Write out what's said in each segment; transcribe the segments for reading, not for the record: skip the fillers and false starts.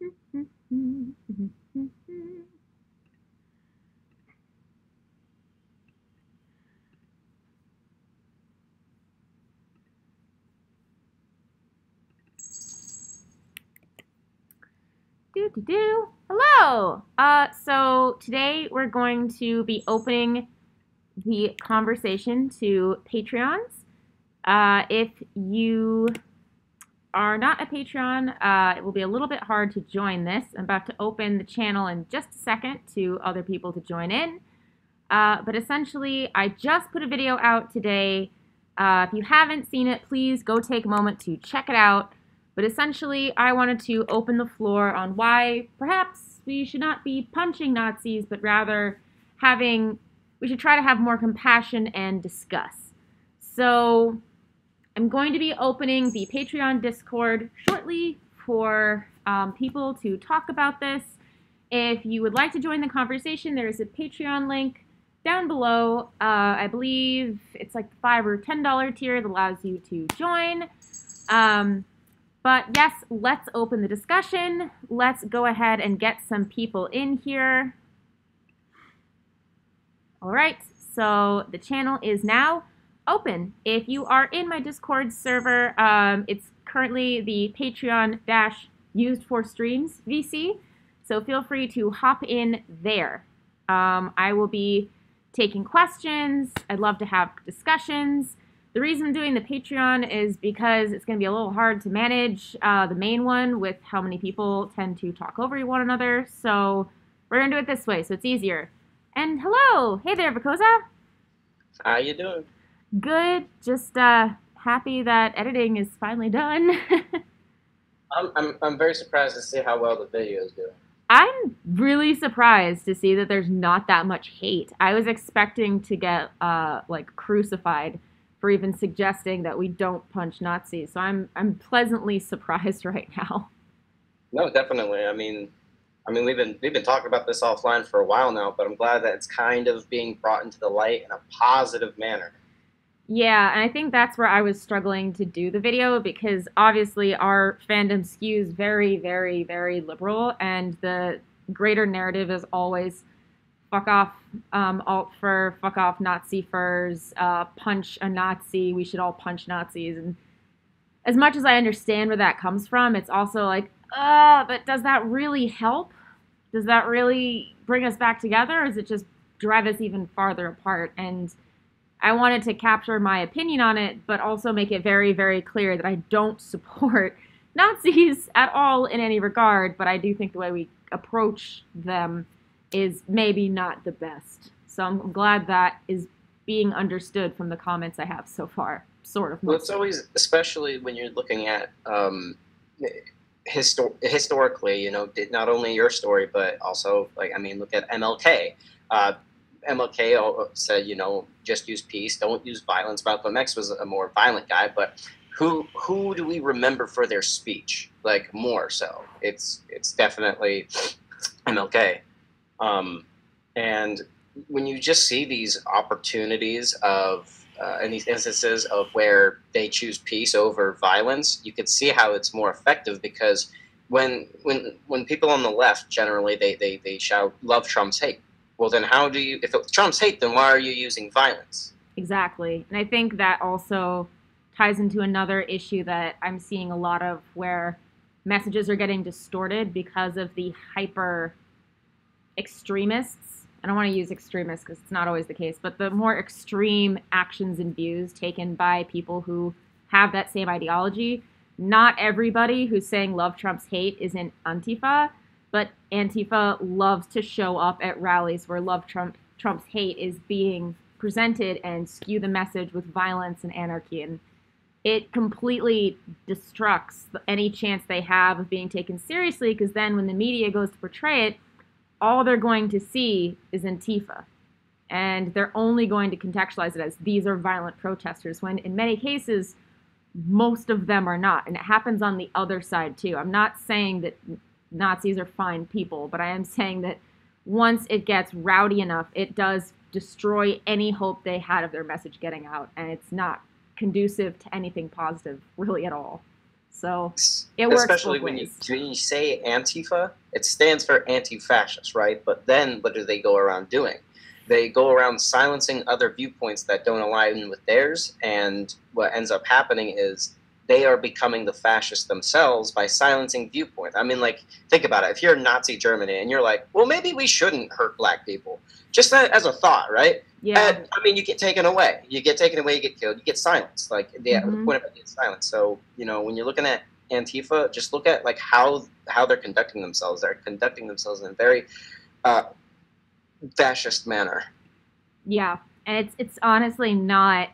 Hello! So today we're going to be opening the conversation to Patreons. If you are not a Patreon, it will be a little bit hard to join this. I'm about to open the channel in just a second to other people to join in. But essentially, I just put a video out today. If you haven't seen it, please go take a moment to check it out. But essentially, I wanted to open the floor on why perhaps we should not be punching Nazis, but rather we should try to have more compassion and discuss. So I'm going to be opening the Patreon Discord shortly for people to talk about this. If you would like to join the conversation, there is a Patreon link down below. I believe it's like the $5 or $10 tier that allows you to join. But yes, let's open the discussion. Let's go ahead and get some people in here. All right, so the channel is now open. If you are in my Discord server, it's currently the Patreon-used for streams VC, so feel free to hop in there. I will be taking questions. I'd love to have discussions. The reason I'm doing the Patreon is because it's going to be a little hard to manage the main one with how many people tend to talk over one another. So we're going to do it this way, so it's easier. And hello! Hey there, Vakosa! How you doing? Good. Just happy that editing is finally done. I'm very surprised to see how well the video is doing. I'm really surprised to see that there's not that much hate. I was expecting to get like crucified for even suggesting that we don't punch Nazis. So I'm pleasantly surprised right now. No, definitely. I mean, we've been talking about this offline for a while now, but I'm glad that it's kind of being brought into the light in a positive manner. Yeah, and I think that's where I was struggling to do the video because obviously our fandom skews very, very, very liberal, and the greater narrative is always fuck off alt-fur, fuck off Nazi furs, punch a Nazi, we should all punch Nazis. And as much as I understand where that comes from, it's also like, but does that really help? Does that really bring us back together, or does it just drive us even farther apart? And I wanted to capture my opinion on it, but also make it very, very clear that I don't support Nazis at all in any regard, but I do think the way we approach them is maybe not the best. So I'm glad that is being understood from the comments I have so far, sort of. Well, it's always, especially when you're looking at historically, you know, not only your story, but also, like, I mean, look at MLK. MLK said, you know, just use peace, don't use violence. Malcolm X was a more violent guy, but who do we remember for their speech? Like, more so, it's definitely MLK. And when you just see these opportunities of and these instances of where they choose peace over violence, you can see how it's more effective, because when people on the left generally they shout love Trump's hate. Well, then how do you, if it's Trump's hate, then why are you using violence? Exactly. And I think that also ties into another issue that I'm seeing a lot of, where messages are getting distorted because of the hyper extremists. I don't want to use extremists because it's not always the case, but the more extreme actions and views taken by people who have that same ideology. Not everybody who's saying love Trump's hate is in Antifa, but Antifa loves to show up at rallies where love Trump's hate is being presented and skew the message with violence and anarchy. And it completely destructs any chance they have of being taken seriously, because then when the media goes to portray it, all they're going to see is Antifa. And they're only going to contextualize it as these are violent protesters, when in many cases, most of them are not. And it happens on the other side too. I'm not saying that Nazis are fine people, but I am saying that once it gets rowdy enough, it does destroy any hope they had of their message getting out. And it's not conducive to anything positive really at all. So it works Especially both ways. when you say Antifa, it stands for anti-fascist, right? But then what do they go around doing? They go around silencing other viewpoints that don't align with theirs, and what ends up happening is they are becoming the fascists themselves by silencing viewpoints. I mean, like, think about it. If you're in Nazi Germany and you're like, well, maybe we shouldn't hurt black people, just as a thought, right? Yeah. And, I mean, you get taken away. You get taken away, you get killed, you get silenced. Like, the point of it is silence. So, you know, when you're looking at Antifa, just look at, like, how they're conducting themselves. They're conducting themselves in a very fascist manner. Yeah, and it's honestly not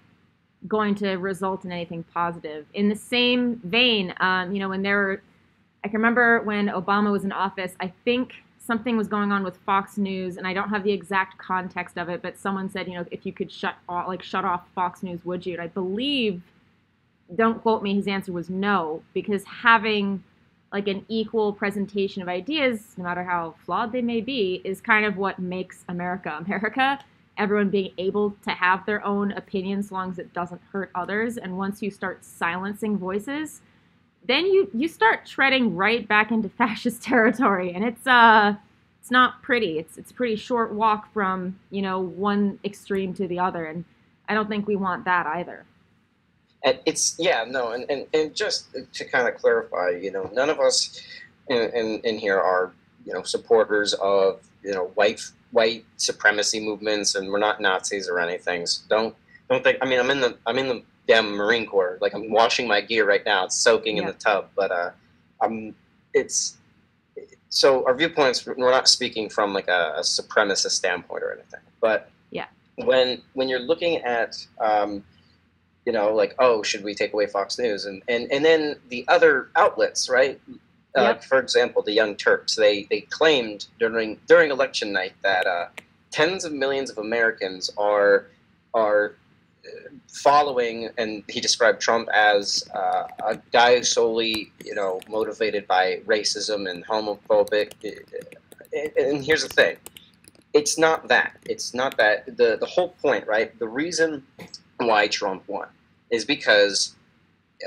going to result in anything positive. In the same vein, you know, I can remember when Obama was in office, I think something was going on with Fox News, and I don't have the exact context of it, but someone said, you know, if you could shut off Fox News, would you? And I believe, don't quote me, his answer was no, because having like an equal presentation of ideas, no matter how flawed they may be, is kind of what makes America America. Everyone being able to have their own opinions, so long as it doesn't hurt others. And once you start silencing voices, then you start treading right back into fascist territory, and it's not pretty. It's a pretty short walk from, you know, one extreme to the other, and I don't think we want that either. And and just to kind of clarify, you know, none of us in here are, you know, supporters of, you know, white supremacy movements, and we're not Nazis or anything. So don't think. I mean, I'm in the damn Marine Corps. Like, I'm washing my gear right now. It's soaking in the tub. But so our viewpoints. We're not speaking from like a supremacist standpoint or anything. But yeah, when you're looking at you know, like, oh, should we take away Fox News? And then the other outlets, right? For example, the Young Turks, they claimed during election night that tens of millions of Americans are following, and he described Trump as a guy solely, you know, motivated by racism and homophobic. And here's the thing. It's not that. It's not that. The whole point, right? The reason why Trump won is because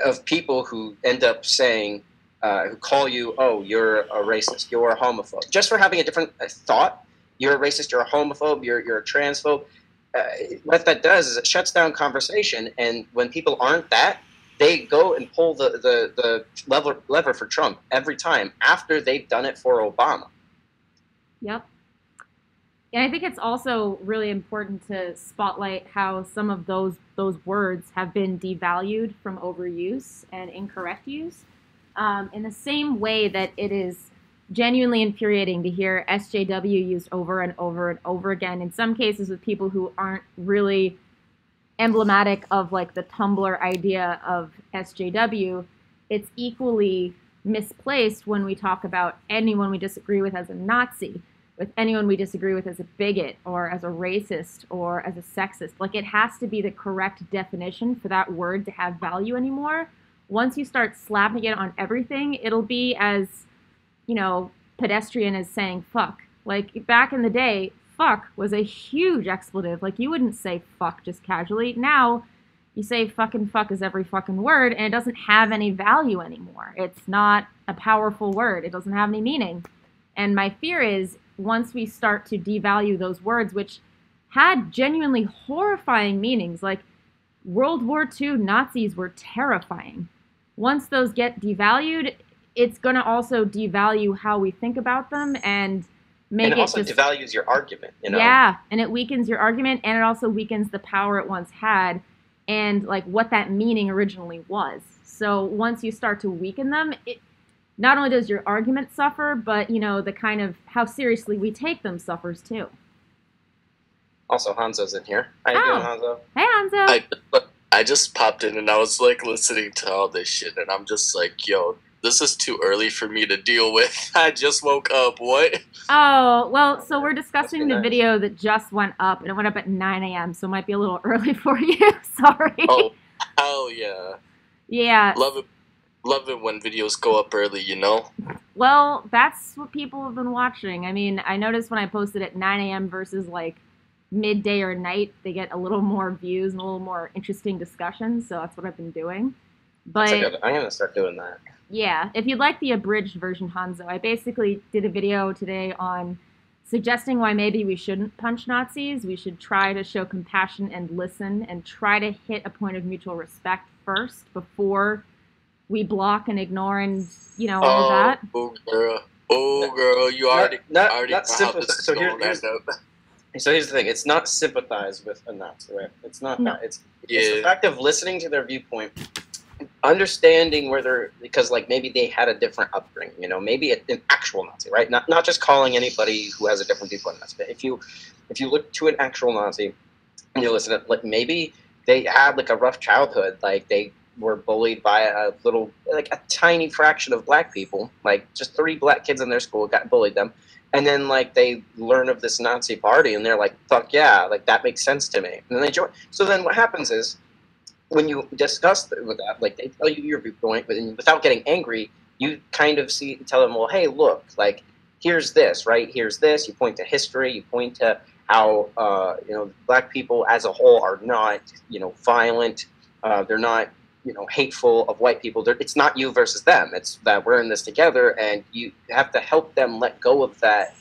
of people who end up saying, who call you, oh, you're a racist, you're a homophobe. Just for having a different thought, you're a racist, you're a homophobe, you're a transphobe. What that does is it shuts down conversation, and when people aren't that, they go and pull the lever for Trump every time after they've done it for Obama. Yep. And I think it's also really important to spotlight how some of those words have been devalued from overuse and incorrect use. In the same way that it is genuinely infuriating to hear SJW used over and over and over again, in some cases with people who aren't really emblematic of like the Tumblr idea of SJW, it's equally misplaced when we talk about anyone we disagree with as a Nazi, with anyone we disagree with as a bigot or as a racist or as a sexist. Like, it has to be the correct definition for that word to have value anymore. Once you start slapping it on everything, it'll be as, you know, pedestrian as saying fuck. Like, back in the day, fuck was a huge expletive. Like, you wouldn't say fuck just casually. Now, you say fucking fuck as every fucking word, and it doesn't have any value anymore. It's not a powerful word. It doesn't have any meaning. And my fear is, once we start to devalue those words, which had genuinely horrifying meanings, like World War II Nazis were terrifying. Once those get devalued, it's going to also devalue how we think about them and make it also devalues your argument, you know? Yeah, and it weakens your argument, and it also weakens the power it once had and like what that meaning originally was. So once you start to weaken them, it not only does your argument suffer, but, you know, the kind of how seriously we take them suffers too. Also, Hanzo's in here. How you doing, Hanzo? Hey, Hanzo. I just popped in and I was like listening to all this shit, and I'm just like, yo, this is too early for me to deal with. I just woke up. What? Oh, well, so we're discussing the video that just went up, and it went up at 9 a.m., so it might be a little early for you. Sorry. Oh, hell yeah. Yeah. Love it when videos go up early, you know? Well, that's what people have been watching. I mean, I noticed when I posted at 9 a.m. versus like midday or night, they get a little more views and a little more interesting discussions, so that's what I've been doing. But I'm gonna start doing that. yeah, if you'd like the abridged version, Hanzo, I basically did a video today on suggesting why maybe we shouldn't punch Nazis. We should try to show compassion and listen and try to hit a point of mutual respect first before we block and ignore and, you know, all that. Oh, girl, you already know how this is going to end up. So here's the thing: it's not sympathize with a Nazi, right? It's not that. It's the fact of listening to their viewpoint, understanding where they're, because like maybe they had a different upbringing, you know, maybe an actual Nazi, right? Not just calling anybody who has a different viewpoint Nazi. But if you look to an actual Nazi and you listen to, like, maybe they had like a rough childhood, like they were bullied by a tiny fraction of black people, like just 3 black kids in their school got bullied them. And then, like, they learn of this Nazi party, and they're like, fuck yeah, like, that makes sense to me. And then they join. So then what happens is, when you discuss with that, like, they tell you your viewpoint, but without getting angry, you kind of tell them, well, hey, look, like, here's this, right? Here's this. You point to history. You point to how, you know, black people as a whole are not, you know, violent. They're not, you know, hateful of white people. It's not you versus them. It's that we're in this together, and you have to help them let go of that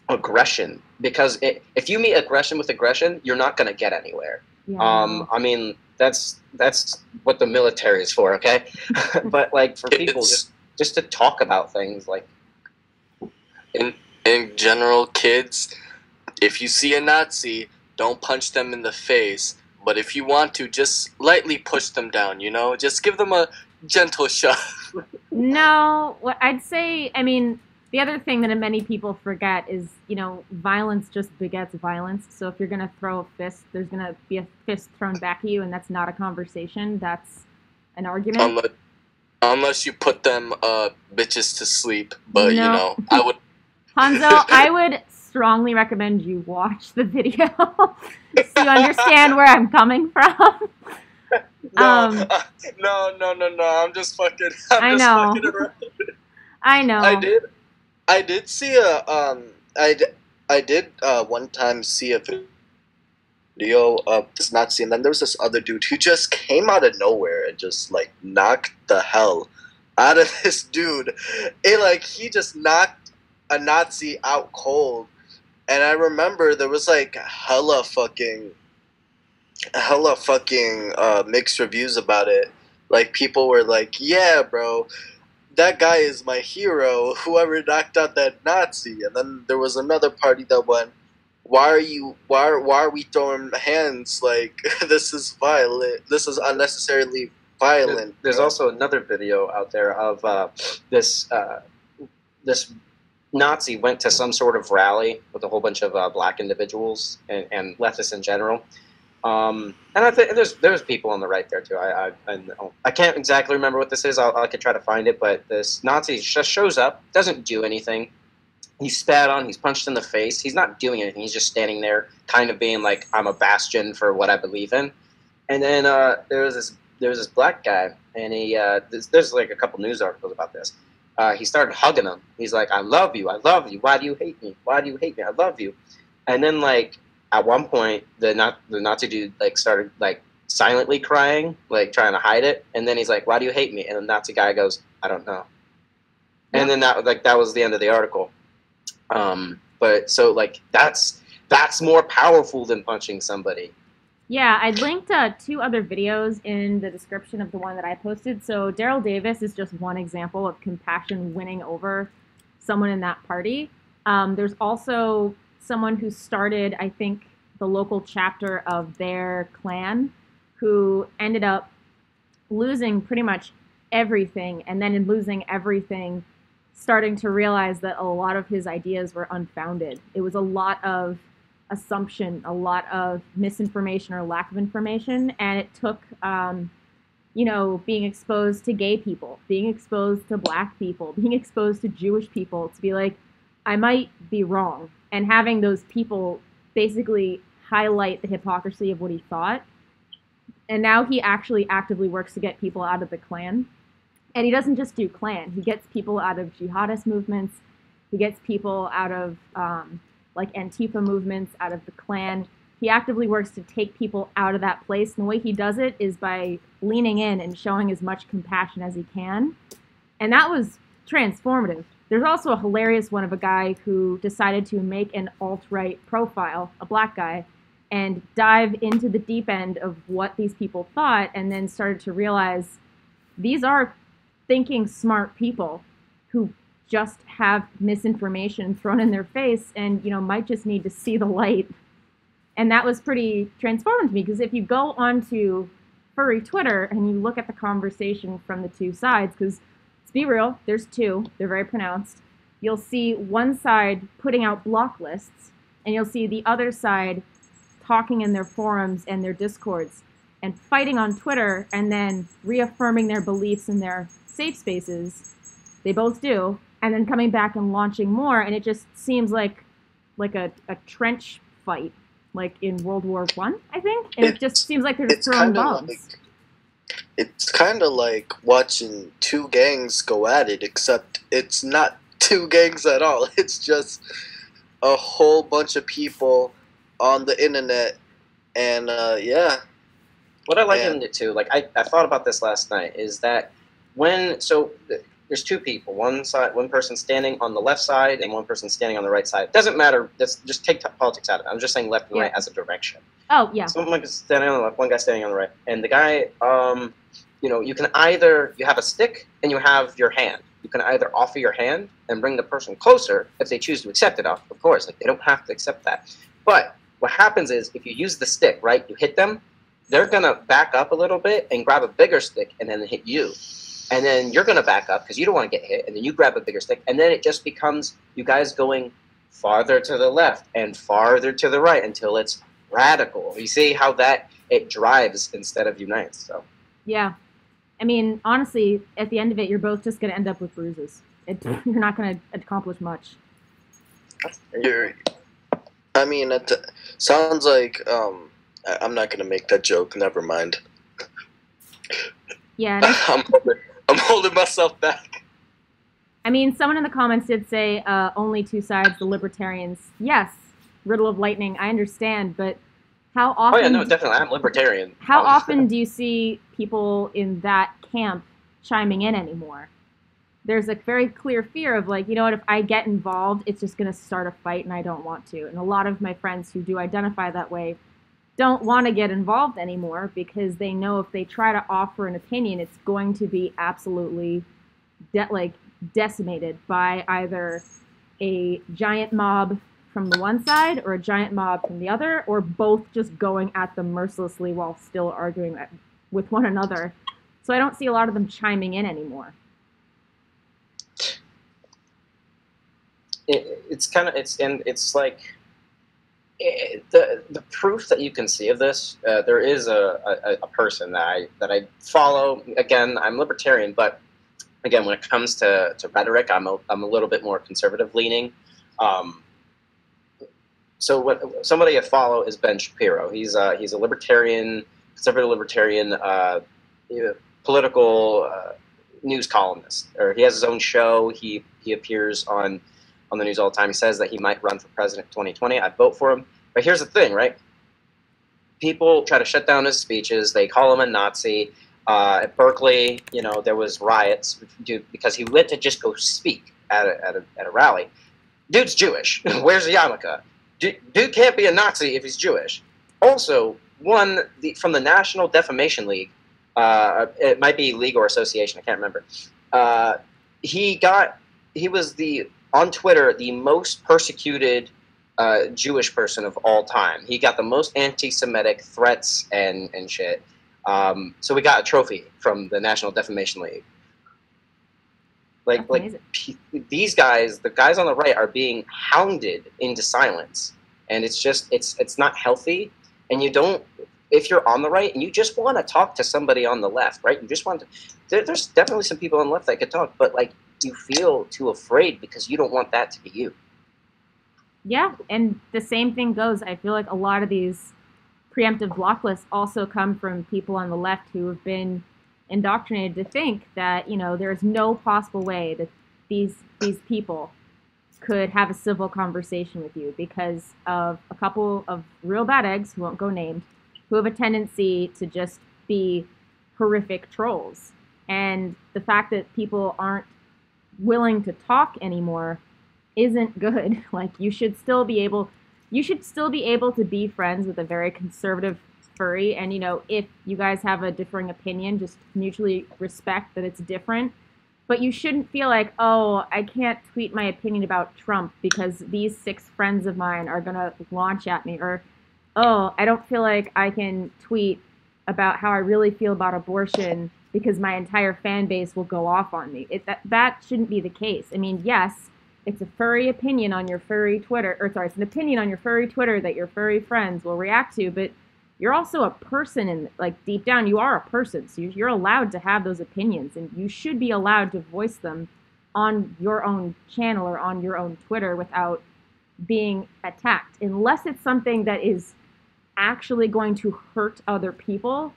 aggression. Because if you meet aggression with aggression, you're not going to get anywhere. Yeah. I mean, that's what the military is for, okay? But like for people, just to talk about things, like in general, kids, if you see a Nazi, don't punch them in the face. But if you want to, just lightly push them down, you know? Just give them a gentle shove. No, what I'd say, I mean, the other thing that many people forget is, you know, violence just begets violence. So if you're going to throw a fist, there's going to be a fist thrown back at you, and that's not a conversation. That's an argument. Unless you put them bitches to sleep. But, you know, I would... Hanzo, I would strongly recommend you watch the video so you understand where I'm coming from. No, I'm just fucking. I know. Fucking around. I know. I did see I did one time see a video of this Nazi, and then there was this other dude who just came out of nowhere and just like knocked the hell out of this dude. He just knocked a Nazi out cold. And I remember there was like hella fucking mixed reviews about it. Like people were like, "Yeah, bro, that guy is my hero. Whoever knocked out that Nazi." And then there was another party that went, "Why are we throwing hands? Like this is violent. This is unnecessarily violent." There's also another video out there of this Nazi went to some sort of rally with a whole bunch of black individuals and leftists in general. And I think there's people on the right there too. I can't exactly remember what this is. I could try to find it, but this Nazi just shows up, doesn't do anything. He's spat on, he's punched in the face. He's not doing anything. He's just standing there, kind of being like, "I'm a bastion for what I believe in." And then there was this black guy, and he there's like a couple news articles about this. He started hugging him. He's like, I love you. Why do you hate me? Why do you hate me? I love you." And then, like, at one point, the Nazi dude, like, started, like, silently crying, like, trying to hide it. And then he's like, "Why do you hate me?" And the Nazi guy goes, "I don't know." Yeah. And then that was the end of the article. But so, like, that's more powerful than punching somebody. Yeah, I linked 2 other videos in the description of the one that I posted. So Daryl Davis is just one example of compassion winning over someone in that party. There's also someone who started, I think, the local chapter of their clan who ended up losing pretty much everything, and then in losing everything, starting to realize that a lot of his ideas were unfounded. It was a lot of assumption, a lot of misinformation or lack of information, and it took, you know, being exposed to gay people, being exposed to black people, being exposed to Jewish people to be like, I might be wrong, and having those people basically highlight the hypocrisy of what he thought. And now he actually actively works to get people out of the Klan. And he doesn't just do Klan. He gets people out of jihadist movements. He gets people out of like Antifa movements, out of the Klan. he actively works to take people out of that place. And the way he does it is by leaning in and showing as much compassion as he can. And that was transformative. There's also a hilarious one of a guy who decided to make an alt-right profile, a black guy, and dive into the deep end of what these people thought, and then started to realize these are thinking smart people who just have misinformation thrown in their face and, you know, might just need to see the light. And that was pretty transformative to me, because if you go onto furry Twitter and you look at the conversation from the two sides, because let's be real, there's two, they're very pronounced, you'll see one side putting out block lists, and you'll see the other side talking in their forums and their discords and fighting on Twitter and then reaffirming their beliefs in their safe spaces. They both do, and then coming back and launching more, and it just seems like a trench fight, like in World War I think, and it just seems like they're just throwing bombs. It's kind of like watching two gangs go at it, except it's not two gangs at all. It's just a whole bunch of people on the internet, and yeah. What I likened it to, like I thought about this last night, is that there's two people, one person standing on the left side and one person standing on the right side. It doesn't matter. Just take politics out of it. I'm just saying left and right as a direction. Oh, yeah. Someone standing on the left, one guy standing on the right. And the guy, you can either, you have a stick and you have your hand. You can either offer your hand and bring the person closer if they choose to accept it, of course. Like, they don't have to accept that. But what happens is, if you use the stick, right, you hit them, they're going to back up a little bit and grab a bigger stick and then hit you. And then you're going to back up because you don't want to get hit, and then you grab a bigger stick, and then it just becomes you guys going farther to the left and farther to the right until it's radical. You see how that it drives instead of unites. So yeah, I mean, honestly, at the end of it, you're both just going to end up with bruises. You're not going to accomplish much. I mean, it sounds like I'm not going to make that joke. Never mind. Yeah. I'm holding myself back. I mean, someone in the comments did say only two sides, the libertarians. Yes, riddle of lightning, I understand, but how often... Oh, yeah, no, definitely, I'm libertarian. How often do you see people in that camp chiming in anymore? There's a very clear fear of, like, you know what, if I get involved, it's just going to start a fight, and I don't want to. And a lot of my friends who do identify that way don't want to get involved anymore because they know if they try to offer an opinion, it's going to be absolutely decimated by either a giant mob from the one side or a giant mob from the other, or both just going at them mercilessly while still arguing with one another. So I don't see a lot of them chiming in anymore. It's like the proof that you can see of this. There is a person that I follow. Again, I'm libertarian, but again, when it comes to rhetoric, I'm a little bit more conservative leaning. So what somebody I follow is Ben Shapiro. He's a libertarian, conservative libertarian, political news columnist. Or he has his own show. He appears on the news all the time. He says that he might run for president in 2020. I'd vote for him. But here's the thing, right? People try to shut down his speeches. They call him a Nazi. At Berkeley, there was riots because he went to just go speak at a rally. Dude's Jewish. Wears a yarmulke. Dude can't be a Nazi if he's Jewish. Also, from the National Defamation League, it might be league or association, I can't remember. He was on Twitter the most persecuted Jewish person of all time. He got the most anti-Semitic threats and shit. So we got a trophy from the National Defamation League. These guys, the guys on the right, are being hounded into silence, and it's not healthy. And if you're on the right and you just want to talk to somebody on the left, right? You just want to. There's definitely some people on the left that could talk, but you feel too afraid because you don't want that to be you. Yeah, and the same thing goes. I feel like a lot of these preemptive block lists also come from people on the left who have been indoctrinated to think that there's no possible way that these people could have a civil conversation with you because of a couple of real bad eggs who won't go named, who have a tendency to just be horrific trolls. And the fact that people aren't willing to talk anymore isn't good. Like, you should still be able to be friends with a very conservative furry, and if you guys have a differing opinion, just mutually respect that it's different. But you shouldn't feel like, oh, I can't tweet my opinion about Trump because these 6 friends of mine are going to launch at me. Or, oh, I don't feel like I can tweet about how I really feel about abortion because my entire fan base will go off on me. That shouldn't be the case. I mean, yes, it's a furry opinion on your furry Twitter. Or, sorry, it's an opinion on your furry Twitter that your furry friends will react to. But you're also a person, and like deep down you are a person, so you're allowed to have those opinions, and you should be allowed to voice them on your own channel or on your own Twitter without being attacked, unless it's something that is actually going to hurt other people.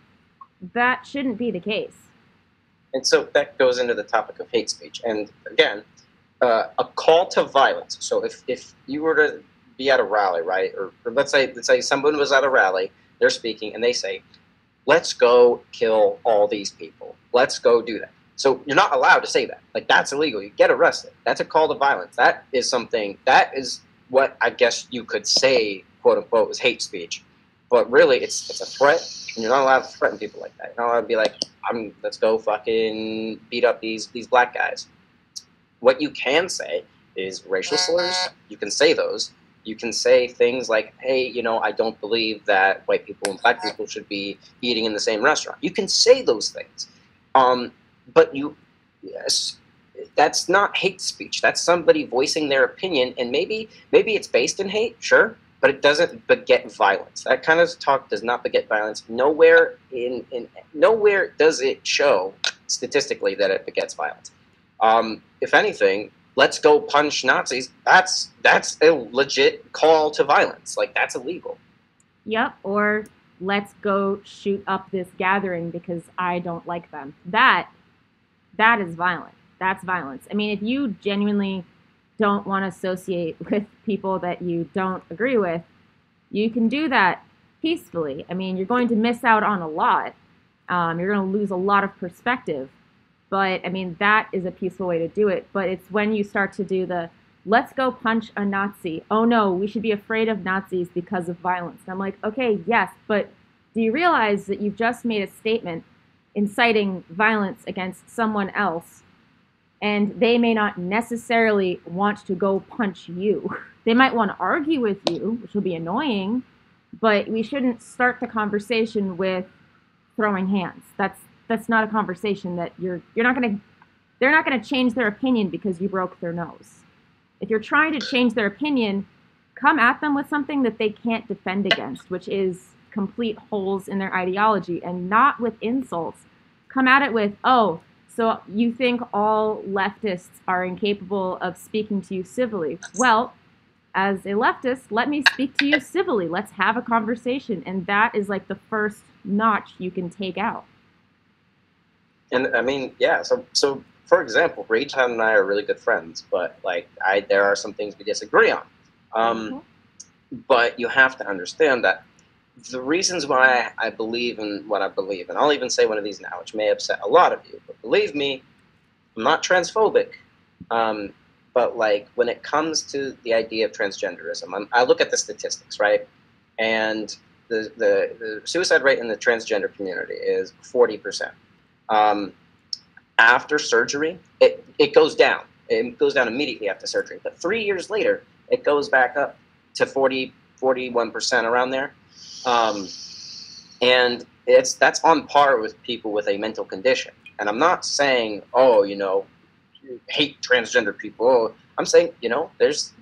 That shouldn't be the case. And so that goes into the topic of hate speech, and again, a call to violence. So if you were to be at a rally, right, or let's say someone was at a rally, they're speaking, and they say, let's go kill all these people. Let's go do that. So you're not allowed to say that. Like, that's illegal. You get arrested. That's a call to violence. That is something, that is what I guess you could say, quote unquote, was hate speech. But really, it's a threat, and you're not allowed to threaten people like that. You're not allowed to be like, let's go fucking beat up these black guys. What you can say is racial slurs. You can say those. You can say things like, hey, I don't believe that white people and black people should be eating in the same restaurant. You can say those things. But yes, that's not hate speech. That's somebody voicing their opinion, and maybe it's based in hate, sure, but it doesn't beget violence. That kind of talk does not beget violence. Nowhere does it show statistically that it begets violence. If anything, let's go punch Nazis. That's a legit call to violence. Like, that's illegal. Yep. Or let's go shoot up this gathering because I don't like them. That is violent. That's violence. I mean, if you genuinely don't want to associate with people that you don't agree with, you can do that peacefully. I mean, you're going to miss out on a lot. You're going to lose a lot of perspective. But, I mean, that is a peaceful way to do it. But it's when you start to do the, let's go punch a Nazi. Oh, no, we should be afraid of Nazis because of violence. And I'm like, okay, yes, but do you realize that you've just made a statement inciting violence against someone else, and they may not necessarily want to go punch you? They might want to argue with you, which will be annoying, but we shouldn't start the conversation with throwing hands. That's not a conversation that they're not going to change their opinion because you broke their nose. If you're trying to change their opinion, come at them with something that they can't defend against, which is complete holes in their ideology, and not with insults. Come at it with, oh, so you think all leftists are incapable of speaking to you civilly. Well, as a leftist, let me speak to you civilly. Let's have a conversation. And that is like the first notch you can take out. And I mean, yeah, so for example, Raytown and I are really good friends, but like there are some things we disagree on. But you have to understand that the reasons why I believe in what I believe, and I'll even say one of these now, which may upset a lot of you, but believe me, I'm not transphobic. But like when it comes to the idea of transgenderism, I look at the statistics, right? And the suicide rate in the transgender community is 40%. After surgery, it goes down. It goes down immediately after surgery. But 3 years later, it goes back up to 41% around there. And that's on par with people with a mental condition. And I'm not saying, oh, hate transgender people. Oh, I'm saying, there's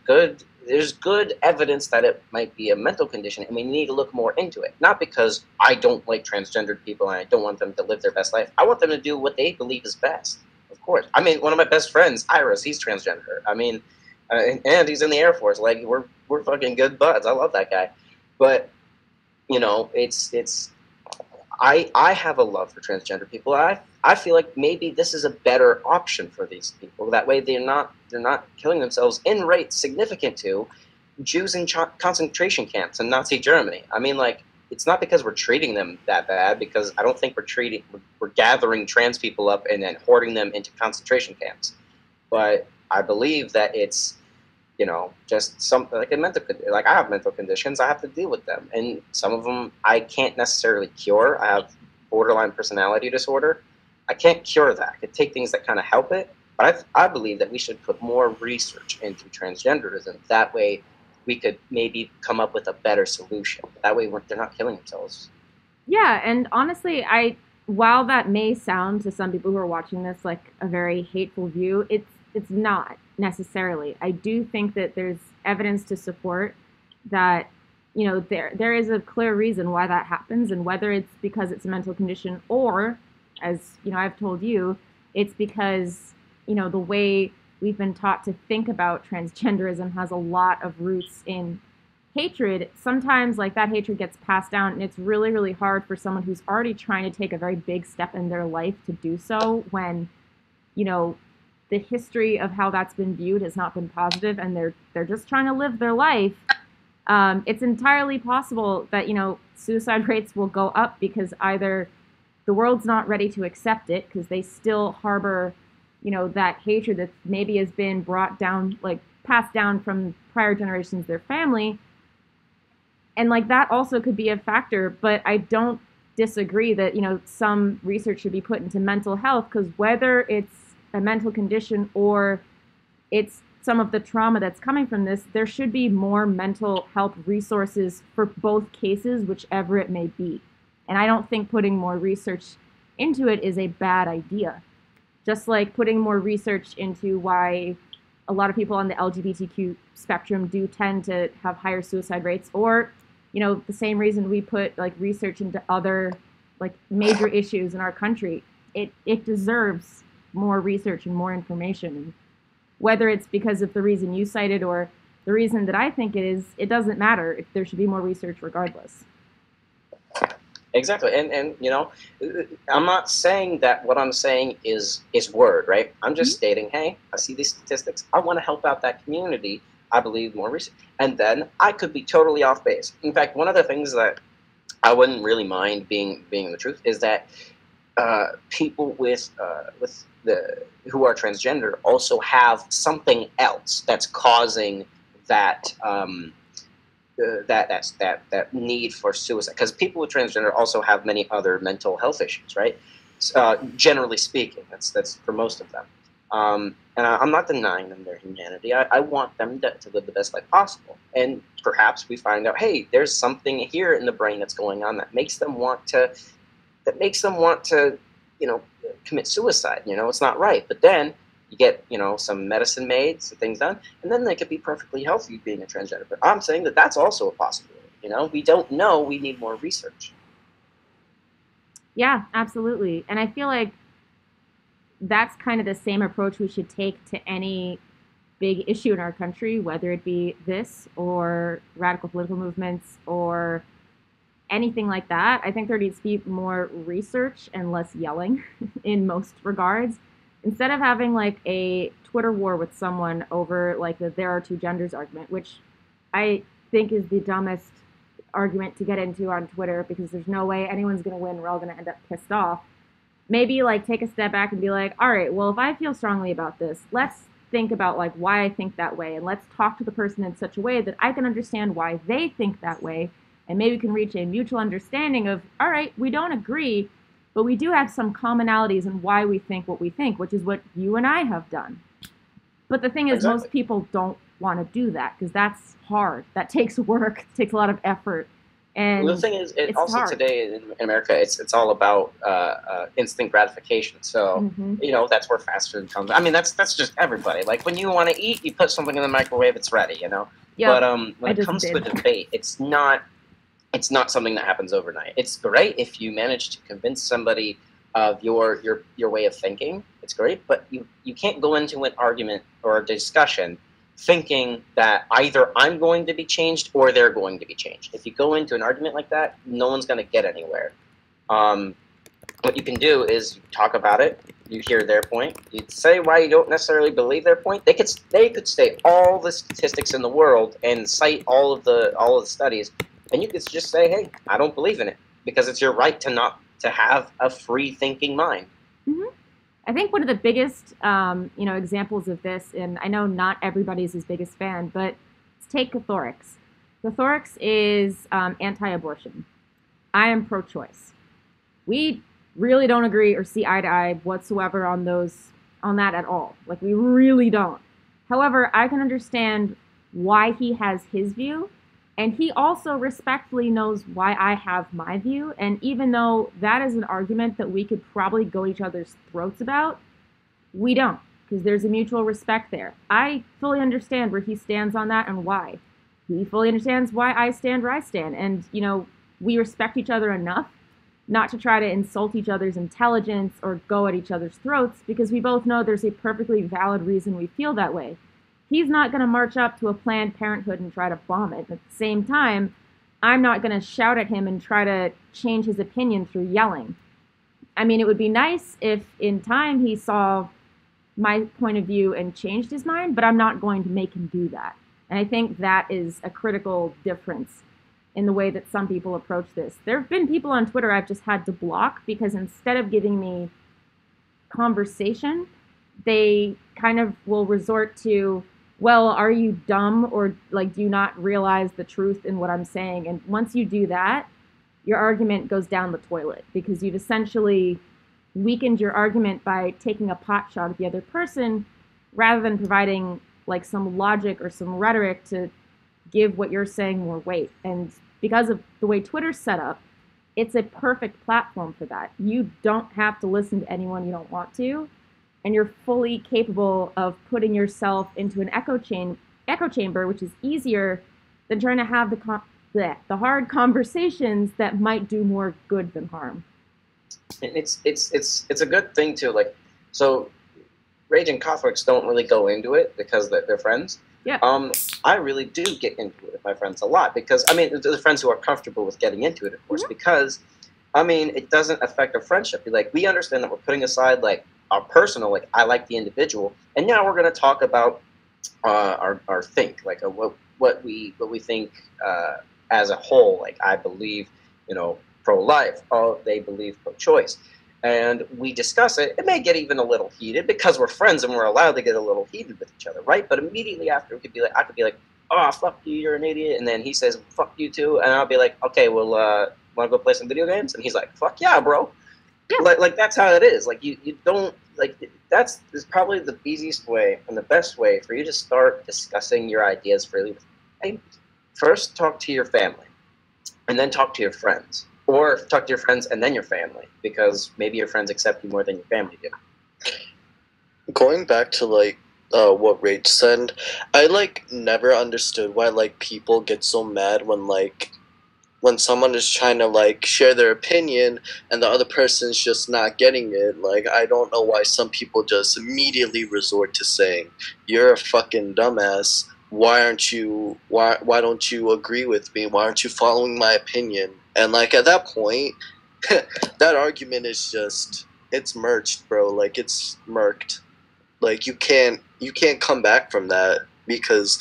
good evidence that it might be a mental condition, and we need to look more into it. Not because I don't like transgendered people and I don't want them to live their best life. I want them to do what they believe is best, of course. I mean, one of my best friends, Iris, he's transgender. I mean, and he's in the Air Force. Like, we're fucking good buds. I love that guy. But, I have a love for transgender people. I feel like maybe this is a better option for these people. That way they're not killing themselves in rates significant to Jews in concentration camps in Nazi Germany. I mean, like, it's not because we're treating them that bad, because I don't think we're gathering trans people up and then hoarding them into concentration camps. But I believe that it's, you know, just something like like I have mental conditions, I have to deal with them, and some of them I can't necessarily cure. I have borderline personality disorder. I can't cure that. I could take things that kind of help it, but I believe that we should put more research into transgenderism. That way, we could maybe come up with a better solution. That way, they're not killing themselves. Yeah, and honestly, while that may sound to some people who are watching this like a very hateful view, it's not necessarily. I do think that there's evidence to support that, you know, there is a clear reason why that happens, and whether it's because it's a mental condition or, as you know, I've told you, it's because, you know, the way we've been taught to think about transgenderism has a lot of roots in hatred. Sometimes like that hatred gets passed down, and it's really, really hard for someone who's already trying to take a very big step in their life to do so when, you know, the history of how that's been viewed has not been positive, and they're just trying to live their life. It's entirely possible that, you know, suicide rates will go up because either the world's not ready to accept it because they still harbor, you know, that hatred that maybe has been brought down, like passed down from prior generations, their family. And like that also could be a factor, but I don't disagree that, you know, some research should be put into mental health, because whether it's a mental condition or it's some of the trauma that's coming from this, there should be more mental health resources for both cases, whichever it may be. And I don't think putting more research into it is a bad idea. Just like putting more research into why a lot of people on the LGBTQ spectrum do tend to have higher suicide rates, or, you know, the same reason we put like research into other like major issues in our country. It deserves more research and more information. And whether it's because of the reason you cited or the reason that I think it is, it doesn't matter. There should be more research regardless. Exactly, and you know, I'm not saying that what I'm saying is word, right? I'm just stating, hey, I see these statistics. I want to help out that community. I believe more research, and then I could be totally off base. In fact, one of the things that I wouldn't really mind being the truth is that people with who are transgender also have something else that's causing that. That need for suicide, because people with transgender also have many other mental health issues, right? Generally speaking, that's for most of them. And I'm not denying them their humanity. I want them to live the best life possible. And perhaps we find out, hey, there's something here in the brain that's going on that makes them want to, you know, commit suicide. You know, it's not right. But then you get, you know, some medicine made, some things done, and then they could be perfectly healthy being a transgender. But I'm saying that that's also a possibility. You know, we don't know. We need more research. Yeah, absolutely. And I feel like that's kind of the same approach we should take to any big issue in our country, whether it be this or radical political movements or anything like that. I think there needs to be more research and less yelling in most regards. Instead of having like a Twitter war with someone over like the there are two genders argument, which I think is the dumbest argument to get into on Twitter, because there's no way anyone's going to win. We're all going to end up pissed off. Maybe like take a step back and be like, all right, well, if I feel strongly about this, let's think about like why I think that way, and let's talk to the person in such a way that I can understand why they think that way, and maybe we can reach a mutual understanding of, all right, we don't agree, but we do have some commonalities in why we think what we think, which is what you and I have done. But the thing is, Exactly. Most people don't want to do that because that's hard. That takes work, takes a lot of effort. And the thing is, it also hard. today in America, it's all about instant gratification. So you know, that's where fast food comes. I mean, that's just everybody. Like when you want to eat, you put something in the microwave, it's ready. You know. Yep, But when it comes to a debate, it's not something that happens overnight. It's great if you manage to convince somebody of your way of thinking. It's great, but you can't go into an argument or a discussion thinking that either I'm going to be changed or they're going to be changed. If you go into an argument like that, no one's going to get anywhere. What you can do is talk about it. You hear their point. You say why you don't necessarily believe their point. They could state all the statistics in the world and cite all of the studies, and you could just say, "Hey, I don't believe in it," because it's your right to have a free thinking mind. Mm-hmm. I think one of the biggest examples of this, and I know not everybody's his biggest fan, but let's take Catholics. Catholics is anti-abortion. I am pro-choice. We really don't agree or see eye to eye whatsoever on that at all. Like, we really don't. However, I can understand why he has his view, and he also respectfully knows why I have my view. And even though that is an argument that we could probably go each other's throats about, we don't, because there's a mutual respect there. I fully understand where he stands on that and why. He fully understands why I stand where I stand. And, we respect each other enough not to try to insult each other's intelligence or go at each other's throats, because we both know there's a perfectly valid reason we feel that way. He's not going to march up to a Planned Parenthood and try to bomb it. At the same time, I'm not going to shout at him and try to change his opinion through yelling. I mean, it would be nice if in time he saw my point of view and changed his mind, but I'm not going to make him do that. And I think that is a critical difference in the way that some people approach this. There have been people on Twitter I've just had to block because instead of giving me conversation, they kind of will resort to, well, are you dumb, or like, do you not realize the truth in what I'm saying? And once you do that, your argument goes down the toilet, because you've essentially weakened your argument by taking a pot shot at the other person rather than providing like some logic or some rhetoric to give what you're saying more weight. And because of the way Twitter's set up, it's a perfect platform for that. You don't have to listen to anyone you don't want to, and you're fully capable of putting yourself into an echo chamber, which is easier than trying to have the hard conversations that might do more good than harm. And it's a good thing too. Like, so raging Catholics don't really go into it because they're friends. Yeah. I really do get into it with my friends a lot, because I mean, there's friends who are comfortable with getting into it, of course, because I mean, it doesn't affect our friendship. Like, we understand that we're putting aside like our personal, like, I like the individual, and now we're going to talk about our think, like what we think as a whole. Like, I believe, pro-life. Oh, they believe pro-choice. And we discuss it. It may get even a little heated because we're friends and we're allowed to get a little heated with each other, right? But immediately after, I could be like, oh, fuck you, you're an idiot. And then he says, fuck you too. And I'll be like, okay, well, want to go play some video games? And he's like, fuck yeah, bro. Yeah. Like that's how it is. Like, you don't, like, that's probably the easiest way and the best way for you to start discussing your ideas freely. First, talk to your family, and then talk to your friends. Or talk to your friends and then your family, because maybe your friends accept you more than your family do. Going back to like what Rach said, I like never understood why like people get so mad when someone is trying to like share their opinion and the other person's just not getting it. Like, I don't know why some people just immediately resort to saying, "You're a fucking dumbass. Why don't you agree with me? Why aren't you following my opinion?" And like, at that point, that argument is just, it's merged, bro. Like, it's murked. Like, you can't come back from that, because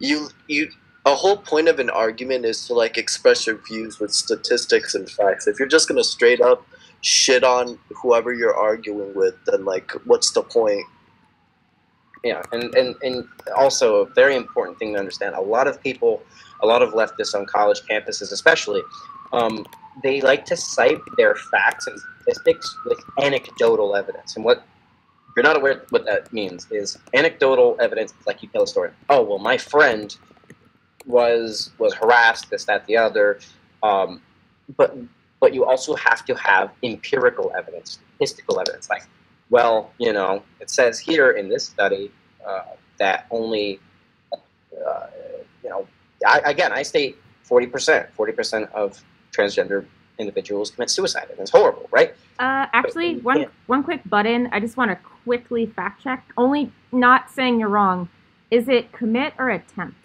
a whole point of an argument is to like express your views with statistics and facts. If you're just gonna straight up shit on whoever you're arguing with, then like, what's the point? Yeah, and also a very important thing to understand, a lot of leftists on college campuses especially, they like to cite their facts and statistics with anecdotal evidence. And what, if you're not aware what that means, is anecdotal evidence, like you tell a story. Oh, well, my friend was harassed, this, that, the other. But you also have to have empirical evidence, statistical evidence. Like, well, it says here in this study that only, I state 40% of transgender individuals commit suicide, and it's horrible, right? Actually, one quick button. I just want to quickly fact check. Only not saying you're wrong. Is it commit or attempt?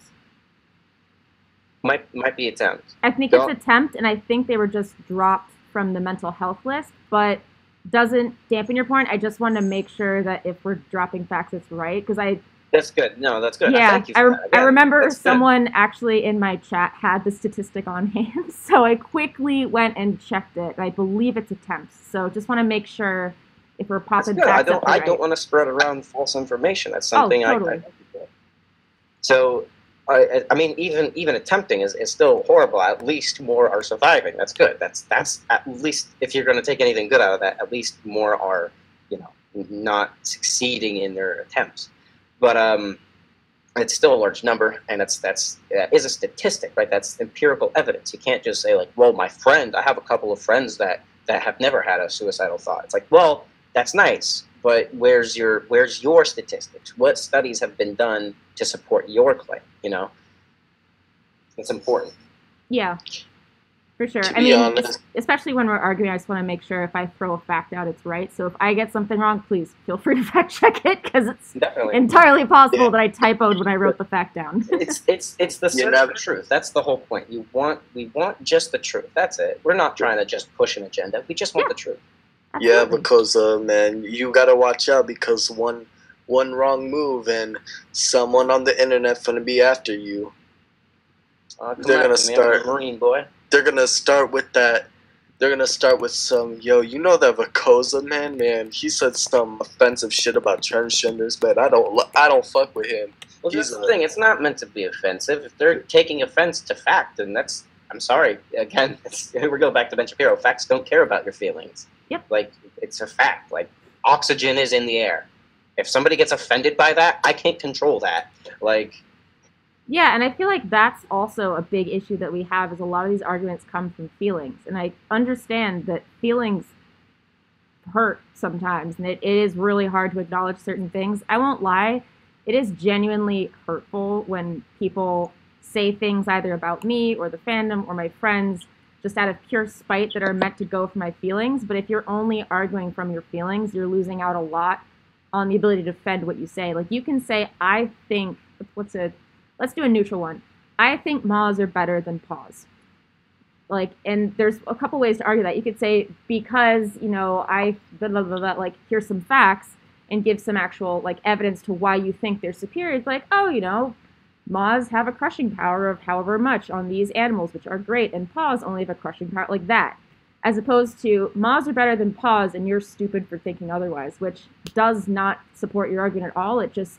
Might be attempt. I think it's attempt, and I think they were just dropped from the mental health list, but doesn't dampen your point. I just want to make sure that if we're dropping facts, it's right, because That's good. No, that's good. Yeah, Thank you for that. Again, I remember that's good. someone actually in my chat had the statistic on hand, so I quickly went and checked it. I believe it's attempts. So just want to make sure if we're popping facts up, I don't want to spread around false information. That's something totally. So, I mean, even attempting is still horrible. At least more are surviving. That's good. That's at least, if you're going to take anything good out of that, at least more are, not succeeding in their attempts. But it's still a large number, and that is a statistic, right? That's empirical evidence. You can't just say, like, well, I have a couple of friends that have never had a suicidal thought. It's like, well, that's nice, but where's your statistics? What studies have been done to support your claim? It's important. Yeah, for sure. To be honest, especially when we're arguing, I just want to make sure if I throw a fact out, it's right. So if I get something wrong, please feel free to fact check it, because it's Definitely. entirely possible that I typoed when I wrote the fact down. It's the search for truth. That's the whole point. We want just the truth. That's it. We're not trying to just push an agenda. We just want the truth. Absolutely. Yeah, because man, you gotta watch out, because one wrong move and someone on the internet gonna be after you. They're gonna start. Marine boy. They're gonna start with that. They're gonna start with some, that Vacosa man, he said some offensive shit about transgenders, man. I don't fuck with him. Well, that's the thing. It's not meant to be offensive. If they're taking offense to fact, then I'm sorry. Again, we go back to Ben Shapiro. Facts don't care about your feelings. Yep. Like, it's a fact. Like, oxygen is in the air. If somebody gets offended by that, I can't control that. Like. Yeah, and I feel like that's also a big issue that we have, is a lot of these arguments come from feelings. And I understand that feelings hurt sometimes, and it is really hard to acknowledge certain things. I won't lie, it is genuinely hurtful when people say things either about me or the fandom or my friends just out of pure spite that are meant to go for my feelings. But if you're only arguing from your feelings, you're losing out a lot on the ability to defend what you say. Like, you can say, I think, let's do a neutral one. I think moths are better than paws. Like, and there's a couple ways to argue that. You could say, because, I, blah, blah, blah, blah, like, here's some facts, and give some actual, like, evidence to why you think they're superior. It's like, moths have a crushing power of however much on these animals, which are great, and paws only have a crushing power, like that. As opposed to, moths are better than paws, and you're stupid for thinking otherwise, which does not support your argument at all. It just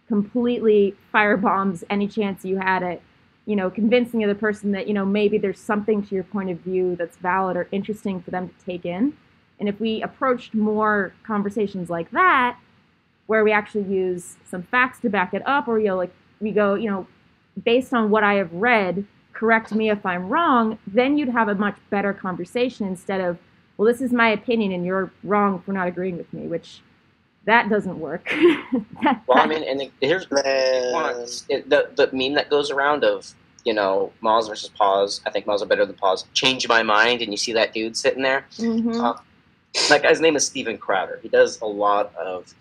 completely firebombs any chance you had at, convincing the other person that, maybe there's something to your point of view that's valid or interesting for them to take in. And if we approached more conversations like that, where we actually use some facts to back it up, or, we go, based on what I have read, correct me if I'm wrong, then you'd have a much better conversation instead of, well, this is my opinion and you're wrong for not agreeing with me, which that doesn't work. Well, I mean, and here's the meme that goes around of, moths versus paws. I think moths are better than paws. Change my mind, and you see that dude sitting there. Mm-hmm. That guy's name is Steven Crowder. He does a lot of.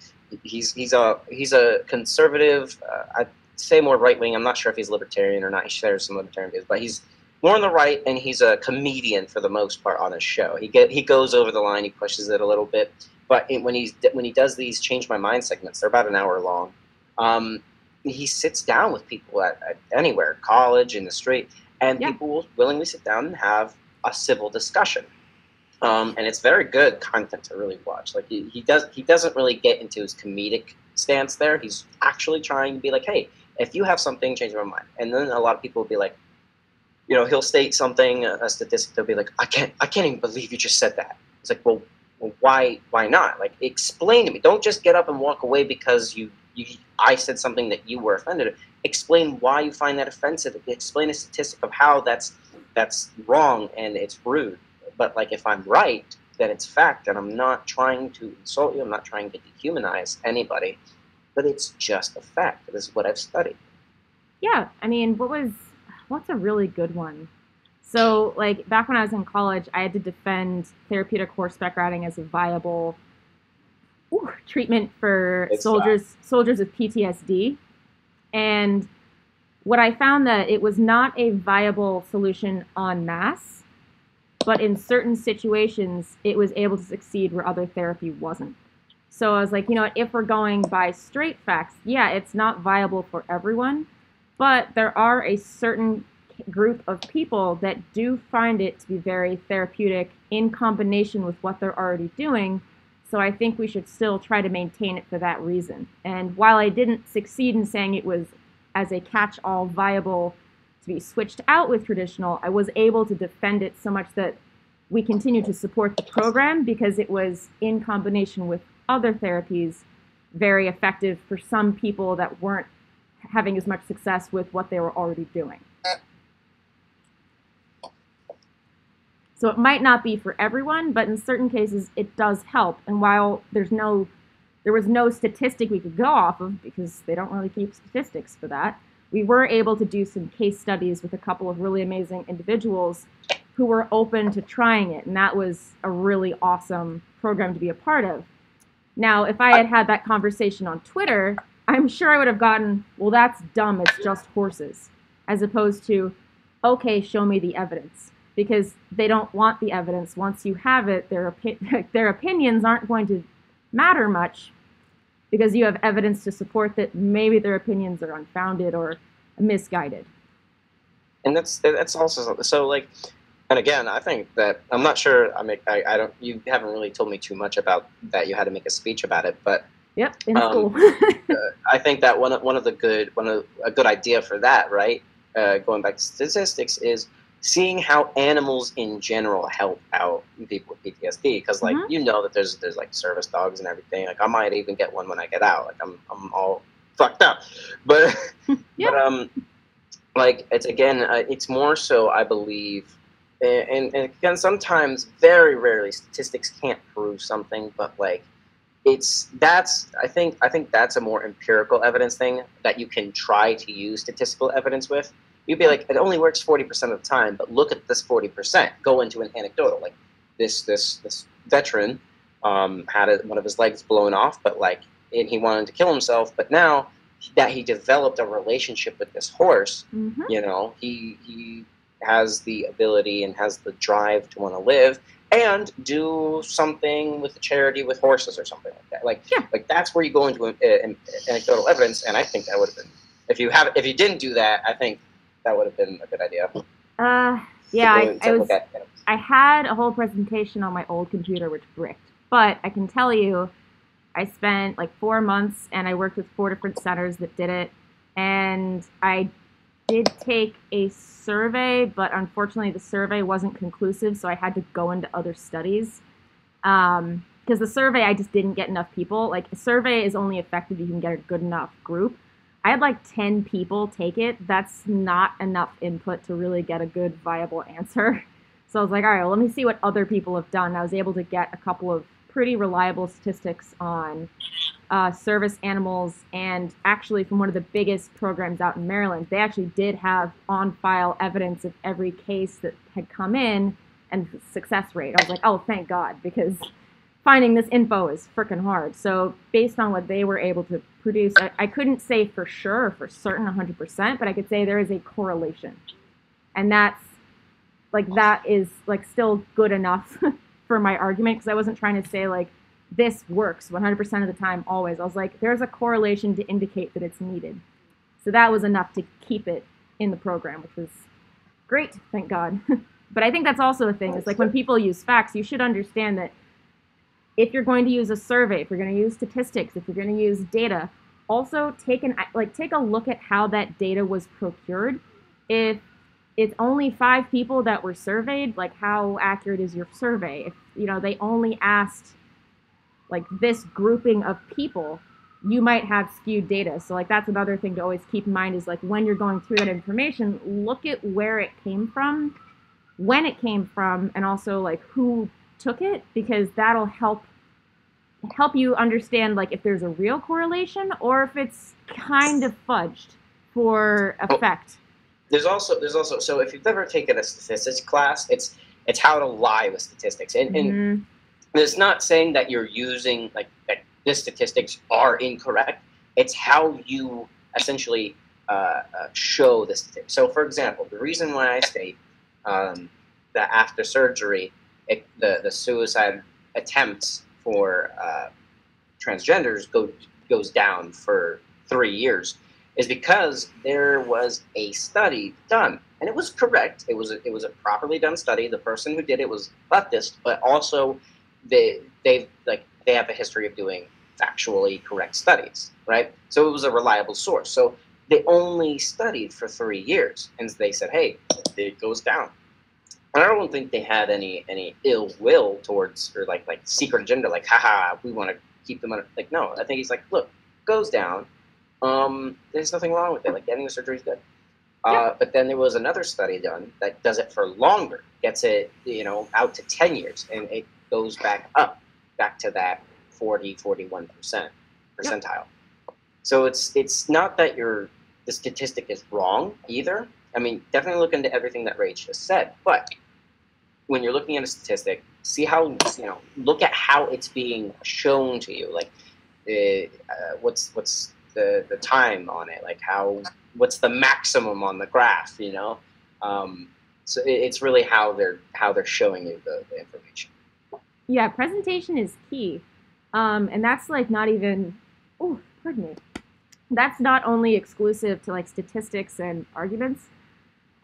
He's a conservative. I'd say more right wing. I'm not sure if he's libertarian or not. He shares some libertarian views, but he's more on the right, and he's a comedian for the most part on his show. He goes over the line. He pushes it a little bit. But when he does these Change My Mind segments, they're about an hour long. He sits down with people at anywhere, college, in the street, and people will willingly sit down and have a civil discussion. And it's very good content to really watch. Like, he doesn't really get into his comedic stance there. He's actually trying to be like, hey, if you have something, change my mind. And then a lot of people will be like, he'll state something, a statistic. They'll be like, I can't even believe you just said that. It's like, well, why not? Like, explain to me. Don't just get up and walk away because I said something that you were offended at. Explain why you find that offensive. Explain a statistic of how that's wrong and it's rude. But, like, if I'm right, then it's fact, and I'm not trying to insult you. I'm not trying to dehumanize anybody, but it's just a fact. This is what I've studied. Yeah, I mean, what's a really good one? So, like, back when I was in college, I had to defend therapeutic horseback riding as a viable treatment for soldiers with PTSD. And what I found that it was not a viable solution en masse. but in certain situations, it was able to succeed where other therapy wasn't. So I was like, you know what, if we're going by straight facts, yeah, it's not viable for everyone, but there are a certain group of people that do find it to be very therapeutic in combination with what they're already doing. So I think we should still try to maintain it for that reason. And while I didn't succeed in saying it was as a catch-all viable to be switched out with traditional, I was able to defend it so much that we continue to support the program because it was in combination with other therapies very effective for some people that weren't having as much success with what they were already doing. So it might not be for everyone, but in certain cases it does help. And while there was no statistic we could go off of because they don't really keep statistics for that, we were able to do some case studies with a couple of really amazing individuals who were open to trying it. And that was a really awesome program to be a part of. Now, if I had had that conversation on Twitter, I'm sure I would have gotten, well, that's dumb, it's just horses, as opposed to, okay, show me the evidence. Because they don't want the evidence. Once you have it, their opinions aren't going to matter much because you have evidence to support that maybe their opinions are unfounded or misguided. And that's also so like, and again, I think that I'm not sure. I don't. You haven't really told me too much about that. You had to make a speech about it, but yep, in school. I think that a good idea for that, right? Going back to statistics, is seeing how animals in general help out people with PTSD, because like you know that there's like service dogs and everything. Like I might even get one when I get out. Like I'm all fucked up, but but like it's more so I believe, and again sometimes very rarely statistics can't prove something, but like I think that's a more empirical evidence thing that you can try to use statistical evidence with. You'd be like, it only works 40% of the time, but look at this 40%. Go into an anecdotal, like this veteran had one of his legs blown off, but like, and he wanted to kill himself. But now that he developed a relationship with this horse, you know, he has the ability and has the drive to want to live and do something with a charity with horses or something like that. Like that's where you go into anecdotal evidence, and I think that would have been if you didn't do that, I think that would have been a good idea. I had a whole presentation on my old computer which bricked, but I can tell you I spent like 4 months and I worked with 4 different centers that did it, and I did take a survey, but unfortunately the survey wasn't conclusive, so I had to go into other studies. Because the survey, I just didn't get enough people. Like, a survey is only effective if you can get a good enough group. I had like 10 people take it. That's not enough input to really get a good, viable answer. So I was like, all right, well, let me see what other people have done. I was able to get a couple of pretty reliable statistics on service animals, and actually from one of the biggest programs out in Maryland, they actually did have on-file evidence of every case that had come in and success rate. I was like, oh, thank God, because finding this info is freaking hard. So based on what they were able to produce, I couldn't say for sure or for certain 100%, but I could say there is a correlation. And that is like still good enough for my argument, because I wasn't trying to say like this works 100% of the time always. I was like, there's a correlation to indicate that it's needed. So that was enough to keep it in the program, which was great, thank God. But I think that's also a thing, is like when people use facts, you should understand that if you're going to use a survey, if you're going to use statistics, if you're going to use data, also take a look at how that data was procured. If it's only 5 people that were surveyed, like how accurate is your survey? If they only asked like this grouping of people, you might have skewed data. So like that's another thing to always keep in mind, is like when you're going through that information, look at where it came from, when it came from, and also like who took it, because that'll help you understand like if there's a real correlation or if it's kind of fudged for effect. There's also so if you've ever taken a statistics class, it's how to lie with statistics, and it's not saying that you're using like that the statistics are incorrect. It's how you essentially show the statistics. So for example, the reason why I state that after surgery, the suicide attempts for transgenders goes down for 3 years, is because there was a study done, and it was correct. It was a properly done study. The person who did it was leftist, but also they have a history of doing factually correct studies, right? So it was a reliable source. So they only studied for 3 years, and they said, hey, it goes down. And I don't think they had any ill will towards, or like secret agenda, like, haha, we want to keep them under. Like, no, I think he's like, look, goes down. There's nothing wrong with it. Like, getting the surgery is good. But then there was another study done that does it for longer, gets it, out to 10 years, and it goes back to that 41% percentile. Yep. So it's not that the statistic is wrong either. I mean, definitely look into everything that Rach just said, but when you're looking at a statistic, see how, look at how it's being shown to you. Like, what's the time on it? Like, what's the maximum on the graph? So it's really how they're showing you the information. Yeah, presentation is key, and that's like not even. Oh, pardon me. That's not only exclusive to like statistics and arguments.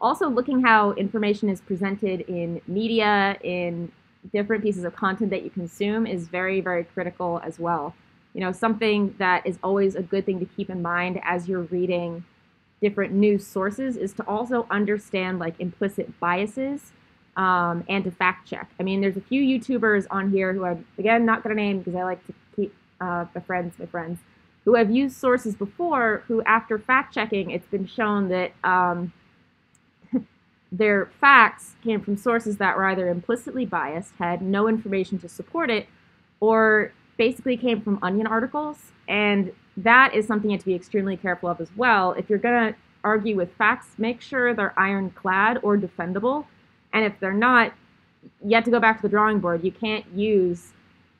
Also, looking how information is presented in media, in different pieces of content that you consume is very, very critical as well. Something that is always a good thing to keep in mind as you're reading different news sources is to also understand like implicit biases and to fact check. I mean, there's a few YouTubers on here who I'm, again, not going to name because I like to keep my friends, who have used sources before who, after fact checking, it's been shown that their facts came from sources that were either implicitly biased, had no information to support it, or basically came from Onion articles. And that is something you have to be extremely careful of as well. If you're going to argue with facts, make sure they're ironclad or defendable. And if they're not, you have to go back to the drawing board. You can't use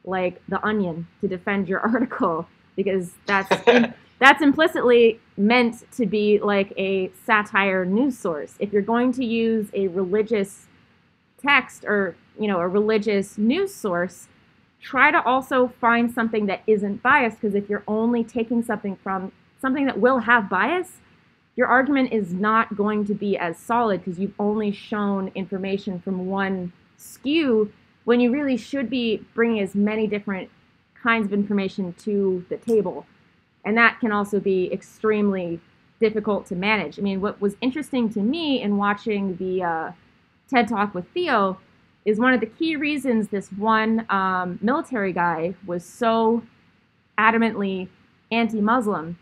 like the Onion to defend your article because that's implicitly meant to be like a satire news source. If you're going to use a religious text or, a religious news source, try to also find something that isn't biased, because if you're only taking something from something that will have bias, your argument is not going to be as solid because you've only shown information from one skew when you really should be bringing as many different kinds of information to the table. And that can also be extremely difficult to manage. I mean, what was interesting to me in watching the TED Talk with Theo is one of the key reasons this one military guy was so adamantly anti-Muslim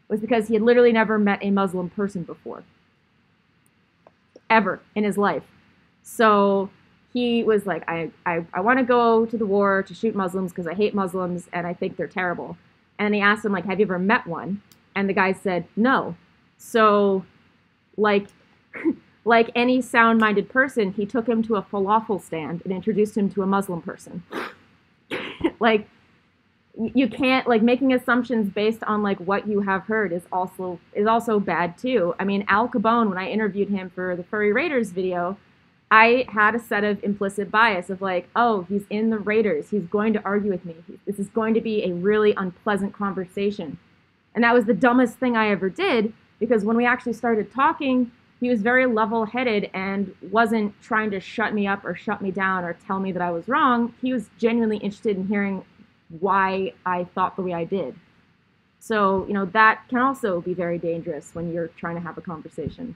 was because he had literally never met a Muslim person before, ever in his life. So he was like, I want to go to the war to shoot Muslims because I hate Muslims and I think they're terrible. And he asked him, like, have you ever met one? And the guy said, no. So, like any sound-minded person, he took him to a falafel stand and introduced him to a Muslim person. Like, you can't, like, making assumptions based on, like, what you have heard is also bad, too. I mean, Al Capone, when I interviewed him for the Furry Raiders video, I had a set of implicit bias of like, oh, he's in the Raiders. He's going to argue with me. This is going to be a really unpleasant conversation. And that was the dumbest thing I ever did, because when we actually started talking, he was very level-headed and wasn't trying to shut me up or shut me down or tell me that I was wrong. He was genuinely interested in hearing why I thought the way I did. So, that can also be very dangerous when you're trying to have a conversation.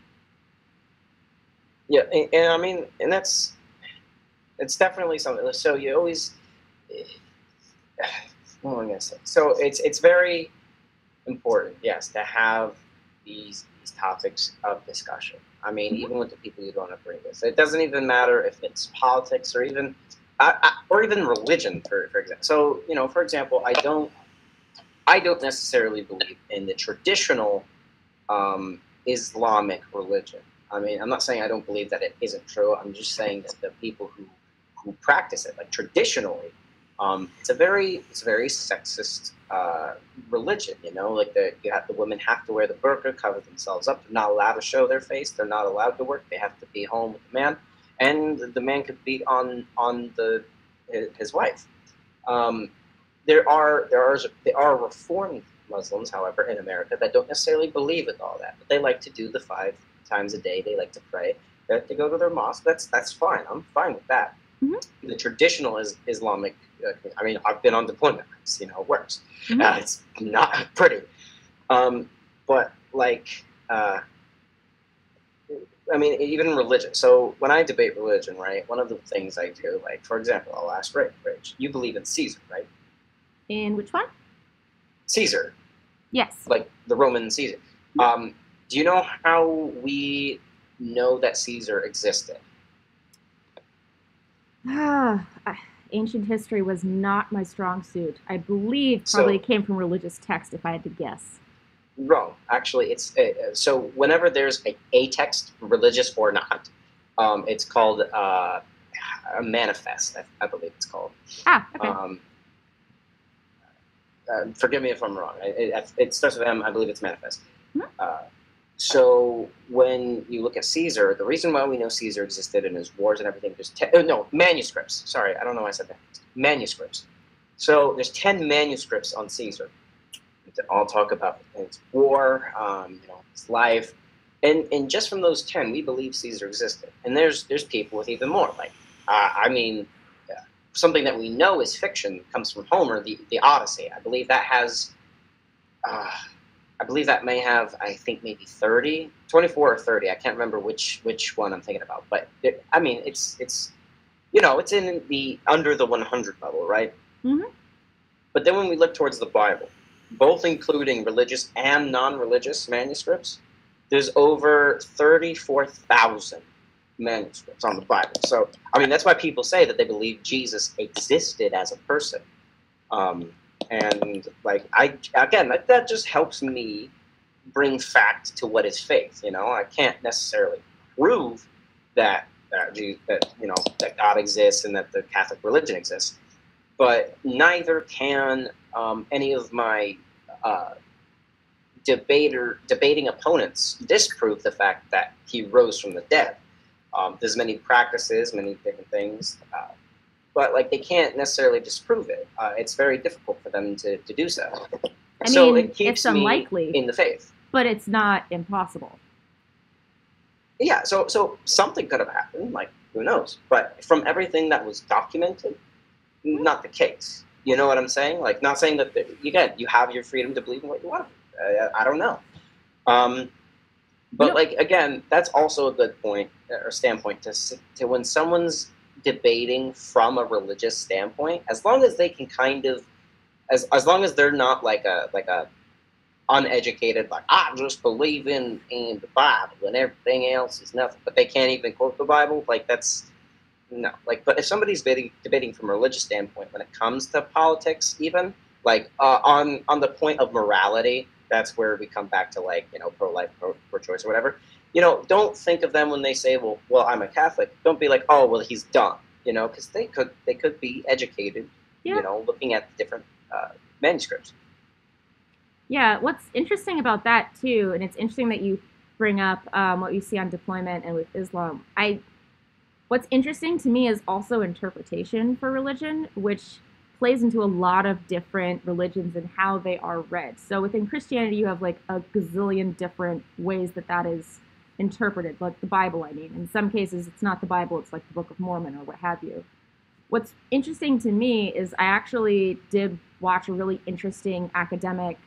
Yeah, and I mean, and it's definitely something. So you always, what am I gonna say? So it's very important, yes, to have these topics of discussion. I mean, even with the people you don't agree with. It doesn't even matter if it's politics or even religion, for example. So for example, I don't necessarily believe in the traditional Islamic religion. I mean, I'm not saying I don't believe that it isn't true. I'm just saying that the people who practice it, like traditionally, it's a very sexist religion. Like the women have to wear the burqa, cover themselves up. They're not allowed to show their face. They're not allowed to work. They have to be home with the man. and the man could beat on his wife. There are Reformed Muslims, however, in America that don't necessarily believe in all that, but they like to do the 5 times a day. They like to pray. They like to go to their mosque. That's fine. I'm fine with that. Mm-hmm. The traditional Islamic. I mean, I've been on deployment. I've seen how it works. Mm-hmm. It's not pretty. But like, I mean, even in religion. So when I debate religion, right, one of the things I do, like, for example, I'll ask Rach, you believe in Caesar, right? In which one? Caesar. Yes. Like the Roman Caesar. Mm-hmm. Do you know how we know that Caesar existed? Ancient history was not my strong suit. I believe probably it came from religious text, if I had to guess. Wrong. Actually, it's so whenever there's a text, religious or not, it's called a manifest. I believe it's called. Okay. Forgive me if I'm wrong. It starts with M. I believe it's manifest. Mm-hmm. So when you look at Caesar, the reason why we know Caesar existed in his wars and everything, there's manuscripts. Sorry, I don't know why I said that. Manuscripts. So there's 10 manuscripts on Caesar that all talk about his war, his life, and just from those 10, we believe Caesar existed. And there's people with even more. Like, something that we know is fiction comes from Homer, the Odyssey. I believe that has. I believe that may have, I think, maybe 24 or 30. I can't remember which one I'm thinking about. But, it's in the under the 100 level, right? Mm-hmm. But then when we look towards the Bible, both including religious and non-religious manuscripts, there's over 34,000 manuscripts on the Bible. So, that's why people say that they believe Jesus existed as a person. And like that just helps me bring fact to what is faith. I can't necessarily prove that God exists and that the Catholic religion exists, but neither can any of my debating opponents disprove the fact that he rose from the dead. There's many practices, many different things. But they can't necessarily disprove it. It's very difficult for them to do so. So it keeps it's unlikely me in the faith. But it's not impossible. Yeah, so something could have happened, who knows? But from everything that was documented, not the case. You know what I'm saying? Not saying that, again, you have your freedom to believe in what you want. I don't know. But again, that's also a good point or standpoint to when someone's debating from a religious standpoint, as long as they can kind of, as long as they're not like a uneducated, I just believe in the Bible and everything else is nothing, but they can't even quote the Bible, that's no. But if somebody's debating from a religious standpoint, when it comes to politics, even on the point of morality, that's where we come back to pro-life, pro-choice, or whatever. Don't think of them when they say, well, I'm a Catholic. Don't be like, oh, well, he's dumb, because they could be educated, looking at different manuscripts. Yeah, what's interesting about that too, and it's interesting that you bring up what you see on deployment and with Islam. What's interesting to me is also interpretation for religion, which plays into a lot of different religions and how they are read. So within Christianity, you have a gazillion different ways that is interpreted, like the Bible, In some cases, it's not the Bible, it's like the Book of Mormon or what have you. What's interesting to me is I actually did watch a really interesting academic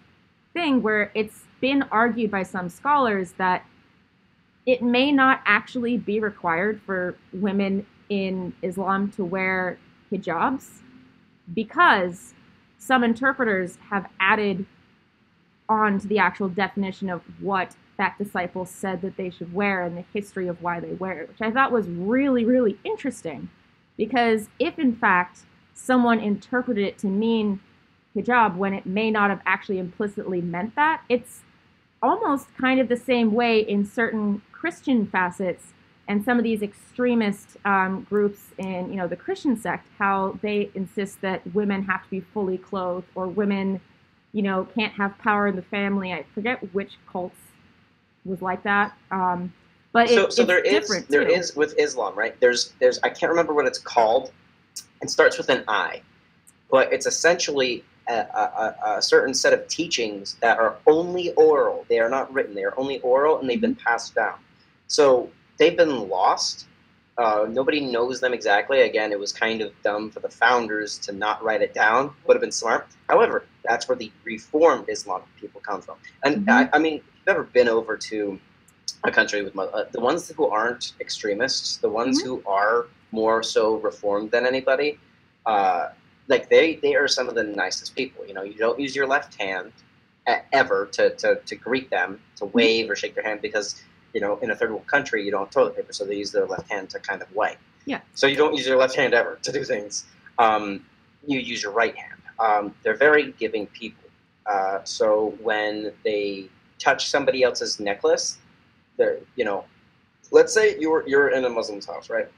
thing where it's been argued by some scholars that it may not actually be required for women in Islam to wear hijabs because some interpreters have added on to the actual definition of what that disciple said that they should wear and the history of why they wear it, which I thought was really, really interesting. Because if, in fact, someone interpreted it to mean hijab when it may not have actually implicitly meant that, it's almost kind of the same way in certain Christian facets and some of these extremist groups in the Christian sect, how they insist that women have to be fully clothed or women can't have power in the family. I forget which cults was like that. But So it's there different there too. is with Islam, right? There's I can't remember what it's called. It starts with an I, but it's essentially a certain set of teachings that are only oral. They are not written. They are only oral, and they've been passed down. So they've been lost. Nobody knows them exactly. Again, it was kind of dumb for the founders to not write it down. Would have been smart. However, that's where the Reformed Islamic people come from. And I mean, if you've ever been over to a country with the ones who aren't extremists, the ones who are more so reformed than anybody, like they are some of the nicest people. You know, you don't use your left hand ever to greet them, to wave or shake their hand, because you know in a third world country you don't have toilet paper, so they use their left hand to kind of wipe. Yeah. So you don't use your left hand ever to do things. You use your right hand. They're very giving people. So when they touch somebody else's necklace, they're, you know, let's say you're in a Muslim's house, right?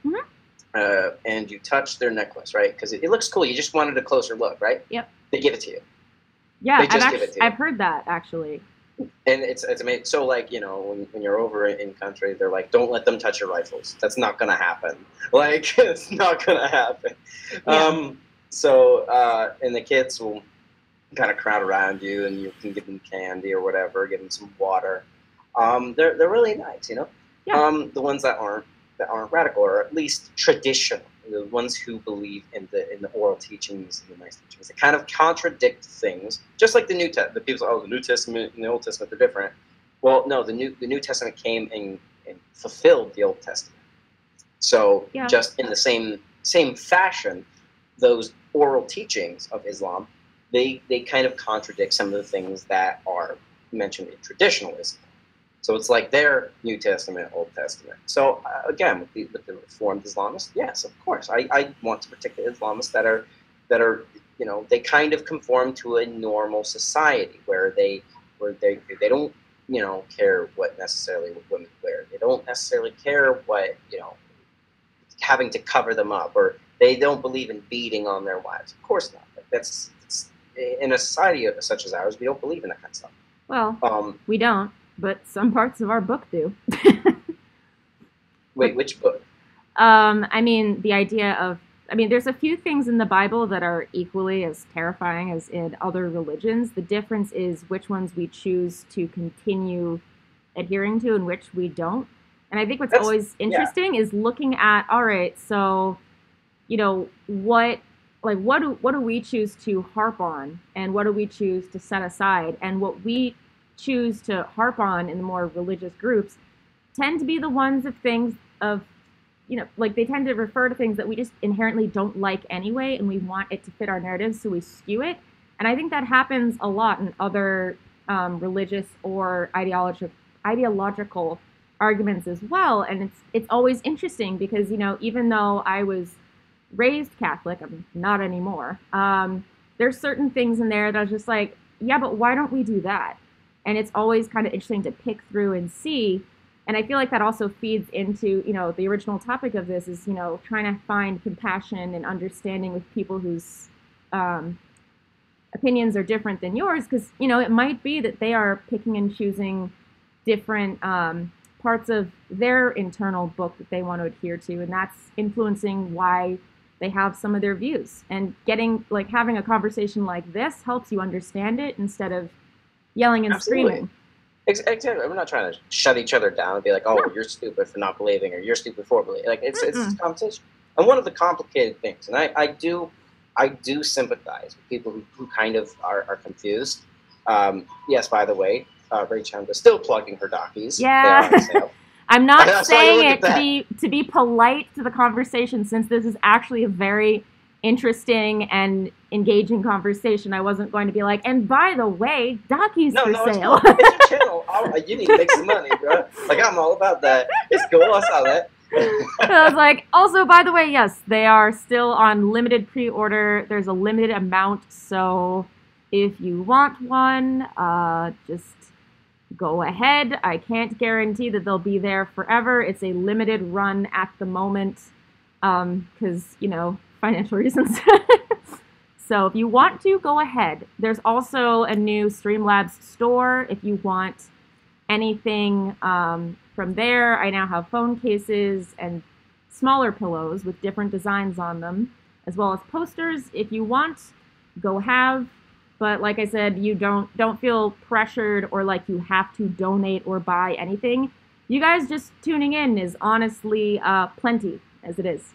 And you touch their necklace, right? Because it looks cool. You just wanted a closer look, right? Yep. They give it to you. Yeah, They just give it to you. I've heard that actually. And it's amazing. So like, you know, when you're over in country, they're like, don't let them touch your rifles. That's not gonna happen. Like, it's not gonna happen. Yeah. And the kids will kind of crowd around you, and you can give them candy or whatever, give them some water. They're really nice, you know. Yeah. The ones that aren't radical, or at least traditional, the ones who believe in the oral teachings and the nice teachings, they kind of contradict things, just like the New Testament. The people say, oh, the New Testament and the Old Testament, they're different. Well, no, the New Testament came and fulfilled the Old Testament. So just in the same fashion, those oral teachings of Islam, they kind of contradict some of the things that are mentioned in traditional Islam. So it's like their New Testament, Old Testament. So again, with the Reformed Islamists, yes, of course, I want to protect the Islamists that are, you know, they kind of conform to a normal society where they don't, you know, care what women wear. They don't necessarily care what, you know, having to cover them up, or they don't believe in beating on their wives. Of course not. Like that's in a society such as ours, we don't believe in that kind of stuff. Well, we don't. But some parts of our book do. Wait, which book? I mean, the idea of, I mean, there's a few things in the Bible that are equally as terrifying as in other religions. The difference is which ones we choose to continue adhering to and which we don't. And I think what's always interesting is looking at, all right, so, you know, what do we choose to harp on, and what do we choose to set aside? And what we choose to harp on in the more religious groups tend to be the ones of things of, you know, like they tend to refer to things that we just inherently don't like anyway, and we want it to fit our narrative, so we skew it. And I think that happens a lot in other religious or ideological arguments as well. And it's always interesting because, you know, even though I was raised Catholic, I'm not anymore, there's certain things in there that I was just like, yeah, but why don't we do that? And it's always kind of interesting to pick through and see. And I feel like that also feeds into, you know, the original topic of this is, you know, trying to find compassion and understanding with people whose opinions are different than yours. Because, you know, it might be that they are picking and choosing different parts of their internal book that they want to adhere to. And that's influencing why they have some of their views. And having a conversation like this helps you understand it instead of yelling and screaming. Exactly. We're not trying to shut each other down and be like, oh, you're stupid for not believing, or you're stupid for believing. Like it's a conversation. And one of the complicated things, and I do sympathize with people who kind of are confused. Yes, by the way, Ray Chanda is still plugging her DAKIs. Yeah. I'm not saying it to be polite to the conversation, since this is actually a very interesting and engaging conversation. I wasn't going to be like, and by the way, DAKI's for sale. It's your channel. You need to make some money, bro. Like, I'm all about that. It's cool. I saw that. I was like, also, by the way, yes, they are still on limited pre-order. There's a limited amount, so if you want one, just go ahead. I can't guarantee that they'll be there forever. It's a limited run at the moment, because, you know, financial reasons. So if you want to, go ahead. There's also a new Streamlabs store if you want anything from there, I now have phone cases and smaller pillows with different designs on them, as well as posters. If you want, go have. But like I said, you don't feel pressured or like you have to donate or buy anything. You guys just tuning in is honestly plenty as it is.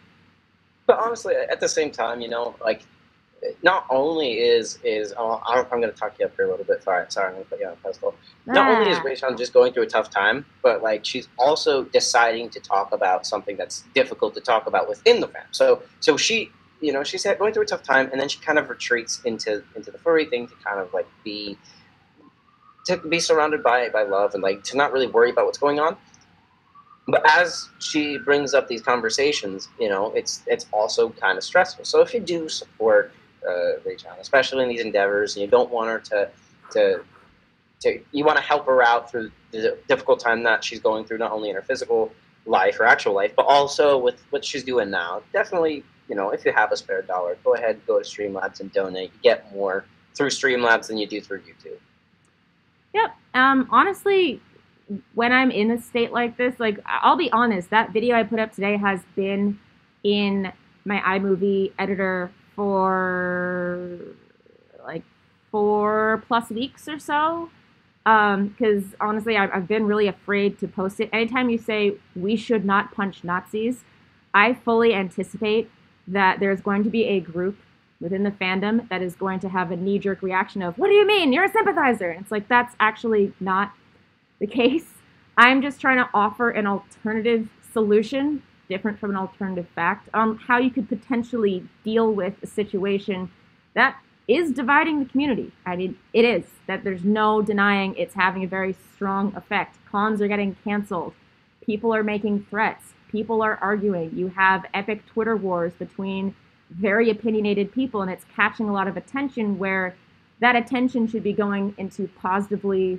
But honestly, at the same time, you know, like, not only is I'm going to talk you up here a little bit. Sorry, I'm going to put you on a pedestal. Not only is Rachel just going through a tough time, but like she's also deciding to talk about something that's difficult to talk about within the fam. So she, you know, she's going through a tough time, and then she kind of retreats into the furry thing to kind of like be surrounded by love and like to not really worry about what's going on. But as she brings up these conversations, you know, it's also kind of stressful. So if you do support Rachel, especially in these endeavors, and you don't want her to you want to help her out through the difficult time that she's going through, not only in her physical life, her actual life, but also with what she's doing now. Definitely, you know, if you have a spare dollar, go ahead, go to Streamlabs and donate. You get more through Streamlabs than you do through YouTube. Yep. Honestly, when I'm in a state like this, like, I'll be honest, that video I put up today has been in my iMovie editor for like 4+ weeks or so. Because honestly, I've been really afraid to post it. Anytime you say we should not punch Nazis, I fully anticipate that there's going to be a group within the fandom that is going to have a knee-jerk reaction of, what do you mean? You're a sympathizer. And it's like, that's actually not the case. I'm just trying to offer an alternative solution, different from an alternative fact, on how you could potentially deal with a situation that is dividing the community. I mean, it is. That there's no denying it's having a very strong effect. Cons are getting canceled. People are making threats. People are arguing. You have epic Twitter wars between very opinionated people, and it's catching a lot of attention where that attention should be going into positively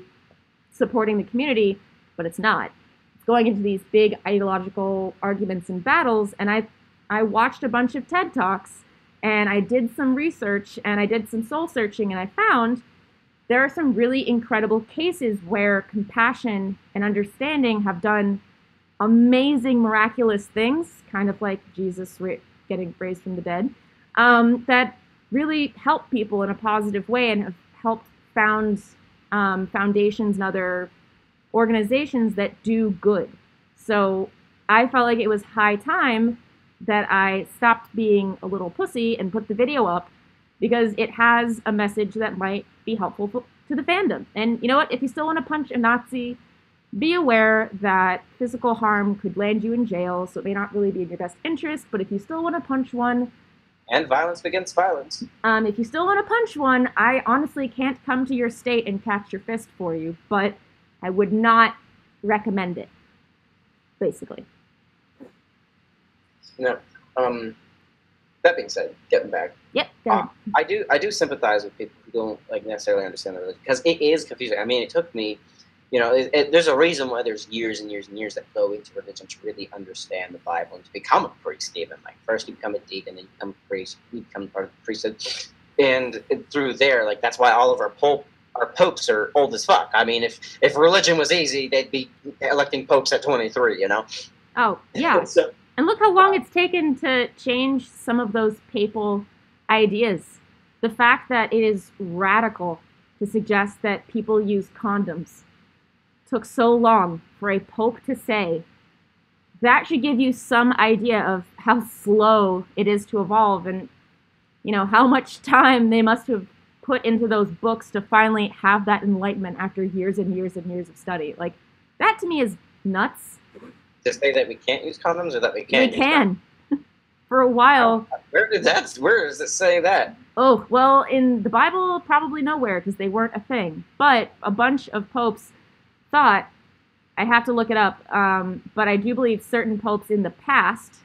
supporting the community, but it's not. It's going into these big ideological arguments and battles, and I watched a bunch of TED Talks, and I did some research, and I did some soul searching, and I found there are some really incredible cases where compassion and understanding have done amazing, miraculous things, kind of like Jesus getting raised from the dead, that really help people in a positive way and have helped found foundations and other organizations that do good. So I felt like it was high time that I stopped being a little pussy and put the video up, because it has a message that might be helpful to the fandom. And you know what? If you still want to punch a Nazi, be aware that physical harm could land you in jail, so it may not really be in your best interest, but if you still want to punch one... And violence begets violence. If you still want to punch one, I honestly can't come to your state and catch your fist for you, but I would not recommend it, basically. No. That being said, getting back. Yep. I do sympathize with people who don't like necessarily understand the religion, because it is confusing. I mean, it took me, you know, there's a reason why there's years and years and years that go into religion to really understand the Bible and to become a priest. Even like first you become a deacon, then you become a priest, you become part of the priesthood, and through there, like that's why all of our popes are old as fuck. I mean, if religion was easy, they'd be electing popes at 23. You know. Oh yeah. So, and look how long it's taken to change some of those papal ideas. The fact that it is radical to suggest that people use condoms took so long for a pope to say. That should give you some idea of how slow it is to evolve, and you know how much time they must have put into those books to finally have that enlightenment after years and years and years of study. Like, that to me is nuts. To say that we can't use condoms, or that we can? We can. For a while. Where does it say that? Oh, well, in the Bible, probably nowhere, because they weren't a thing. But a bunch of popes thought, I have to look it up, but I do believe certain popes in the past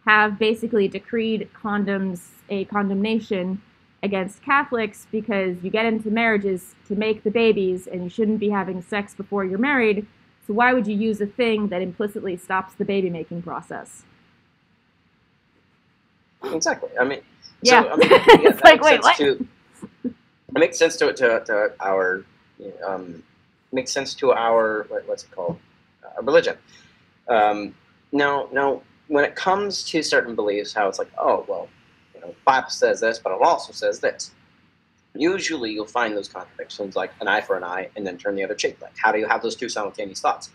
have basically decreed condoms a condemnation against Catholics, because you get into marriages to make the babies, and you shouldn't be having sex before you're married. So why would you use a thing that implicitly stops the baby-making process? Exactly. I mean, yeah. So, I mean, it's like, wait, what? It makes sense to our, makes sense to our, what's it called? religion. Now, when it comes to certain beliefs, how it's like, oh, well, the Bible says this, but it also says this. Usually you'll find those contradictions, like an eye for an eye and then turn the other cheek. Like, how do you have those two simultaneous thoughts?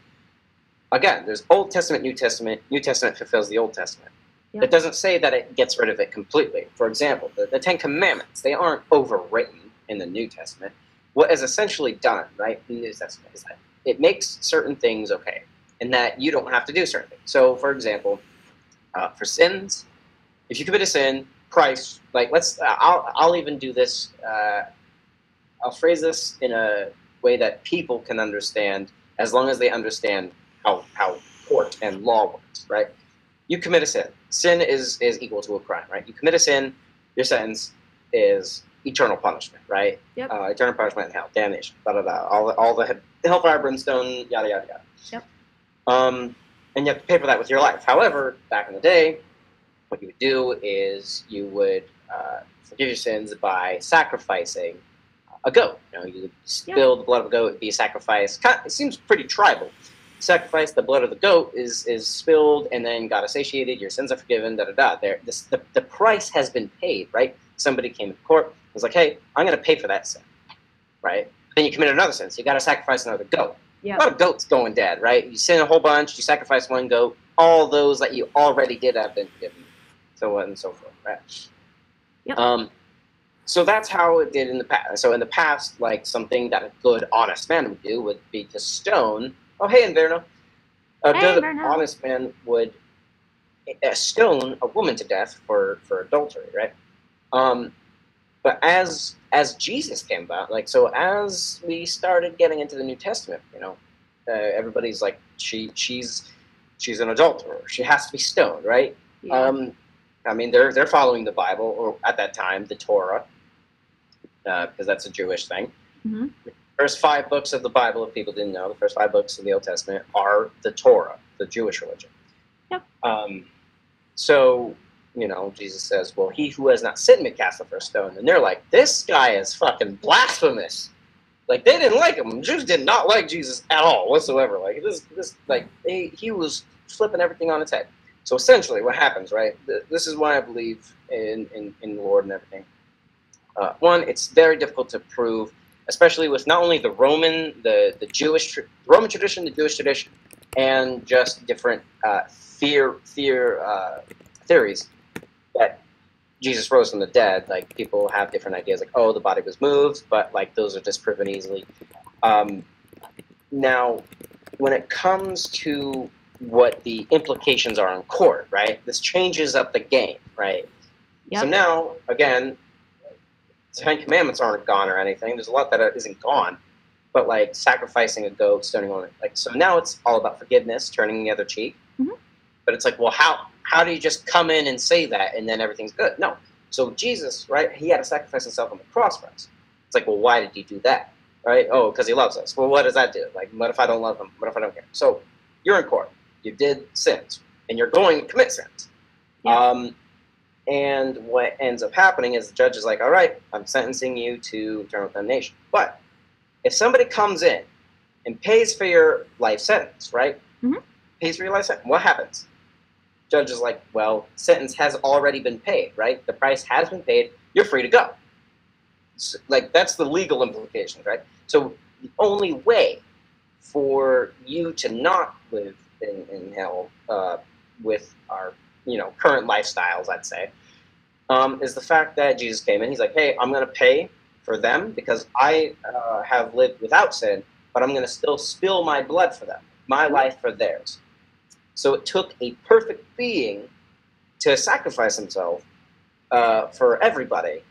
Again, there's Old Testament, New Testament. New Testament fulfills the Old Testament. Yeah. It doesn't say that it gets rid of it completely. For example, the Ten Commandments, they aren't overwritten in the New Testament. What is essentially done, right, in the New Testament is that it makes certain things okay, and that you don't have to do certain things. So, for example, for sins, if you commit a sin, Christ, like I'll even do this. I'll phrase this in a way that people can understand, as long as they understand how court and law works, right? You commit a sin. Sin is equal to a crime, right? You commit a sin, your sentence is eternal punishment, right? Yep. Eternal punishment in hell, damnation, all the hellfire, brimstone, yada yada yada. Yep. And you have to pay for that with your life. However, back in the day, what you would do is you would forgive your sins by sacrificing a goat. You would spill the blood of a goat, it'd be a sacrifice. It seems pretty tribal. Sacrifice, the blood of the goat is spilled, and then God is satiated, your sins are forgiven, da-da-da. The price has been paid, right? Somebody came to court, was like, hey, I'm going to pay for that sin, right? Then you commit another sin, so you got to sacrifice another goat. Yep. A lot of goats going dead, right? You sin a whole bunch, you sacrifice one goat, all those that you already did have been forgiven, so on and so forth, right? Yep. So that's how it did in the past. So in the past, like something that a good, honest man would do would be to stone. Oh, hey, Inverno. A good, honest man would stone a woman to death for adultery, right? But as Jesus came about, so as we started getting into the New Testament, everybody's like, she's an adulterer. She has to be stoned, right? Yeah. They're following the Bible, or at that time, the Torah, because that's a Jewish thing. Mm-hmm. First 5 books of the Bible, if people didn't know, the first 5 books of the Old Testament are the Torah, the Jewish religion. Yep. So, Jesus says, well, he who has not sinned may cast the first stone. And they're like, this guy is fucking blasphemous. Like, they didn't like him. Jews did not like Jesus at all, whatsoever. Like, he was flipping everything on its head. So essentially what happens, right, this is why I believe in the Lord and everything. One, it's very difficult to prove, especially with not only the Roman tradition, the Jewish tradition, and just different theories that Jesus rose from the dead. Like, people have different ideas, like, oh, the body was moved, but those are disproven easily. Now, when it comes to what the implications are in court, right, this changes up the game, right? Yep. So now, again, the 10 Commandments aren't gone or anything. There's a lot that isn't gone, but sacrificing a goat, stoning one, so now it's all about forgiveness, turning the other cheek. Mm-hmm. But it's well, how do you just come in and say that and then everything's good? No. So Jesus, right, he had to sacrifice himself on the cross for us. It's well, why did he do that? Right? Oh, because he loves us. Well, what does that do? What if I don't love him? What if I don't care? So you're in court. You did sins, and you're going to commit sins. Yeah. And what ends up happening is the judge is like, all right, I'm sentencing you to eternal damnation. But if somebody comes in and pays for your life sentence, right? Mm-hmm. Pays for your life sentence, what happens? Judge is like, well, sentence has already been paid, right? The price has been paid. You're free to go. So, that's the legal implications, right? So the only way for you to not live in hell with our current lifestyles, I'd say, is the fact that Jesus came in. He's like, hey, I'm going to pay for them because I have lived without sin, but I'm going to still spill my blood for them, my life for theirs. So it took a perfect being to sacrifice himself for everybody,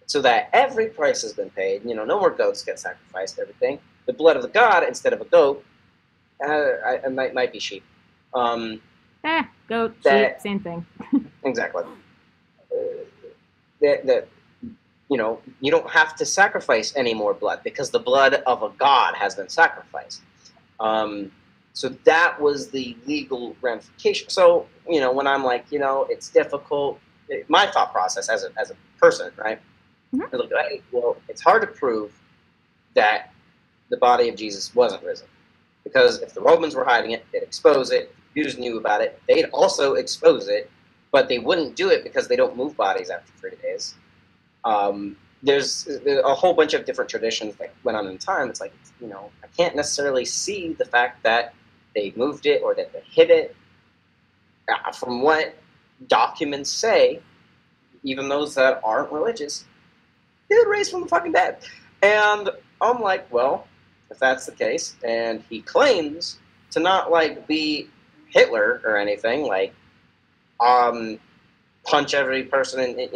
so that every price has been paid. No more goats get sacrificed, everything. The blood of the God instead of a goat, it might be sheep. Goat, sheep, same thing. Exactly. You don't have to sacrifice any more blood because the blood of a God has been sacrificed. So that was the legal ramification. So, when I'm like, it's difficult, my thought process as a person, right? Mm-hmm. I look at, well, it's hard to prove that the body of Jesus wasn't risen. Because if the Romans were hiding it, they'd expose it. Jews knew about it, they'd also expose it, but they wouldn't do it because they don't move bodies after 3 days. There's a whole bunch of different traditions that went on in time. It's like, I can't necessarily see the fact that they moved it or that they hid it. From what documents say, even those that aren't religious, they were raised from the fucking dead. And I'm like, well, if that's the case, and he claims to not be Hitler or anything, punch every person,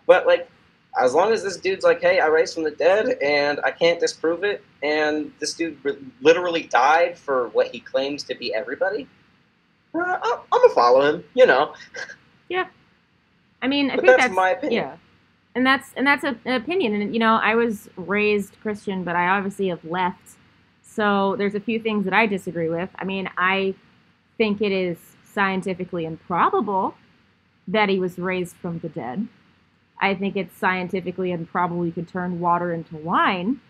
but as long as this dude's like, hey, I raised from the dead and I can't disprove it, and this dude literally died for what he claims to be everybody, I'm gonna follow him, Yeah. I mean, I but think that's my opinion. Yeah. And that's an opinion. And, I was raised Christian, but I obviously have left. So there's a few things that I disagree with. I mean, I think it is scientifically improbable that he was raised from the dead. I think it's scientifically improbable you could turn water into wine.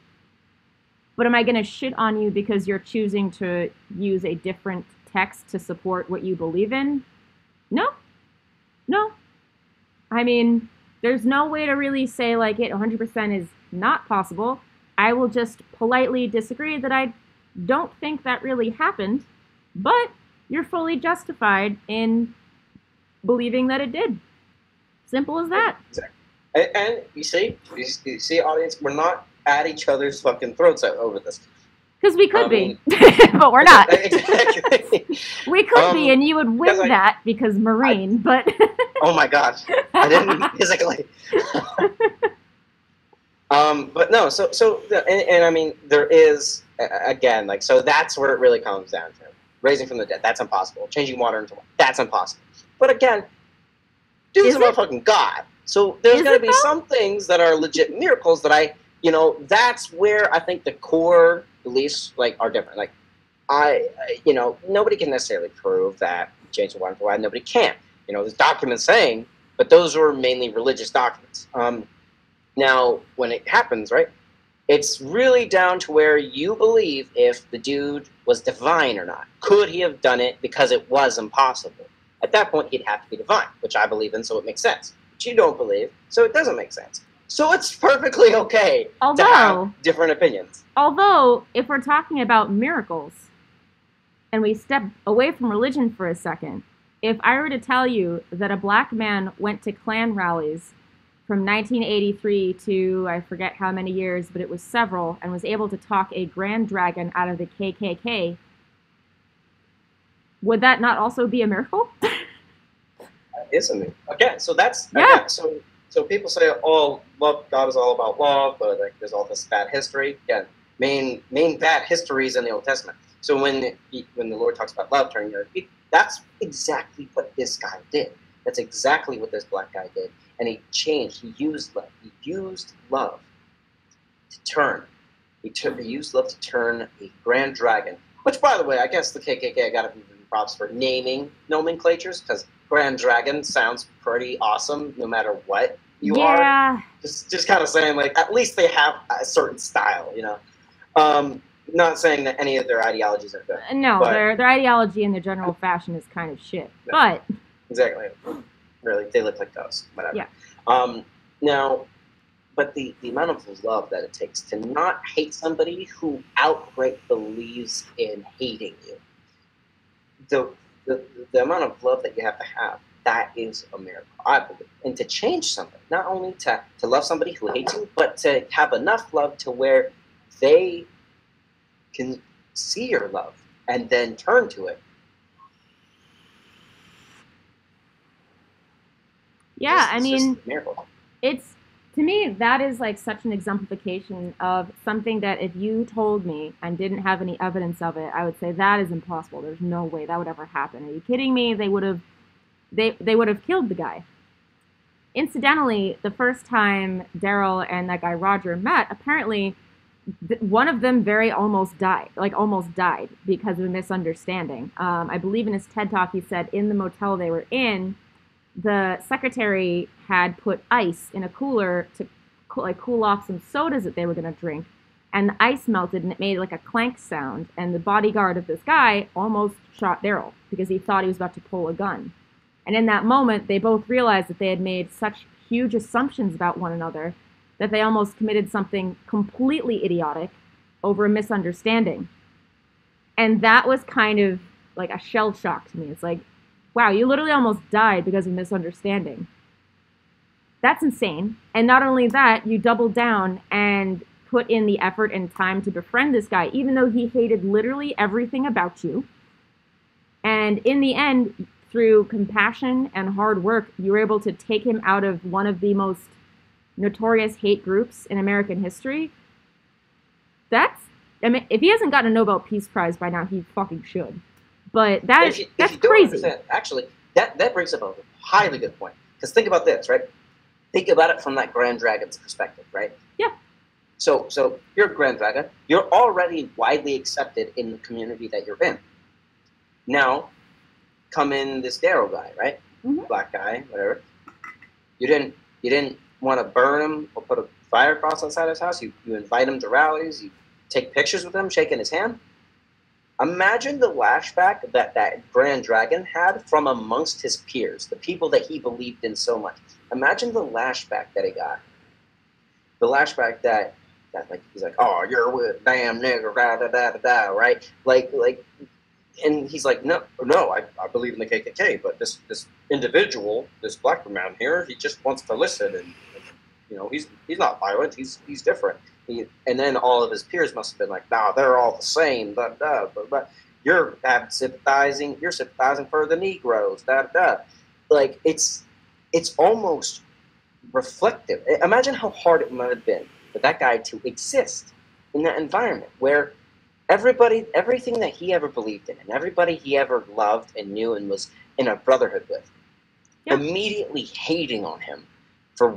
But am I going to shit on you because you're choosing to use a different text to support what you believe in? No. I mean, there's no way to really say it 100% is not possible. I will just politely disagree that I don't think that really happened, but you're fully justified in believing that it did. Simple as that. Exactly. And you see, audience, we're not at each other's fucking throats over this. Because we could be, but we're not. Exactly. We could be, and you would win that because Marine, but... Oh my gosh. I didn't physically. But no, and I mean, there is, again, so that's where it really comes down to. Raising from the dead, that's impossible. Changing water into wine, that's impossible. But again, dude's a motherfucking god. So there's going to be some things that are legit miracles that that's where I think the core beliefs are different. Nobody can necessarily prove that changing water into wine. Nobody can. There's documents saying, but those were mainly religious documents. Now, when it happens, right, it's really down to where you believe if the dude was divine or not. Could he have done it because it was impossible? At that point, he'd have to be divine, which I believe in, so it makes sense. But you don't believe, so it doesn't make sense. So it's perfectly okay to have different opinions. Although, if we're talking about miracles, and we step away from religion for a second, if I were to tell you that a black man went to Klan rallies from 1983 to I forget how many years, but it was several, and was able to talk a grand dragon out of the KKK, would that not also be a miracle? That is a miracle. Again, so that's again, so people say, oh, love, God is all about love, but there's all this bad history. Again, main bad histories in the Old Testament. So when the Lord talks about love turning your feet, that's exactly what this guy did. That's exactly what this black guy did. And he changed. He used love. He used love to turn. He used love to turn a grand dragon. Which, by the way, I guess the KKK got to give them props for naming nomenclatures, because grand dragon sounds pretty awesome no matter what you are. Just kind of saying, at least they have a certain style, Not saying that any of their ideologies are good. No, their ideology in the general fashion is kind of shit. No, but exactly, really, they look like those. Whatever. Yeah. Now, but the amount of love that it takes to not hate somebody who outright believes in hating you, the amount of love that you have to have, that is a miracle, I believe. And to change somebody, not only to love somebody who hates you, but to have enough love to where they can see your love and then turn to it. Yeah, I mean, it's, to me, that is such an exemplification of something that if you told me and didn't have any evidence of it, I would say that is impossible. There's no way that would ever happen. Are you kidding me? They would have killed the guy. Incidentally, the first time Daryl and that guy Roger met, apparently one of them almost died because of a misunderstanding. I believe in his TED Talk he said in the motel they were in, the secretary had put ice in a cooler to cool off some sodas that they were going to drink. and the ice melted and it made like a clank sound, and the bodyguard of this guy almost shot Daryl because he thought he was about to pull a gun. And in that moment, they both realized that they had made such huge assumptions about one another that they almost committed something completely idiotic over a misunderstanding. And that was kind of like a shell shock to me. It's like, wow, you literally almost died because of misunderstanding. That's insane. And not only that, you doubled down and put in the effort and time to befriend this guy, even though he hated literally everything about you. And in the end, through compassion and hard work, you were able to take him out of one of the most notorious hate groups in American history. That's, I mean, if he hasn't gotten a Nobel Peace Prize by now, he fucking should. But that's crazy. Actually, that brings up a highly good point. Because think about this, right? Think about it from that Grand Dragon's perspective, right? Yeah. So you're a Grand Dragon. You're already widely accepted in the community that you're in. Now, come in this Daryl guy, right? Mm-hmm. Black guy, whatever. You didn't want to burn him or put a fire cross outside his house. You invite him to rallies. You take pictures with him, shaking his hand. Imagine the lashback that Grand Dragon had from amongst his peers, the people that he believed in so much. Imagine the lashback that he got. The lashback that like he's like, oh, you're with damn nigger, da da da da da, right? Like, and he's like, no, I believe in the KKK, but this individual, this black man here, he just wants to listen, and you know, he's not violent, he's different. And then all of his peers must have been like, nah, they're all the same, but you're sympathizing for the Negroes, like it's almost reflective. Imagine how hard it might have been for that guy to exist in that environment where everything that he ever believed in and everybody he ever loved and knew and was in a brotherhood with, immediately hating on him for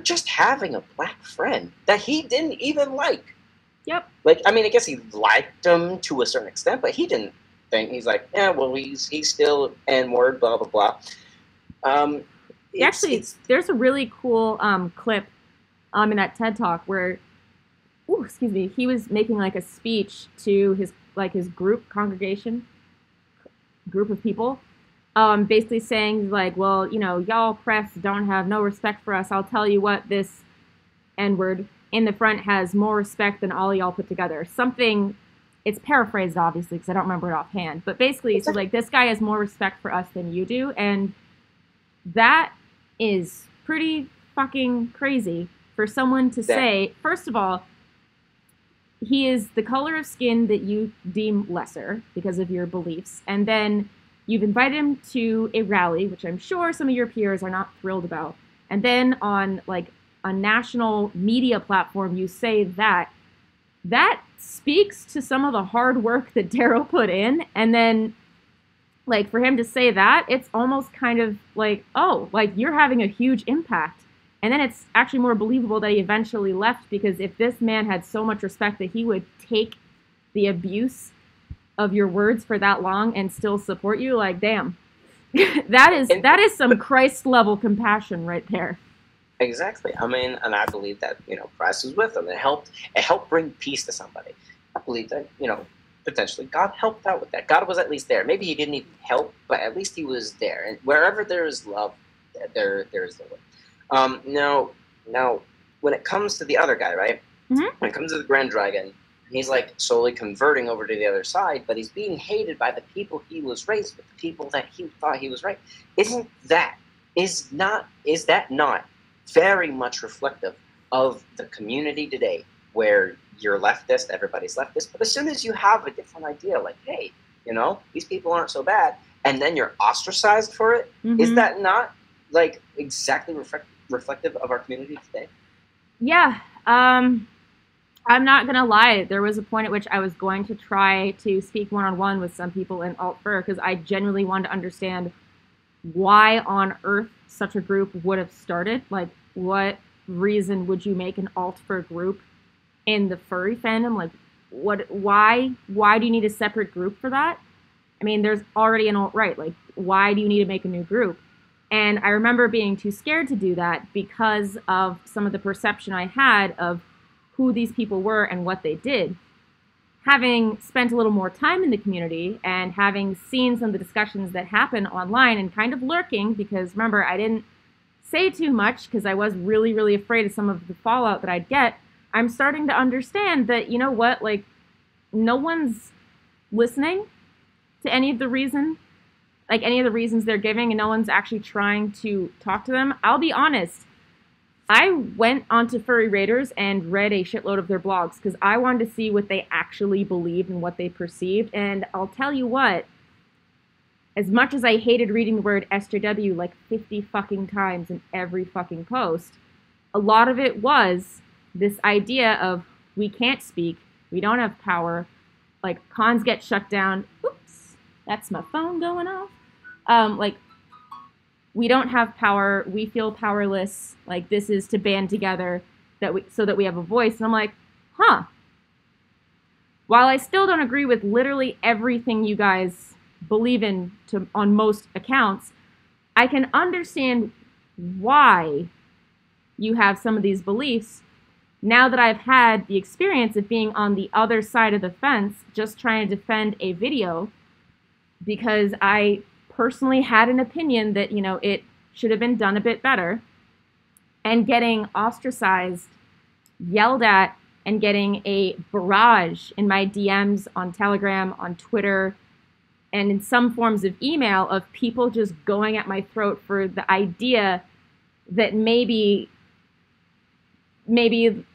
just having a black friend that he didn't even like. Yep. Like, I mean, I guess he liked him to a certain extent, but he didn't think, he's like, yeah, well, he's still N-word, blah, blah, blah. There's a really cool clip in that TED Talk where, he was making like a speech to his group of people, basically saying like, well, you know, y'all press don't have no respect for us. I'll tell you what, this N-word in the front has more respect than all y'all put together. Something, it's paraphrased obviously because I don't remember it offhand, but basically, so like this guy has more respect for us than you do, and that is pretty fucking crazy for someone to say. First of all, he is the color of skin that you deem lesser because of your beliefs, and then you've invited him to a rally, which I'm sure some of your peers are not thrilled about, and then on like a national media platform you say that speaks to some of the hard work that Daryl put in, and then like for him to say that, it's almost kind of like, oh, like you're having a huge impact. And then it's actually more believable that he eventually left, because if this man had so much respect that he would take the abuse of your words for that long and still support you, like, damn. that is some Christ level compassion right there. Exactly. I mean, and I believe that, you know, Christ was with him. It helped bring peace to somebody. I believe that, you know, potentially God helped out with that. God was at least there. Maybe he didn't even help, but at least he was there. And wherever there is love, there is the way. Now, when it comes to the other guy, right? Mm-hmm. When it comes to the Grand Dragon, he's like slowly converting over to the other side, but he's being hated by the people he was raised with, the people that he thought he was right. Is that not very much reflective of the community today, where you're leftist, everybody's leftist, but as soon as you have a different idea, like, hey, you know, these people aren't so bad, and then you're ostracized for it, is that not like exactly reflective of our community today? Yeah. I'm not going to lie. There was a point at which I was going to try to speak one-on-one with some people in Alt-Fur, because I genuinely wanted to understand why on earth such a group would have started. Like, what reason would you make an Alt-Fur group in the furry fandom? Like, why do you need a separate group for that? I mean, there's already an alt-right. Like, why do you need to make a new group? And I remember being too scared to do that because of some of the perception I had of who these people were and what they did. Having spent a little more time in the community and having seen some of the discussions that happen online and kind of lurking, because remember, I didn't say too much because I was really, really afraid of some of the fallout that I'd get, I'm starting to understand that, you know what, like, no one's listening to any of the reasons they're giving, and no one's actually trying to talk to them. I'll be honest, I went onto Furry Raiders and read a shitload of their blogs because I wanted to see what they actually believed and what they perceived. And I'll tell you what, as much as I hated reading the word SJW like 50 fucking times in every fucking post, a lot of it was this idea of we can't speak, we don't have power, like cons get shut down. Oops, that's my phone going off. Like, we don't have power, we feel powerless, like this is to band together so that we have a voice. And I'm like, huh. While I still don't agree with literally everything you guys believe in on most accounts, I can understand why you have some of these beliefs now that I've had the experience of being on the other side of the fence, just trying to defend a video, because I personally had an opinion that, you know, it should have been done a bit better, and getting ostracized, yelled at, and getting a barrage in my DMs on Telegram, on Twitter, and in some forms of email of people just going at my throat for the idea that maybe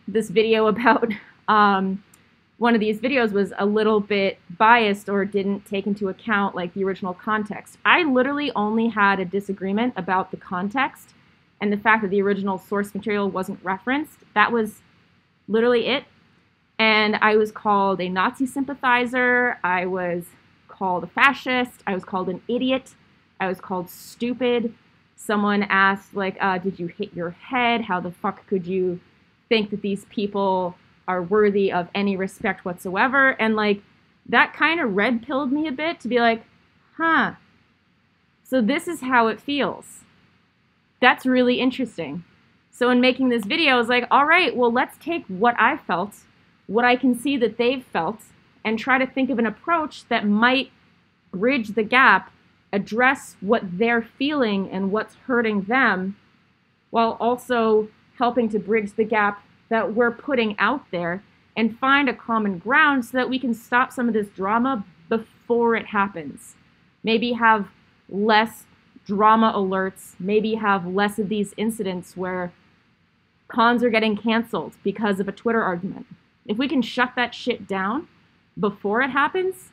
this video about one of these videos was a little bit biased or didn't take into account like the original context. I literally only had a disagreement about the context and the fact that the original source material wasn't referenced. That was literally it. And I was called a Nazi sympathizer. I was called a fascist. I was called an idiot. I was called stupid. Someone asked, like, did you hit your head? How the fuck could you think that these people are worthy of any respect whatsoever? And like, that kind of red-pilled me a bit to be like, huh, so this is how it feels. That's really interesting. So in making this video, I was like, all right, well, let's take what I felt, what I can see that they've felt, and try to think of an approach that might bridge the gap, address what they're feeling and what's hurting them, while also helping to bridge the gap that we're putting out there and find a common ground so that we can stop some of this drama before it happens. Maybe have less drama alerts, maybe have less of these incidents where cons are getting canceled because of a Twitter argument. If we can shut that shit down before it happens,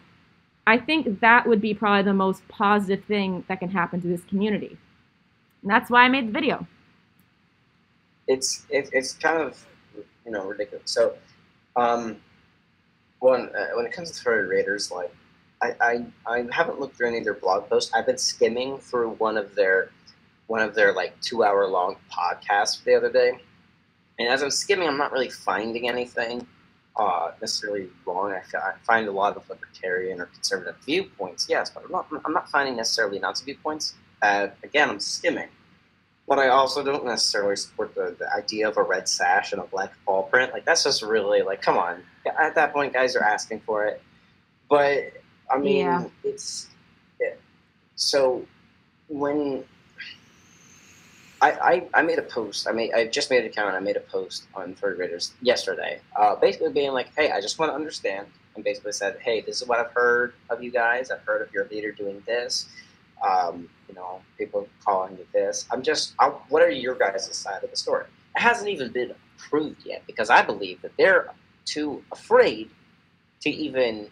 I think that would be probably the most positive thing that can happen to this community. And that's why I made the video. It's kind of, you know, ridiculous. So, when it comes to Furry Raiders, like, I haven't looked through any of their blog posts. I've been skimming through one of their like 2-hour long podcasts the other day, and as I'm skimming, I'm not really finding anything necessarily wrong. I find a lot of libertarian or conservative viewpoints, yes, but I'm not finding necessarily Nazi viewpoints. Again, I'm skimming. But I also don't necessarily support the idea of a red sash and a black paw print. Like, that's just really, like, come on. At that point, guys are asking for it. But, I mean, yeah. So, when I made a post, I just made an account, and I made a post on Furry Raiders yesterday, basically being like, hey, I just want to understand, and basically said, hey, this is what I've heard of you guys. I've heard of your leader doing this. You know, people calling you this. What are your guys' side of the story? It hasn't even been proved yet, because I believe that they're too afraid to even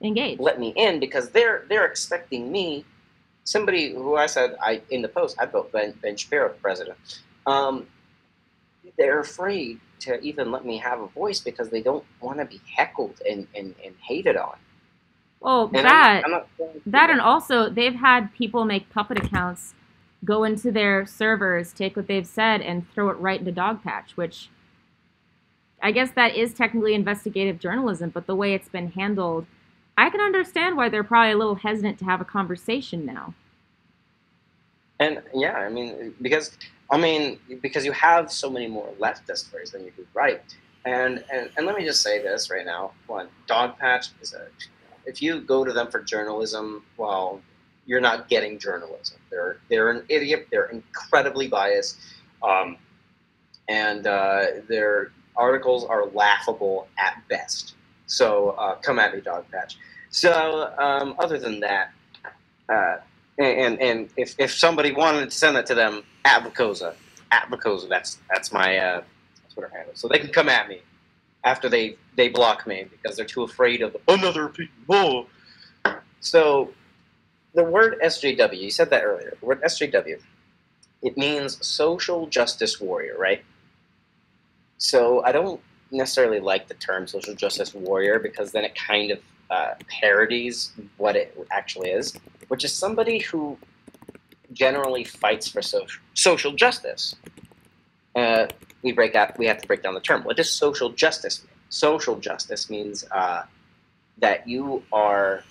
engage, let me in, because they're expecting me, somebody who I said in the post, I vote Ben Shapiro for president. They're afraid to even let me have a voice because they don't want to be heckled and hated on. Well, And that and also they've had people make puppet accounts, go into their servers, take what they've said, and throw it right into Dogpatch, which I guess that is technically investigative journalism, but the way it's been handled, I can understand why they're probably a little hesitant to have a conversation now. And yeah, I mean, because you have so many more leftist stories than you do right. And let me just say this right now. One, Dogpatch is if you go to them for journalism, well, you're not getting journalism. They're an idiot. They're incredibly biased, and their articles are laughable at best. So come at me, Dogpatch. So other than that, and if somebody wanted to send that to them, at Vacosa, that's my Twitter handle. So they can come at me after they block me because they're too afraid of another people. So the word SJW, you said that earlier. The word SJW, it means social justice warrior, right? So I don't necessarily like the term social justice warrior because then it kind of parodies what it actually is, which is somebody who generally fights for social justice. We have to break down the term. What does social justice mean? Social justice means that you are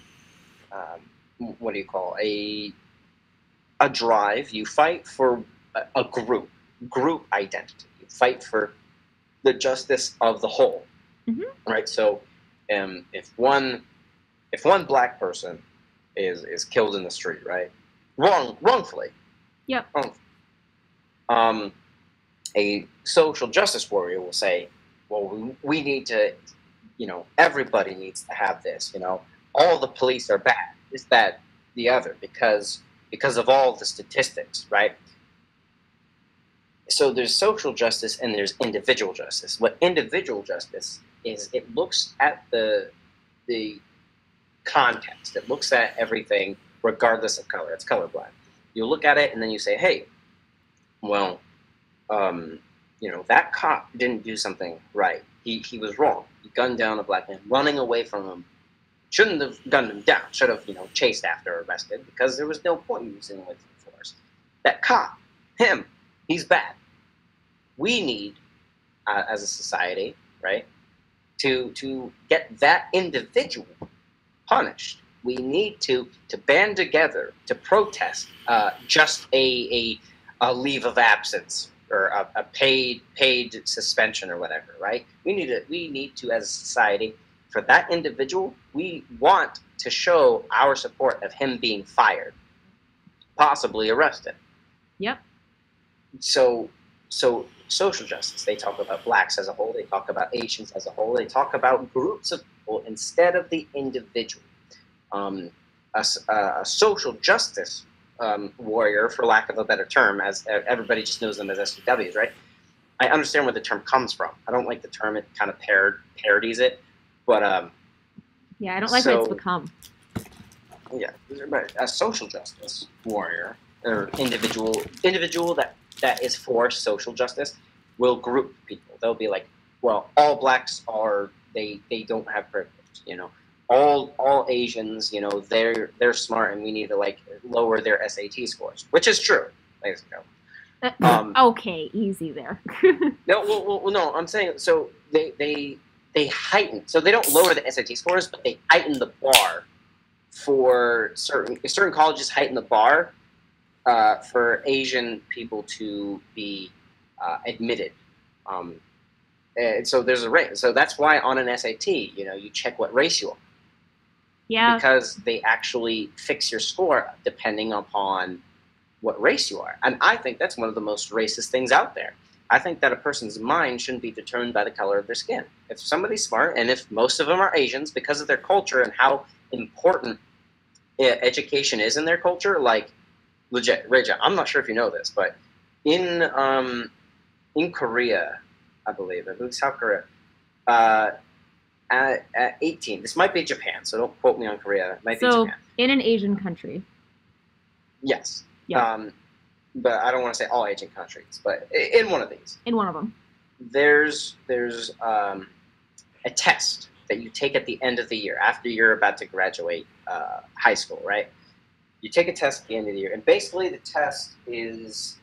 what do you call a drive? You fight for a group identity. You fight for the justice of the whole, right? So, if one black person is killed in the street, right, wrongfully, yep, a social justice warrior will say, well, we need to, everybody needs to have this, all the police are bad. Is that the other? Because of all the statistics, right? So there's social justice and there's individual justice. What individual justice is, it looks at the context. It looks at everything regardless of color. It's colorblind. You look at it and then you say, hey, well, that cop didn't do something right. He was wrong. He gunned down a black man. Running away from him, shouldn't have gunned him down. Should have, chased after, arrested, because there was no point in using lethal force. That cop, him, he's bad. We need, as a society, right, to get that individual punished. We need to band together to protest just a leave of absence or a paid suspension or whatever, right? We need to, as a society, for that individual, we want to show our support of him being fired, possibly arrested. Yep. So social justice, they talk about blacks as a whole, they talk about Asians as a whole, they talk about groups of people instead of the individual. A social justice warrior, for lack of a better term, as everybody just knows them as SJWs, right? I understand where the term comes from. I don't like the term, it kind of parodies it, but yeah, I don't like what it's become. Yeah, but a social justice warrior or individual that is for social justice will group people. They'll be like, well, all blacks are they don't have privilege, all Asians, they're smart and we need to lower their SAT scores, which is true, ladies and gentlemen. Okay, easy there. No, I'm saying so they heighten, so they don't lower the SAT scores, but they heighten the bar for certain colleges heighten the bar for Asian people to be admitted. And so there's a race. So that's why on an SAT, you check what race you are. Yeah. Because they actually fix your score depending upon what race you are. And I think that's one of the most racist things out there. I think that a person's mind shouldn't be determined by the color of their skin. If somebody's smart, and if most of them are Asians, because of their culture and how important education is in their culture, legit, Reja, I'm not sure if you know this, but in Korea, I believe South Korea, at 18, this might be Japan, so don't quote me on Korea, it might be Japan. In an Asian country. Yes. Yeah. But I don't want to say all Asian countries, but in one of these. In one of them. There's a test that you take at the end of the year, after you're about to graduate high school, right? You take a test at the end of the year, and basically the test is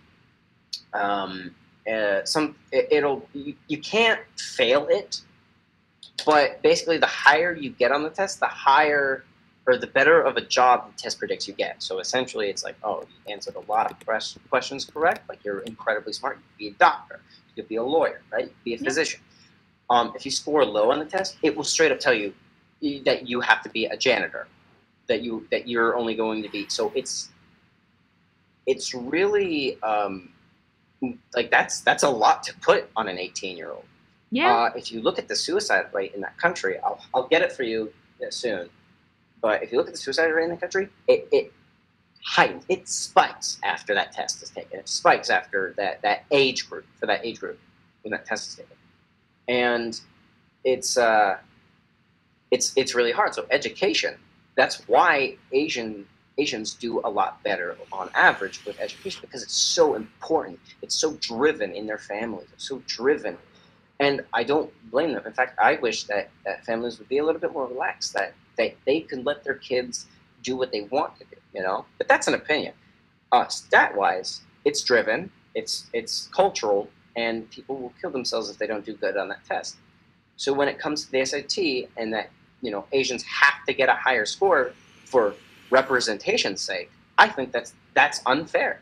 you can't fail it, but basically the higher you get on the test, the higher or the better of a job the test predicts you get. So essentially it's like, oh, you answered a lot of questions correct, like you're incredibly smart, you could be a doctor, you could be a lawyer, right? You could be a physician. If you score low on the test, it will straight up tell you that you have to be a janitor, that you're only going to be. So it's really like that's a lot to put on an 18-year-old. Yeah. If you look at the suicide rate in that country, I'll get it for you soon. But if you look at the suicide rate in the country, it heightens, it spikes after that test is taken. It spikes after that age group, for that age group when that test is taken, and it's really hard. So education. That's why Asians do a lot better on average with education, because it's so important. It's so driven in their families. It's so driven. And I don't blame them. In fact, I wish that families would be a little bit more relaxed, that they could let their kids do what they want to do, you know? But that's an opinion. Stat-wise, it's driven, it's cultural, and people will kill themselves if they don't do good on that test. So when it comes to the SAT and that, you know, Asians have to get a higher score for representation's sake, I think that's unfair.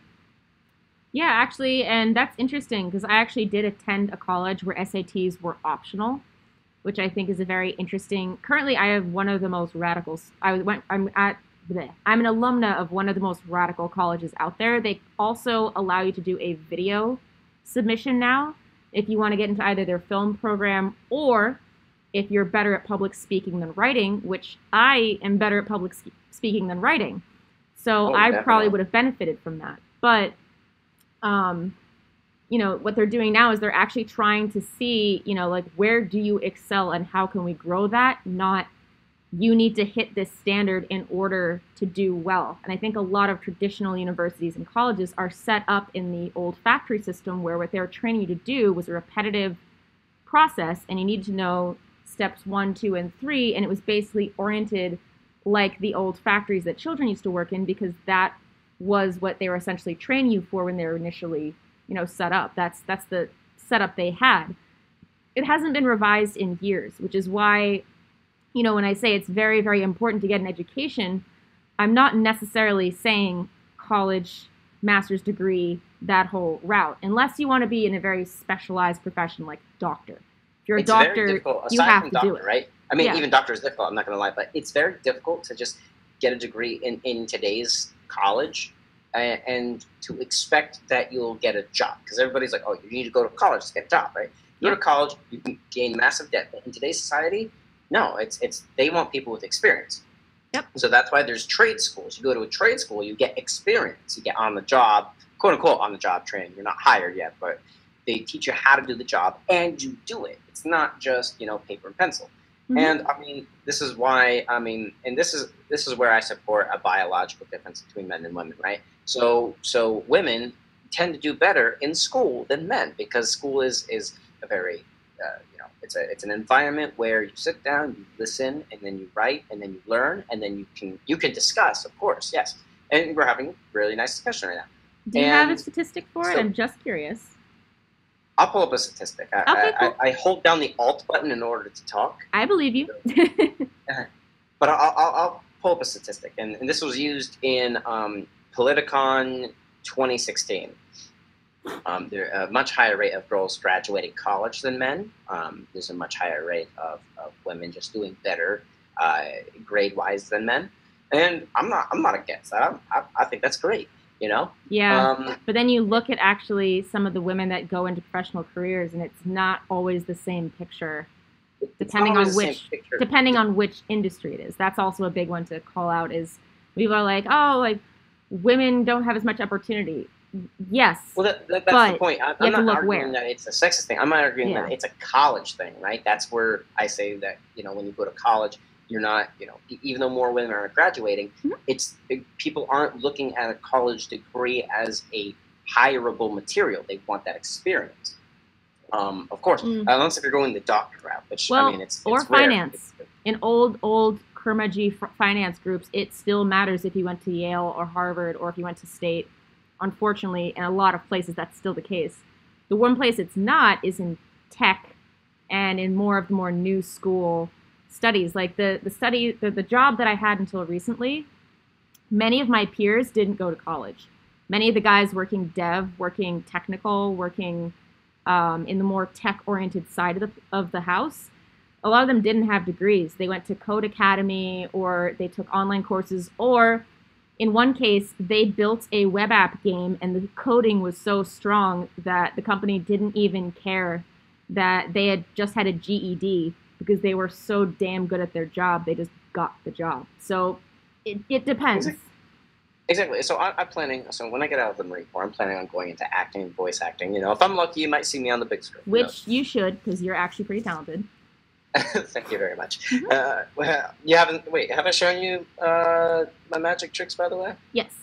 Yeah, actually, and that's interesting because I actually did attend a college where SATs were optional, which I think is a very interesting. Currently, I have one of the most radical. I'm an alumna of one of the most radical colleges out there. They also allow you to do a video submission now if you want to get into either their film program, or if you're better at public speaking than writing, which I am better at public speaking than writing. So I definitely. probably would have benefited from that. But you know, what they're doing now is they're actually trying to see, you know, like, where do you excel and how can we grow that? Not, you need to hit this standard in order to do well. And I think a lot of traditional universities and colleges are set up in the old factory system where what they were training you to do was a repetitive process, and you need to know steps 1, 2, and 3, and it was basically oriented like the old factories that children used to work in, because that was what they were essentially training you for when they were initially, you know, set up. That's the setup they had. It hasn't been revised in years, which is why, you know, when I say it's very, very important to get an education, I'm not necessarily saying college, master's degree, that whole route, unless you want to be in a very specialized profession like doctor. If you're a doctor, you have to do it. Right? I mean, even doctor is difficult, I'm not going to lie, but it's very difficult to just get a degree in today's college and to expect that you'll get a job, because everybody's like, oh, you need to go to college to get a job, right? You go to college, you can gain massive debt, but in today's society, no, it's they want people with experience. Yep. So that's why there's trade schools. You go to a trade school, you get experience, you get on the job, quote unquote on the job training. You're not hired yet, but they teach you how to do the job and you do it. It's not just, you know, paper and pencil. Mm-hmm. And I mean, this is why, I mean, and this is where I support a biological difference between men and women, right? So women tend to do better in school than men, because school is a very, you know, it's an environment where you sit down, you listen, and then you write, and then you learn, and then you can discuss, of course, yes. And we're having a really nice discussion right now. Do you have a statistic for it? I'm just curious. I'll pull up a statistic. Okay, cool. I hold down the Alt button in order to talk. I believe you. But I'll pull up a statistic, and this was used in Politicon 2016. There's a much higher rate of girls graduating college than men. There's a much higher rate of women just doing better grade-wise than men. And I'm not against that. I think that's great. You know? Yeah. But then you look at actually some of the women that go into professional careers, and it's not always the same picture, depending on which industry it is. That's also a big one to call out. Is people are like, oh, like women don't have as much opportunity. Yes. Well, that's the point. I'm not arguing that it's a sexist thing. I'm not arguing that it's a college thing, right? That's where I say that, you know, when you go to college, you're not, you know, even though more women are graduating, people aren't looking at a college degree as a hireable material. They want that experience. Of course, unless if you're going the doctor route, which, I mean, it's or rare. Finance. In old curmudgeon finance groups, it still matters if you went to Yale or Harvard or if you went to State. Unfortunately, in a lot of places, that's still the case. The one place it's not is in tech and in more of the more new school studies. Like the job that I had until recently, many of my peers didn't go to college. Many of the guys working dev, working technical, working in the more tech-oriented side of the house, a lot of them didn't have degrees. They went to Code Academy, or they took online courses, or in one case, they built a web app game, and the coding was so strong that the company didn't even care that they had just had a GED, because they were so damn good at their job. They just got the job. So it depends. Exactly. So I'm planning. So when I get out of the Marine Corps, I'm planning on going into acting, voice acting. You know, if I'm lucky, you might see me on the big screen. Which you should, because you're actually pretty talented. Thank you very much. Well, you haven't. Wait, have I shown you my magic tricks, by the way? Yes.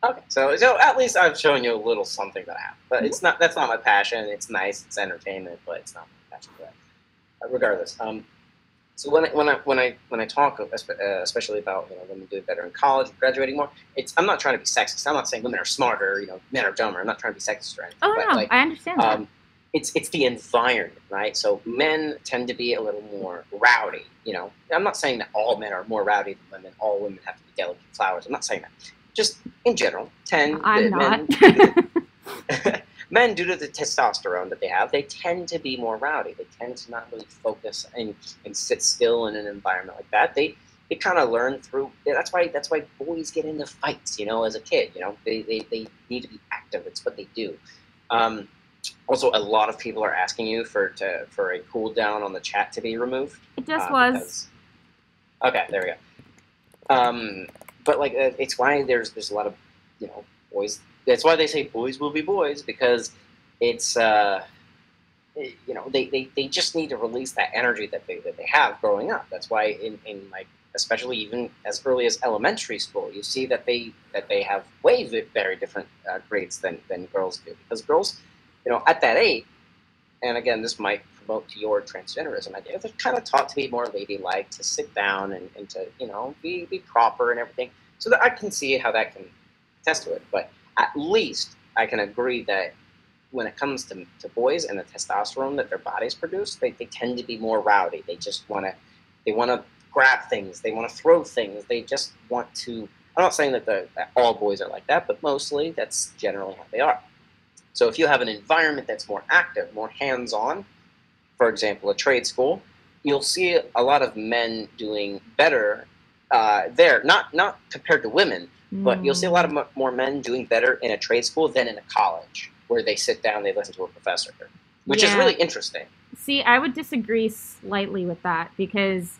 Okay. So at least I've shown you a little something that I have. But it's not. That's not my passion. It's nice. It's entertainment, but it's not my passion. But regardless. So when I talk, especially about women doing better in college, graduating more, I'm not trying to be sexist. I'm not saying women are smarter, men are dumber. I'm not trying to be sexist or anything. Oh but, no, I understand that. It's the environment, right? So men tend to be a little more rowdy. I'm not saying that all men are more rowdy than women. All women have to be delicate flowers. I'm not saying that. Just in general, men, due to the testosterone that they have, they tend to be more rowdy. They tend to not really focus and sit still in an environment like that. They kind of learn through. That's why boys get into fights. As a kid, they need to be active. It's what they do. Also, a lot of people are asking you for a cooldown on the chat to be removed. It just was. Okay, there we go. But it's why there's a lot of boys. That's why they say boys will be boys, because it's they just need to release that energy that they have growing up. That's why in especially even as early as elementary school, you see that they have very different grades than girls do, because girls at that age, and again this might promote to your transgenderism idea, they're kind of taught to be more ladylike, to sit down and to be proper and everything. So that I can see how that can attest to it, but at least I can agree that when it comes to boys and the testosterone that their bodies produce, they tend to be more rowdy. They just want to grab things. They want to throw things. They just want to. I'm not saying that all boys are like that, but mostly that's generally how they are. So if you have an environment that's more active, more hands-on, for example, a trade school, you'll see a lot of men doing better there. Not compared to women. But you'll see a lot of more men doing better in a trade school than in a college, where they sit down, they listen to a professor, which is really interesting. See, I would disagree slightly with that, because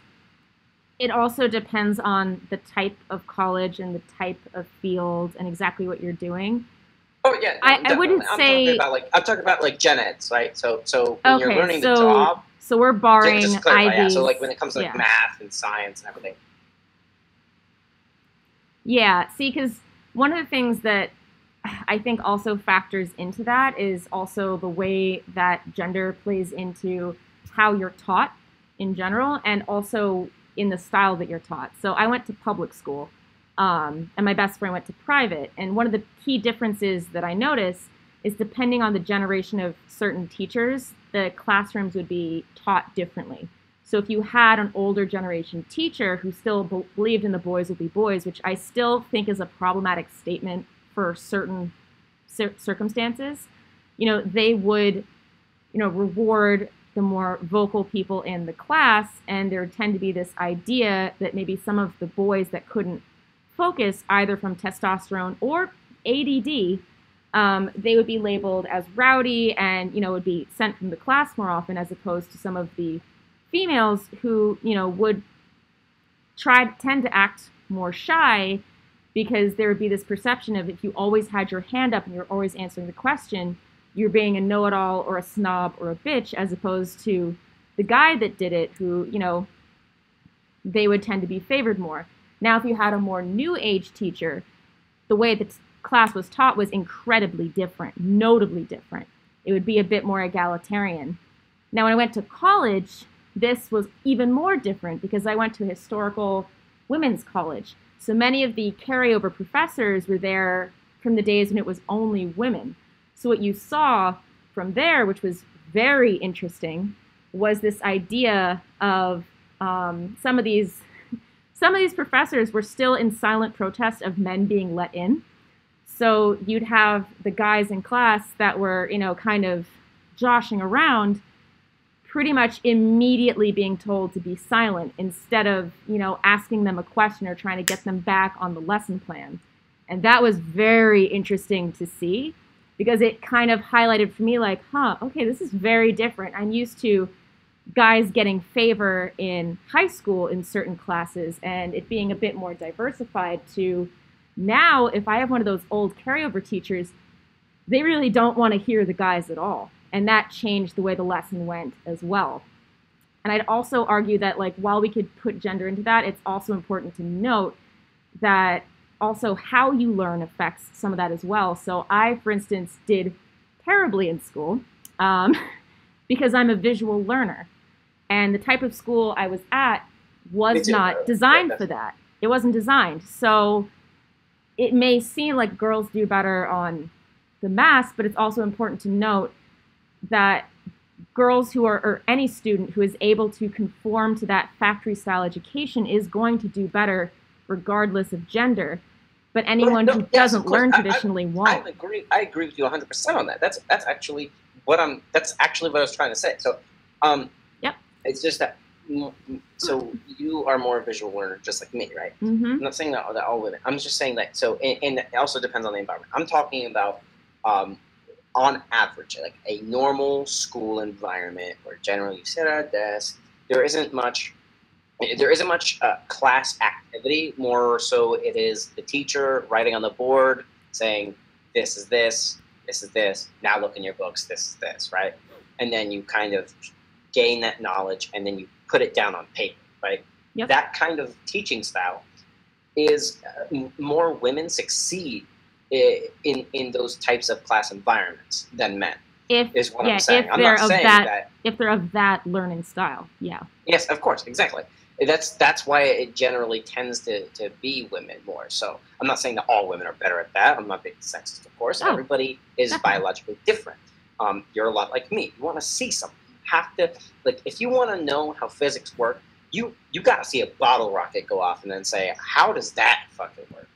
it also depends on the type of college and the type of field and exactly what you're doing. Oh yeah, I wouldn't say. I'm talking about gen eds, right? So when you're learning the job. So we're barring just clarify, IVs. So when it comes to math and science and everything. Yeah, see, because one of the things that I think also factors into that is also the way that gender plays into how you're taught in general, and also in the style that you're taught. So I went to public school, and my best friend went to private. And one of the key differences that I noticed is, depending on the generation of certain teachers, the classrooms would be taught differently. So if you had an older generation teacher who still believed in the boys will be boys, which I still think is a problematic statement for certain circumstances, they would, reward the more vocal people in the class, and there would tend to be this idea that maybe some of the boys that couldn't focus, either from testosterone or ADD, they would be labeled as rowdy and, would be sent from the class more often, as opposed to some of the females who, would tend to act more shy, because there would be this perception of, if you always had your hand up and you're always answering the question, you're being a know-it-all or a snob or a bitch, as opposed to the guy that did it, who, they would tend to be favored more. Now, if you had a more new age teacher, the way the class was taught was incredibly different, notably different. It would be a bit more egalitarian. Now, when I went to college, this was even more different, because I went to a historical women's college. So many of the carryover professors were there from the days when it was only women. So what you saw from there, which was very interesting, was this idea of some of these professors were still in silent protest of men being let in. So you'd have the guys in class that were, kind of joshing around, pretty much immediately being told to be silent instead of, asking them a question or trying to get them back on the lesson plan. And that was very interesting to see because it kind of highlighted for me like, okay, this is very different. I'm used to guys getting favor in high school in certain classes and it being a bit more diversified to now if I have one of those old carryover teachers, they really don't want to hear the guys at all. And that changed the way the lesson went as well. And I'd also argue that, like, while we could put gender into that, it's also important to note that also how you learn affects some of that as well. So I, for instance, did terribly in school because I'm a visual learner. And the type of school I was at was not designed for that. It wasn't designed. So it may seem like girls do better on the math, but it's also important to note that girls who are, or any student who is able to conform to that factory style education is going to do better regardless of gender. But anyone who doesn't learn traditionally won't. I agree with you 100% on that. That's actually what I was trying to say. So, yep. It's just that. So you are more a visual learner, just like me, right? Mm-hmm. I'm not saying that all women. I'm just saying that. So, and it also depends on the environment. I'm talking about. On average, like a normal school environment where generally you sit at a desk, there isn't much class activity. More so, it is the teacher writing on the board saying, "This is this, this is this. Now look in your books. This is this," right? And then you kind of gain that knowledge, and then you put it down on paper, right? Yep. That kind of teaching style is more women succeed in those types of class environments than men. Is what I'm saying. I'm not saying that if they're of that learning style, yeah. Yes, of course, exactly. That's why it generally tends to be women more. So I'm not saying that all women are better at that. I'm not being sexist, of course. Everybody is biologically different. You're a lot like me. You want to see something. You have to, like, if you want to know how physics work, you got to see a bottle rocket go off and then say, how does that fucking work?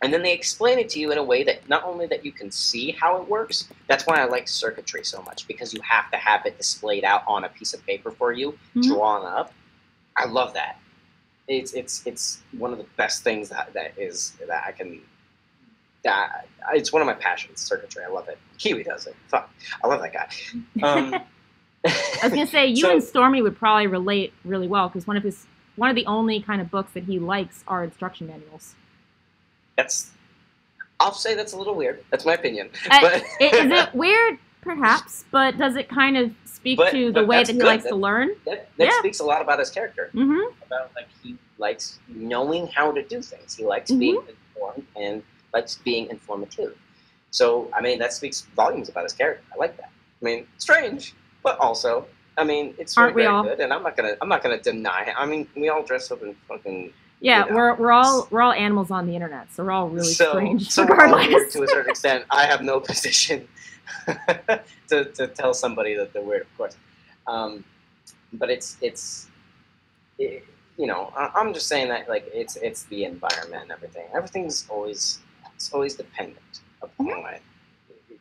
And then they explain it to you in a way that not only that you can see how it works, that's why I like circuitry so much, because you have to have it displayed out on a piece of paper for you, drawn up. I love that. It's one of the best things it's one of my passions, circuitry. I love it. Kiwi does it. Fuck. I love that guy. I was going to say, you and Stormy would probably relate really well, because one of the only kind of books that he likes are instruction manuals. I'll say that's a little weird. That's my opinion. Is it weird? Perhaps, but does it kind of speak to the way that he likes to learn? That speaks a lot about his character. Mm-hmm. About, like, he likes knowing how to do things. He likes being informed and likes being informative. So, I mean, that speaks volumes about his character. I like that. I mean, strange, but also, I mean, it's very good. And I'm not gonna deny it. I mean, we all dress up in fucking. Yeah, we're all animals on the internet, so we're all really strange. So regardless, weird to a certain extent. I have no position to tell somebody that they're weird, of course. But I'm just saying that, like, it's the environment and everything. Everything's always dependent upon it.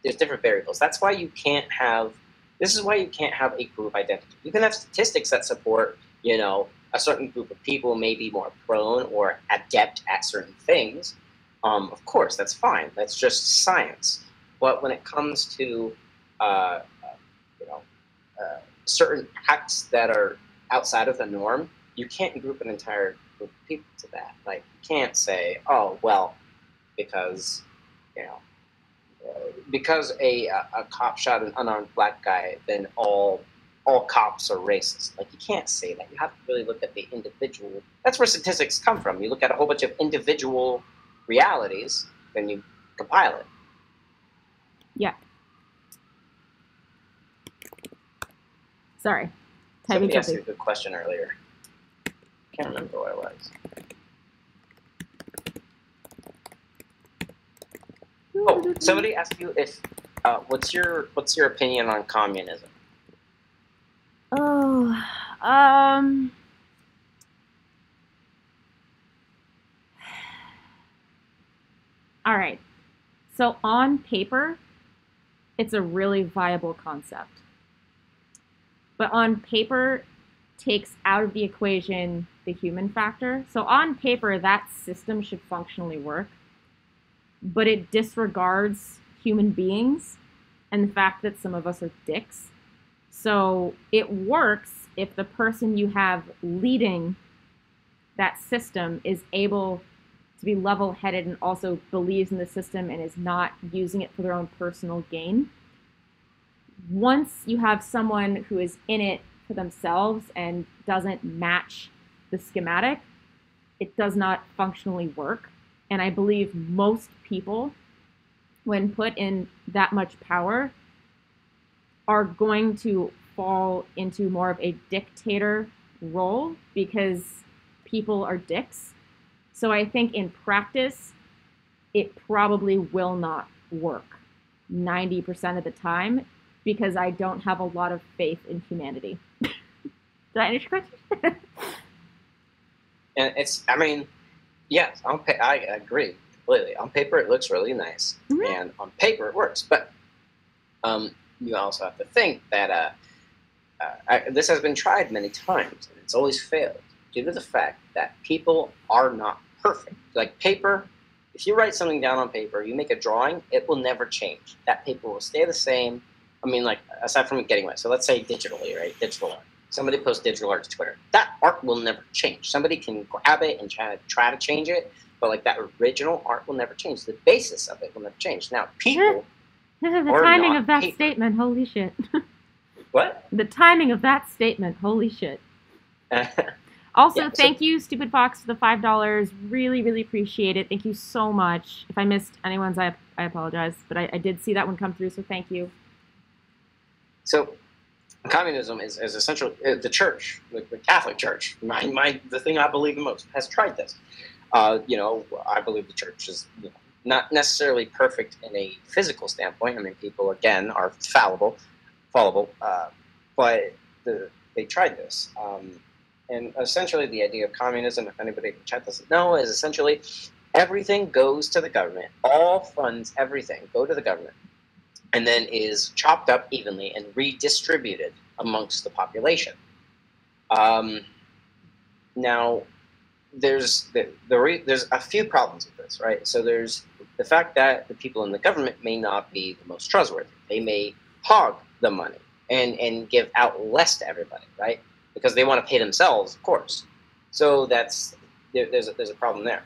There's different variables. That's why you can't have. This is why you can't have a group identity. You can have statistics that support, a certain group of people may be more prone or adept at certain things. Of course, that's fine. That's just science. But when it comes to, certain acts that are outside of the norm, you can't group an entire group of people to that. Like, you can't say, oh, well, because a cop shot an unarmed black guy, then all cops are racist. Like, you can't say that. You have to really look at the individual. That's where statistics come from. You look at a whole bunch of individual realities, then you compile it. Yeah. Sorry. Somebody asked you a good question earlier. Can't remember what it was. Oh, somebody asked you if what's your opinion on communism? Oh, all right. So on paper, it's a really viable concept. But on paper, takes out of the equation the human factor. So on paper, that system should functionally work, but it disregards human beings and the fact that some of us are dicks. So it works if the person you have leading that system is able to be level-headed and also believes in the system and is not using it for their own personal gain. Once you have someone who is in it for themselves and doesn't match the schematic, it does not functionally work. And I believe most people, when put in that much power, are going to fall into more of a dictator role because people are dicks. So I think in practice, it probably will not work 90% of the time because I don't have a lot of faith in humanity. Did I answer your question? And it's, I mean, yes, I agree completely. On paper, it looks really nice, and on paper, it works. But you also have to think that this has been tried many times, and it's always failed due to the fact that people are not perfect. Like paper, if you write something down on paper, you make a drawing, it will never change. That paper will stay the same. I mean, like, aside from it getting wet. So let's say digitally, right? Digital art. Somebody posts digital art to Twitter. That art will never change. Somebody can grab it and try to change it, but like that original art will never change. The basis of it will never change. Now, people the are timing not of that paper. statement, holy shit. What? The timing of that statement, holy shit. Also, Yeah, thank you, Stupid Fox, for the $5. Really, really appreciate it. Thank you so much. If I missed anyone's, I apologize, but I did see that one come through, so thank you. So, communism is essential. The church, the Catholic Church, the thing I believe the most, has tried this. You know, I believe the church is not necessarily perfect in a physical standpoint. I mean, people, again, are fallible, but they tried this. And essentially the idea of communism, if anybody in the chat doesn't know, is essentially everything goes to the government. All funds, everything, go to the government. And then is chopped up evenly and redistributed amongst the population. Now, there's a few problems with this, right? So there's the fact that the people in the government may not be the most trustworthy. They may hog the money and give out less to everybody, right? Because they want to pay themselves, of course. So there's a problem there.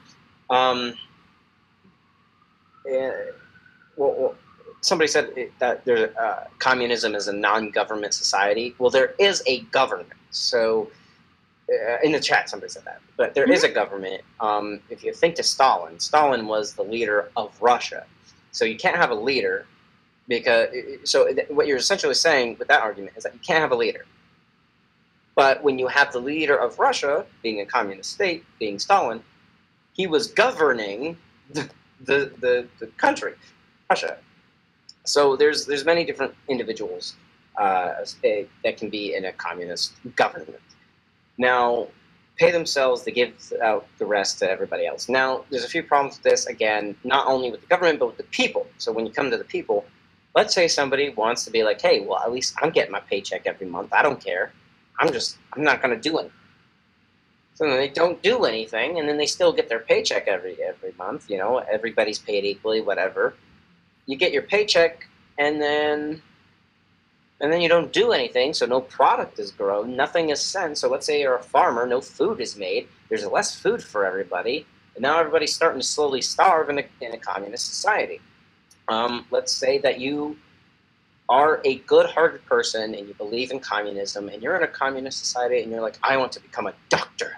Well, somebody said that communism is a non-government society. Well, there is a government. So in the chat, somebody said that. But there is a government. If you think to Stalin, Stalin was the leader of Russia. So you can't have a leader because what you're essentially saying with that argument is that you can't have a leader. But when you have the leader of Russia, being a communist state, being Stalin, he was governing the country, Russia. So there's many different individuals that can be in a communist government. Now, pay themselves, they give out the rest to everybody else. Now, there's a few problems with this, again, not only with the government, but with the people. So when you come to the people, let's say somebody wants to be like, hey, well, at least I'm getting my paycheck every month. I don't care. I'm not going to do anything. So then they don't do anything, and then they still get their paycheck every month. You know, everybody's paid equally, whatever. You get your paycheck, and then you don't do anything, so no product is grown, nothing is sent. So let's say you're a farmer, no food is made. There's less food for everybody, and now everybody's starting to slowly starve in a communist society. Let's say that you are a good-hearted person and you believe in communism and you're in a communist society and you're like, I want to become a doctor.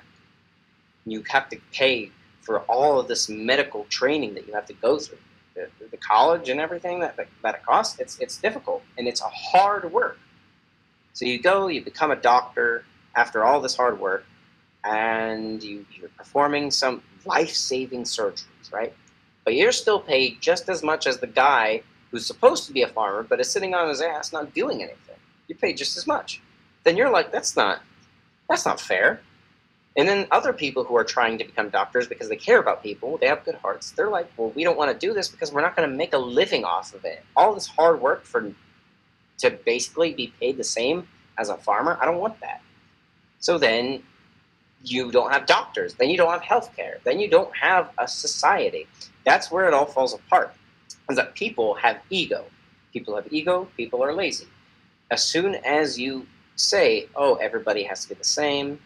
You have to pay for all of this medical training that you have to go through, the college and everything that it costs. It's difficult and it's a hard work. So you go, you become a doctor after all this hard work, and you're performing some life-saving surgeries, right? But you're still paid just as much as the guy who's supposed to be a farmer, but is sitting on his ass not doing anything. You pay just as much. Then you're like, that's not fair. And then other people who are trying to become doctors because they care about people, they have good hearts, they're like, well, we don't want to do this because we're not going to make a living off of it. All this hard work to basically be paid the same as a farmer, I don't want that. So then you don't have doctors, then you don't have healthcare, then you don't have a society. That's where it all falls apart, is that people have ego. People have ego, people are lazy. As soon as you say, oh, everybody has to be the same,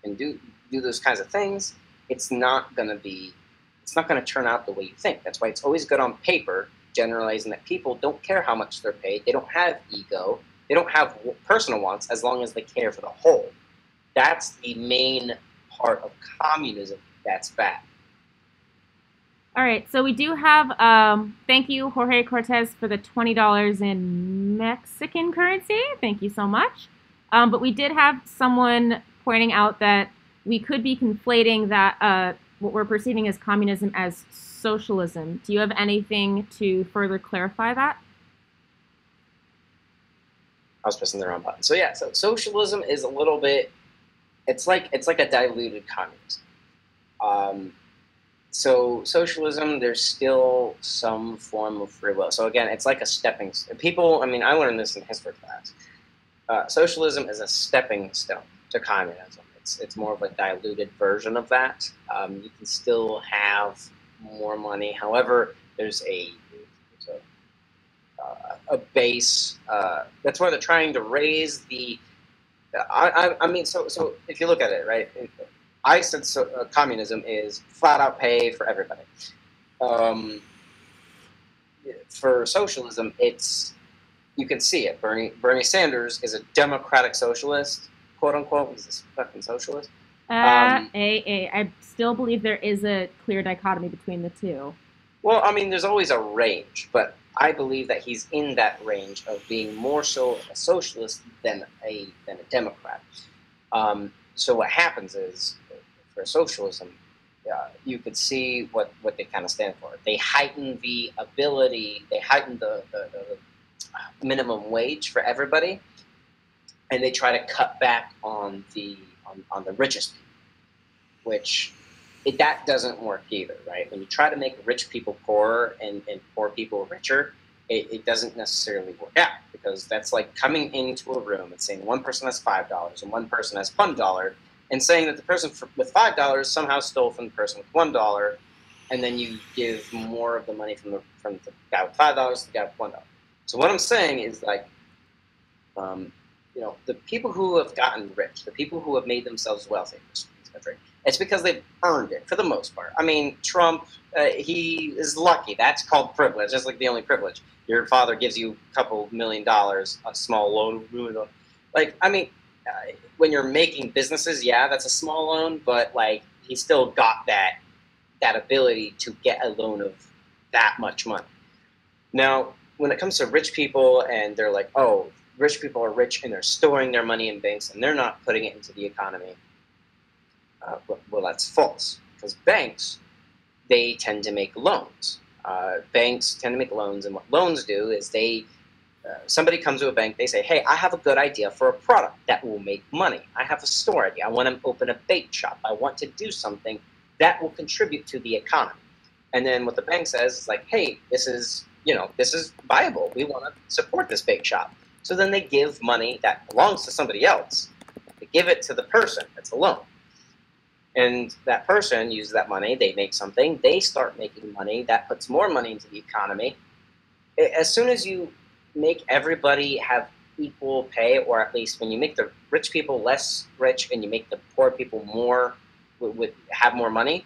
and do those kinds of things, it's not going to turn out the way you think. That's why it's always good on paper, generalizing that people don't care how much they're paid, they don't have ego, they don't have personal wants, as long as they care for the whole. That's the main part of communism that's bad. All right, so we do have, thank you, Jorge Cortez, for the $20 in Mexican currency. Thank you so much. But we did have someone pointing out that we could be conflating that what we're perceiving as communism as socialism. Do you have anything to further clarify that? I was pressing the wrong button. So yeah, so socialism is a little bit, it's like a diluted communism. So socialism, there's still some form of free will. So again, it's like a stepping stone. People, I mean, I learned this in history class. Socialism is a stepping stone to communism. It's more of a diluted version of that. You can still have more money. However, there's a base. That's where they're trying to raise the. I mean, so if you look at it, right? I said communism is flat out pay for everybody. For socialism, you can see it. Bernie Sanders is a democratic socialist, quote unquote. He's a fucking socialist. I still believe there is a clear dichotomy between the two. Well, I mean, there's always a range, but I believe that he's in that range of being more so a socialist than a Democrat. So what happens is, for socialism, you could see what they kind of stand for. They heighten the ability, they heighten the minimum wage for everybody, and they try to cut back on the richest people, which that doesn't work either, right? When you try to make rich people poorer and poor people richer, it doesn't necessarily work out, because that's like coming into a room and saying one person has $5 and one person has $1, and saying that the person with $5 somehow stole from the person with $1, and then you give more of the money from the guy with $5 to the guy with $1. So what I'm saying is, like, the people who have gotten rich, the people who have made themselves wealthy in this country, it's because they've earned it for the most part. I mean, Trump, he is lucky. That's called privilege. That's like the only privilege. Your father gives you a couple $1 million, a small loan. Like, I mean, when you're making businesses, yeah, that's a small loan, but like he still got that ability to get a loan of that much money. Now, when it comes to rich people, and they're like, oh, rich people are rich and they're storing their money in banks and they're not putting it into the economy. Well, that's false, because banks, they tend to make loans. Banks tend to make loans, and what loans do is somebody comes to a bank, they say, hey, I have a good idea for a product that will make money. I have a store idea. I want to open a bake shop. I want to do something that will contribute to the economy. And then what the bank says is like, hey, this is viable. We want to support this bake shop. So then they give money that belongs to somebody else. They give it to the person. It's a loan. And that person uses that money, they make something, they start making money, that puts more money into the economy. As soon as you make everybody have equal pay, or at least when you make the rich people less rich and you make the poor people more, have more money,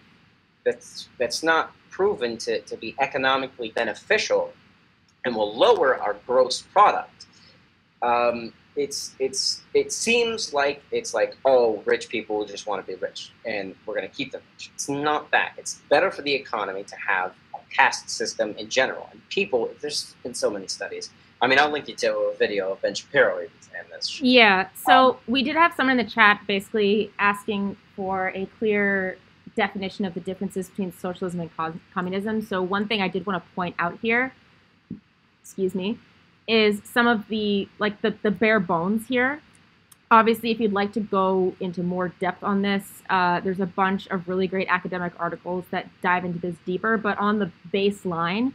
that's not proven to be economically beneficial and will lower our gross product. It seems like it's like, oh, rich people just want to be rich and we're going to keep them rich. It's not that. It's better for the economy to have a caste system in general. And people, there's been so many studies. I mean, I'll link you to a video of Ben Shapiro and this. Yeah, so we did have someone in the chat basically asking for a clear definition of the differences between socialism and communism. So one thing I did want to point out here, excuse me, is some of the bare bones here. Obviously, if you'd like to go into more depth on this, there's a bunch of really great academic articles that dive into this deeper. But on the baseline,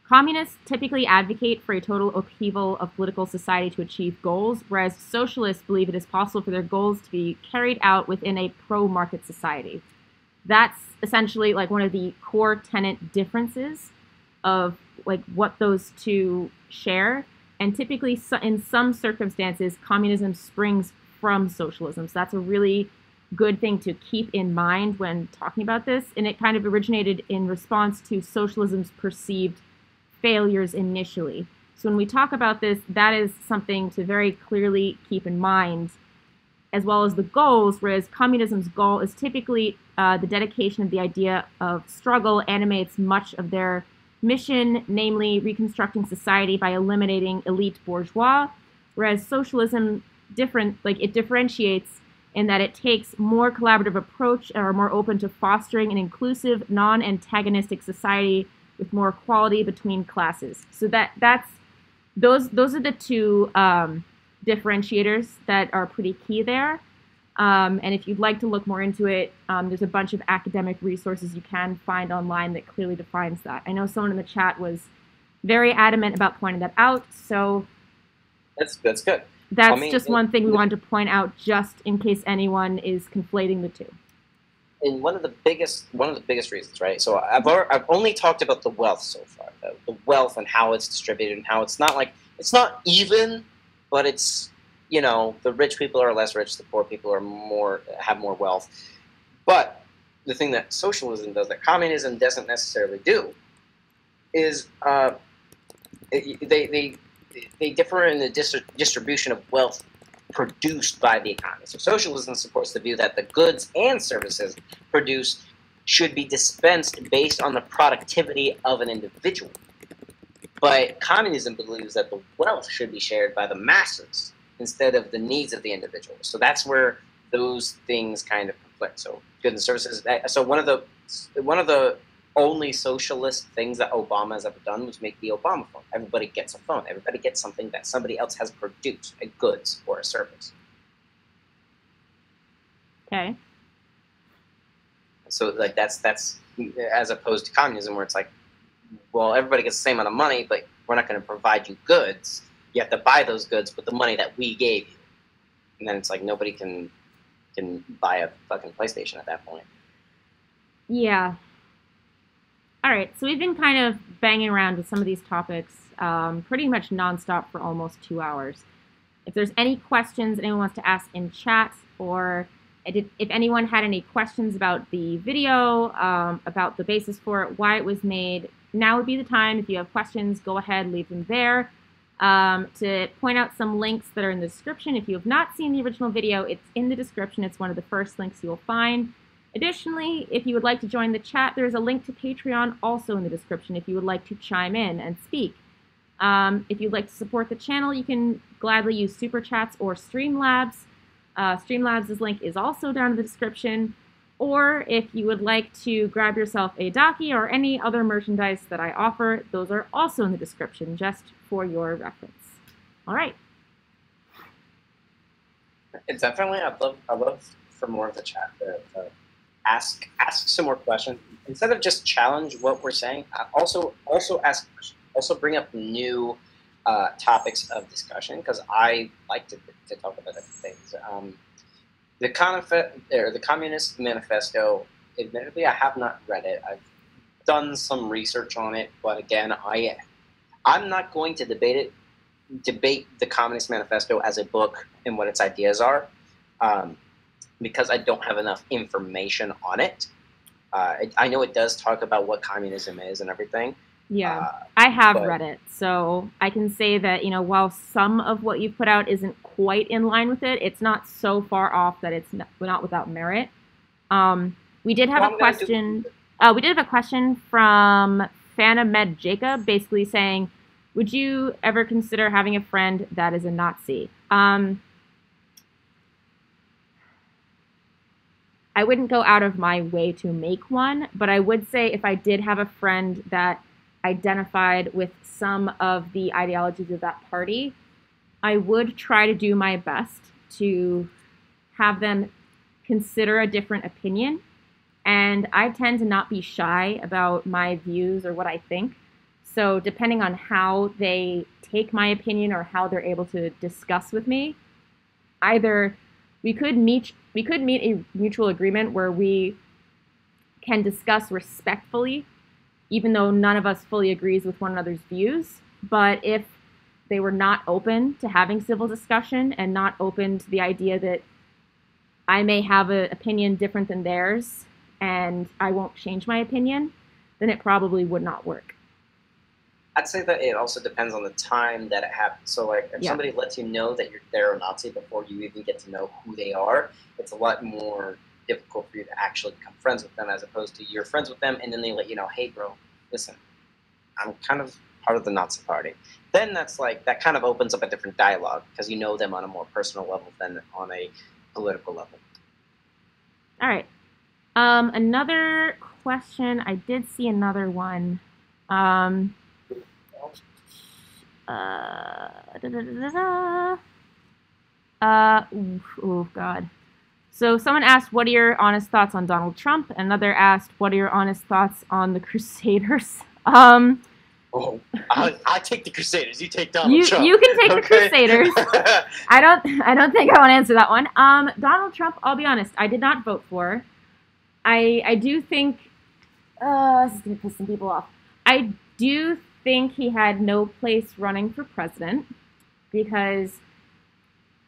communists typically advocate for a total upheaval of political society to achieve goals, whereas socialists believe it is possible for their goals to be carried out within a pro-market society. That's essentially like one of the core tenet differences of like what those two share. And typically, in some circumstances, communism springs from socialism. So that's a really good thing to keep in mind when talking about this. And it kind of originated in response to socialism's perceived failures initially. So when we talk about this, that is something to very clearly keep in mind, as well as the goals, whereas communism's goal is typically the dedication of the idea of struggle animates much of their mission, namely reconstructing society by eliminating elite bourgeois, whereas socialism differentiates in that it takes more collaborative approach or more open to fostering an inclusive, non-antagonistic society with more equality between classes. So those are the two differentiators that are pretty key there. And if you'd like to look more into it, there's a bunch of academic resources you can find online that clearly defines that. I know someone in the chat was very adamant about pointing that out, so that's good. That's just one thing we wanted to point out, just in case anyone is conflating the two. And one of the biggest reasons, right? So I've only talked about the wealth so far, the wealth and how it's distributed and how it's not even, but it's, you know, the rich people are less rich, the poor people are have more wealth. But the thing that socialism does, that communism doesn't necessarily do, is they differ in the distribution of wealth produced by the economy. So socialism supports the view that the goods and services produced should be dispensed based on the productivity of an individual. But communism believes that the wealth should be shared by the masses instead of the needs of the individual. So that's where those things kind of conflict. So goods and services. So one of the only socialist things that Obama has ever done was make the Obama phone. Everybody gets a phone. Everybody gets something that somebody else has produced, a goods or a service. Okay. So like that's as opposed to communism, where it's like, well, everybody gets the same amount of money, but we're not going to provide you goods. You have to buy those goods with the money that we gave you. And then it's like nobody can buy a fucking PlayStation at that point. Yeah. All right, so we've been kind of banging around with some of these topics pretty much nonstop for almost 2 hours. If there's any questions anyone wants to ask in chat, or if anyone had any questions about the video, about the basis for it, why it was made, now would be the time. If you have questions, go ahead, leave them there. To point out some links that are in the description. If you have not seen the original video, it's in the description. It's one of the first links you'll find. Additionally, if you would like to join the chat, there's a link to Patreon also in the description if you would like to chime in and speak. If you'd like to support the channel, you can gladly use Super Chats or Streamlabs. Streamlabs' link is also down in the description. Or if you would like to grab yourself a DAKI or any other merchandise that I offer, those are also in the description, just for your reference. All right. It's definitely, I'd love for more of the chat to ask some more questions instead of just challenge what we're saying. Also ask questions. Also bring up new topics of discussion, because I like to talk about different things. The Communist Manifesto, admittedly, I have not read it. I've done some research on it, but again, I'm not going to debate the Communist Manifesto as a book and what its ideas are, because I don't have enough information on it. I know it does talk about what communism is and everything. Yeah, I have read it, so I can say that, you know, while some of what you've put out isn't quite in line with it, it's not so far off that it's not without merit. We did have a question. We did have a question from Fana Med Jacob, basically saying, "Would you ever consider having a friend that is a Nazi?" I wouldn't go out of my way to make one, but I would say if I did have a friend that identified with some of the ideologies of that party, I would try to do my best to have them consider a different opinion. And I tend to not be shy about my views or what I think. So depending on how they take my opinion or how they're able to discuss with me, either we could meet a mutual agreement where we can discuss respectfully, even though none of us fully agrees with one another's views. But if they were not open to having civil discussion and not open to the idea that I may have an opinion different than theirs and I won't change my opinion, then it probably would not work. I'd say that it also depends on the time that it happens. So, like, if somebody lets you know that they're a Nazi before you even get to know who they are, it's a lot more difficult for you to actually become friends with them, as opposed to you're friends with them and then they let you know, hey, bro, listen, I'm kind of part of the Nazi party. Then that's like, that kind of opens up a different dialogue because you know them on a more personal level than on a political level. All right. Another question. I did see another one. Oh God. So someone asked, what are your honest thoughts on Donald Trump? Another asked, what are your honest thoughts on the Crusaders? I'll take the Crusaders. You take Donald Trump. You can take the Crusaders. I don't think I want to answer that one. Donald Trump, I'll be honest, I did not vote for. I do think this is gonna piss some people off. I do think he had no place running for president because,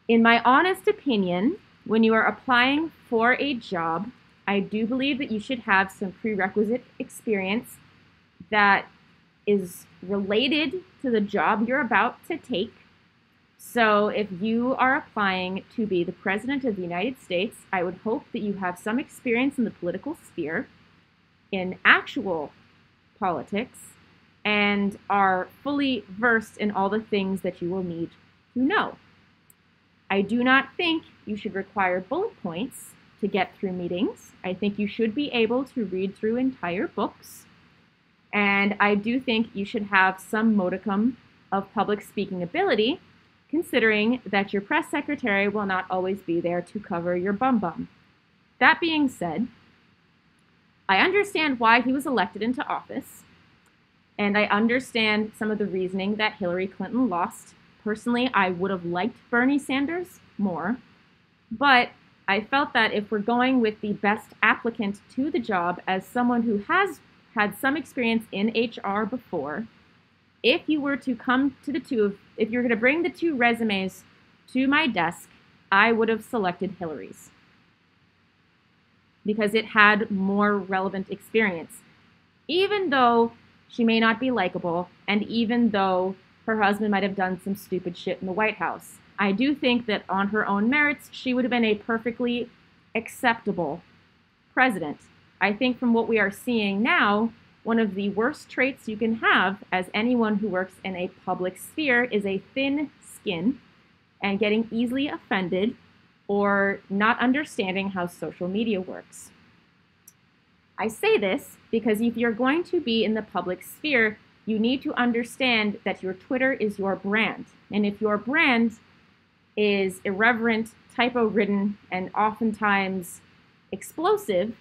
in my honest opinion, when you are applying for a job, I do believe that you should have some prerequisite experience that is related to the job you're about to take. So if you are applying to be the President of the United States, I would hope that you have some experience in the political sphere, in actual politics, and are fully versed in all the things that you will need to know. I do not think you should require bullet points to get through meetings. I think you should be able to read through entire books. And I do think you should have some modicum of public speaking ability, considering that your press secretary will not always be there to cover your bum. That being said, I understand why he was elected into office, and I understand some of the reasoning that Hillary Clinton lost. Personally, I would have liked Bernie Sanders more, but I felt that if we're going with the best applicant to the job as someone who has had some experience in HR before, if you were to come to if you're going to bring the two resumes to my desk, I would have selected Hillary's because it had more relevant experience, even though she may not be likable, and even though her husband might have done some stupid shit in the White House. I do think that on her own merits, she would have been a perfectly acceptable president. I think from what we are seeing now, one of the worst traits you can have as anyone who works in a public sphere is a thin skin and getting easily offended or not understanding how social media works. I say this because if you're going to be in the public sphere, you need to understand that your Twitter is your brand. And if your brand is irreverent, typo-ridden, and oftentimes explosive,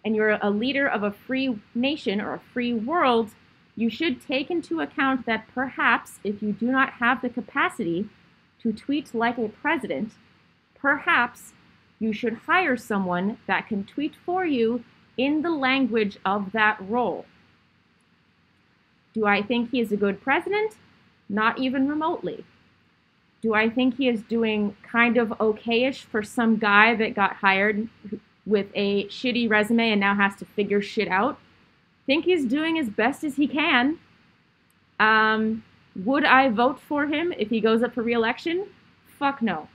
and you're a leader of a free nation or a free world, you should take into account that perhaps if you do not have the capacity to tweet like a president, perhaps you should hire someone that can tweet for you in the language of that role. Do I think he is a good president? Not even remotely. Do I think he is doing kind of okay-ish for some guy that got hired with a shitty resume and now has to figure shit out? Think he's doing as best as he can. Would I vote for him if he goes up for re-election? Fuck no.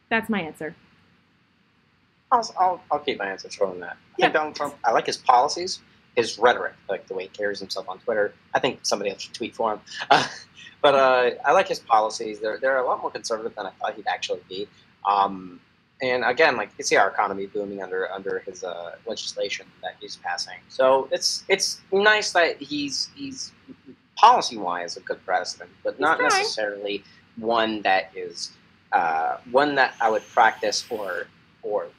That's my answer. I'll keep my answer short on that. I think Donald Trump, I like his policies, his rhetoric, like the way he carries himself on Twitter. I think somebody else should tweet for him. But I like his policies. They're a lot more conservative than I thought he'd actually be. And again, like you can see our economy booming under his legislation that he's passing. So it's nice that he's policy-wise a good president, but not necessarily one that is one that I would practice or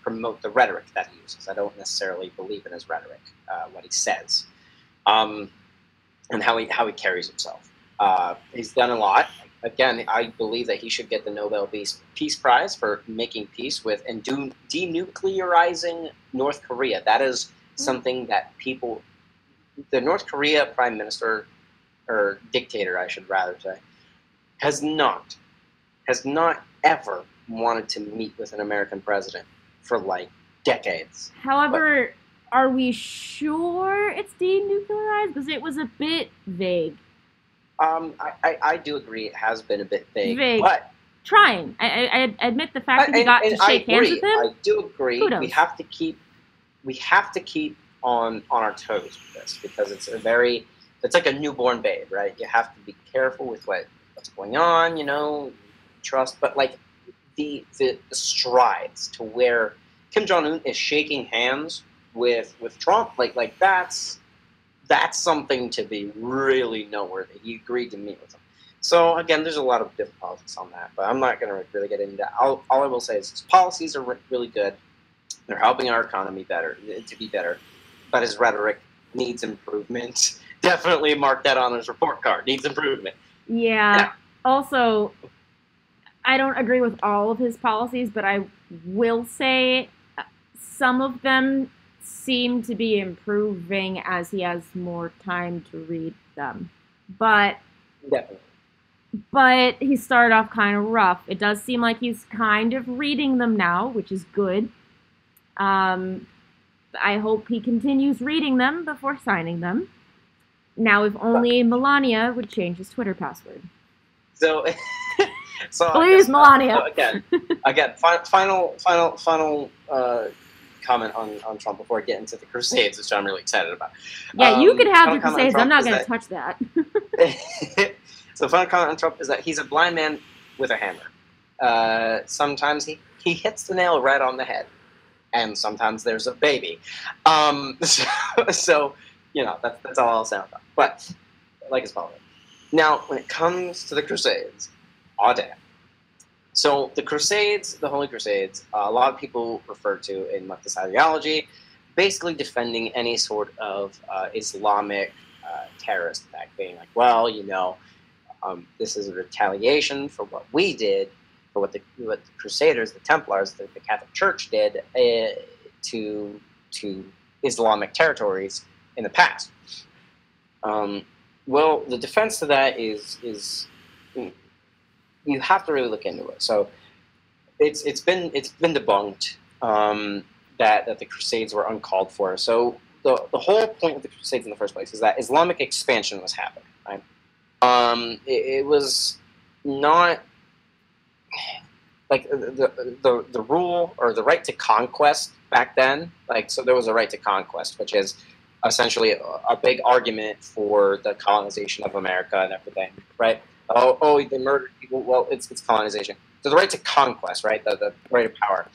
promote the rhetoric that he uses. I don't necessarily believe in his rhetoric, what he says, and how he carries himself. He's done a lot. Again, I believe that he should get the Nobel Peace Prize for making peace with and denuclearizing North Korea. That is something that people, the North Korea prime minister, or dictator, I should rather say, has not ever wanted to meet with an American president for like decades. However, are we sure it's denuclearized? Because it was a bit vague. I do agree it has been a bit vague. But trying. I admit the fact that we got to shake hands with him. I do agree. Kudos. We have to keep on our toes with this, because it's like a newborn babe, right? You have to be careful with what's going on, trust, but like the strides to where Kim Jong-un is shaking hands with Trump, like that's something to be really noteworthy. He agreed to meet with him. So again, there's a lot of different politics on that, but I'm not going to really get into that. All I will say is his policies are really good. They're helping our economy to be better, but his rhetoric needs improvement. Definitely mark that on his report card. Needs improvement. Yeah. Also, I don't agree with all of his policies, but I will say some of them seem to be improving as he has more time to read them. But definitely. But he started off kind of rough. It does seem like he's kind of reading them now, which is good. I hope he continues reading them before signing them. Now, if only Melania would change his Twitter password. So please, Melania. Again, final comment on Trump before I get into the Crusades, which I'm really excited about. Yeah, you can have the Crusades. I'm not going to touch that. So, final comment on Trump is that he's a blind man with a hammer. Sometimes he hits the nail right on the head, and sometimes there's a baby. So that's all I'll say about. But like his politics. Now, when it comes to the Crusades, damn. So the Crusades, the Holy Crusades, a lot of people refer to in leftist ideology, basically defending any sort of Islamic terrorist attack, being like, well, this is a retaliation for what we did, for what the Crusaders, the Templars, the Catholic Church did to Islamic territories in the past. Well, the defense to that is you have to really look into it. So it's been debunked that the Crusades were uncalled for. So the whole point of the Crusades in the first place is that Islamic expansion was happening. Right? It was not like the rule or the right to conquest back then. Like, so there was a right to conquest, which is essentially a big argument for the colonization of America and everything, right? Oh, they murdered people. Well, it's colonization. So the right to conquest, right? The right of power.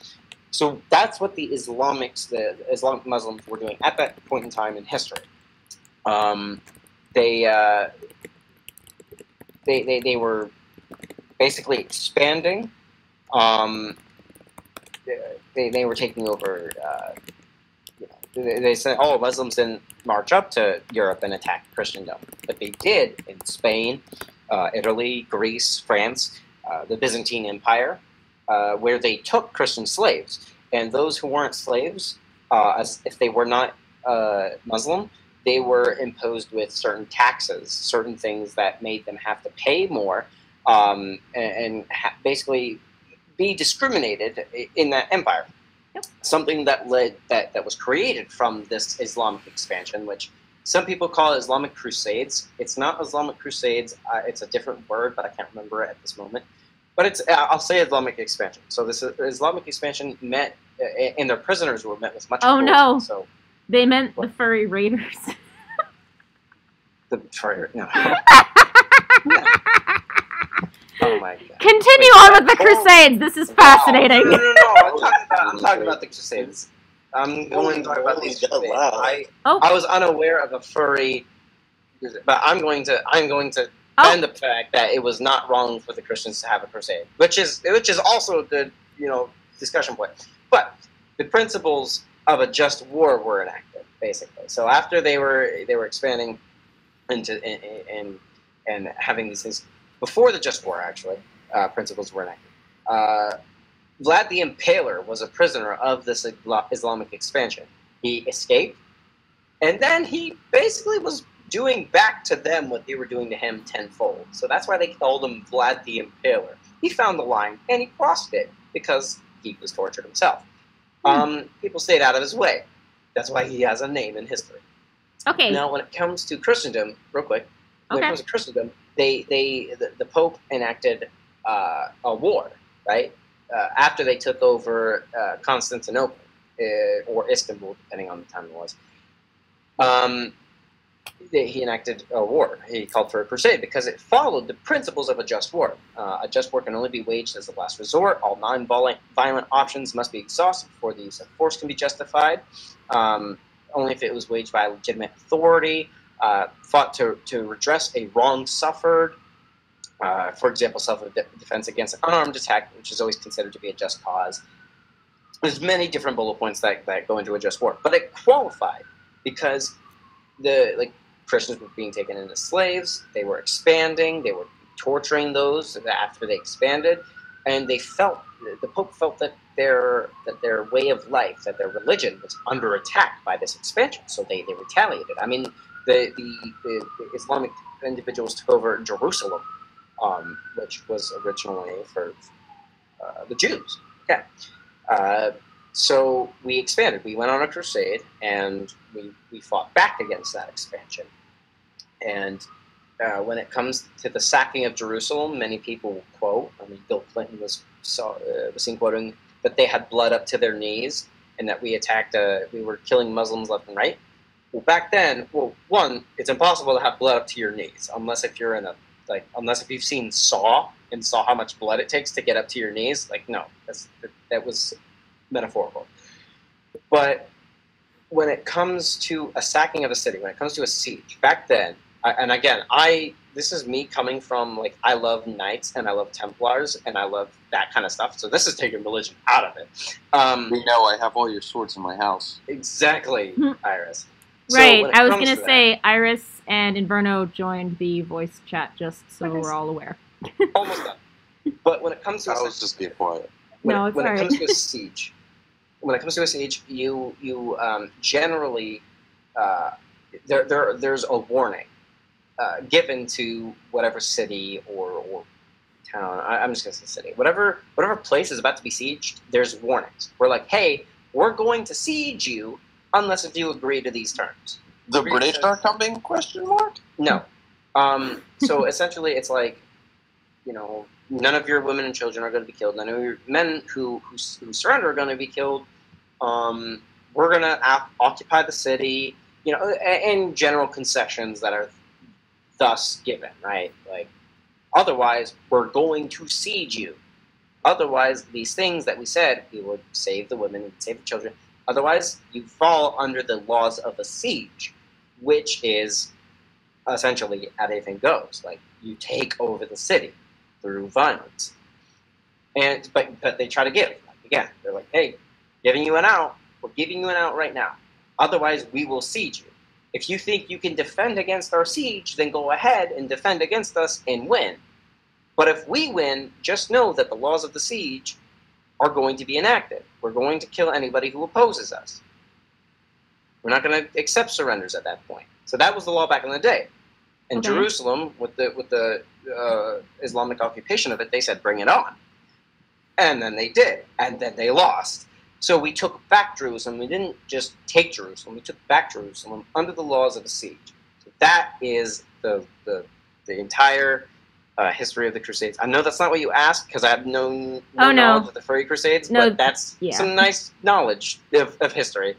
So that's what the Islamic Muslims were doing at that point in time in history. They were basically expanding. They were taking over. They said, oh, Muslims didn't march up to Europe and attack Christendom, but they did in Spain, Italy, Greece, France, the Byzantine Empire, where they took Christian slaves. And those who weren't slaves, if they were not Muslim, they were imposed with certain taxes, certain things that made them have to pay more, and basically be discriminated in that empire. Yep. Something that was created from this Islamic expansion, which some people call Islamic Crusades. It's not Islamic Crusades. It's a different word, but I can't remember it at this moment. But I'll say Islamic expansion. So this Islamic expansion met, and their prisoners were met with much cruelty. No. So they meant the furry raiders. The furry, no. No. Oh my God. Continue on with the Crusades. This is fascinating. No. I'm talking about the Crusades. I'm going to talk about these Crusades. I was unaware of a furry, but I'm going to Oh. and the fact that it was not wrong for the Christians to have a crusade, which is also a good discussion point. But the principles of a just war were enacted, basically. So after they were expanding into and having these things before the just war, actually, principles were enacted. Vlad the Impaler was a prisoner of this Islamic expansion. He escaped, and then he basically was doing back to them what they were doing to him tenfold. So that's why they called him Vlad the Impaler. He found the line, and he crossed it, because he was tortured himself. People stayed out of his way. That's why he has a name in history. Okay. Now, when it comes to Christendom, real quick, when it comes to Christendom, the Pope enacted a war, right? After they took over Constantinople, or Istanbul, depending on the time it was. He enacted a war. He called for a crusade because it followed the principles of a just war. A just war can only be waged as a last resort. All non-violent options must be exhausted before the use of force can be justified. Only if it was waged by a legitimate authority, fought to redress a wrong suffered. For example, self-defense against an unarmed attack, which is always considered to be a just cause. There's many different bullet points that go into a just war, but it qualified because Christians were being taken into slaves. They were expanding. They were torturing those after they expanded, and the Pope felt that their way of life, that their religion, was under attack by this expansion. So they retaliated. I mean, the Islamic individuals took over Jerusalem, which was originally for the Jews. Okay. So we expanded. We went on a crusade, and we fought back against that expansion. And when it comes to the sacking of Jerusalem, many people quote, Bill Clinton was seen quoting that they had blood up to their knees, and that we were killing Muslims left and right. Well, back then, one, it's impossible to have blood up to your knees, unless if you've seen Saw and saw how much blood it takes to get up to your knees. No, that was metaphorical. But when it comes to a sacking of a city, when it comes to a siege, back then, this is me coming from, I love knights and I love Templars and I love that kind of stuff. So this is taking religion out of it. We know I have all your swords in my house. Exactly, Iris. Right. I was going to say, Iris and Inverno joined the voice chat, just so we're all aware. Almost done. But when it comes to I was just being quiet. When it comes to a siege, you generally there's a warning given to whatever city or town. I'm just gonna say city. Whatever place is about to be sieged, there's warnings. We're like, hey, we're going to siege you unless if you agree to these terms. The British are coming? Question mark? No. So essentially, it's like, none of your women and children are going to be killed. None of your men who surrender are going to be killed. We're going to occupy the city, and general concessions that are thus given, right? Otherwise, we're going to siege you. Otherwise, these things that we said, we would save the women, we'd save the children. Otherwise, you fall under the laws of a siege, which is essentially anything goes. You take over the city through violence. But they try to give. Again, they're like, hey, giving you an out. We're giving you an out right now. Otherwise, we will siege you. If you think you can defend against our siege, then go ahead and defend against us and win. But if we win, just know that the laws of the siege are going to be enacted. We're going to kill anybody who opposes us. We're not going to accept surrenders at that point. So that was the law back in the day. In Jerusalem, with the Islamic occupation of it, they said, bring it on. And then they did. And then they lost. So we took back Jerusalem. We didn't just take Jerusalem. We took back Jerusalem under the laws of the siege. So that is the entire history of the Crusades. I know that's not what you asked, because I have no knowledge of the furry Crusades, but that's some nice knowledge of history.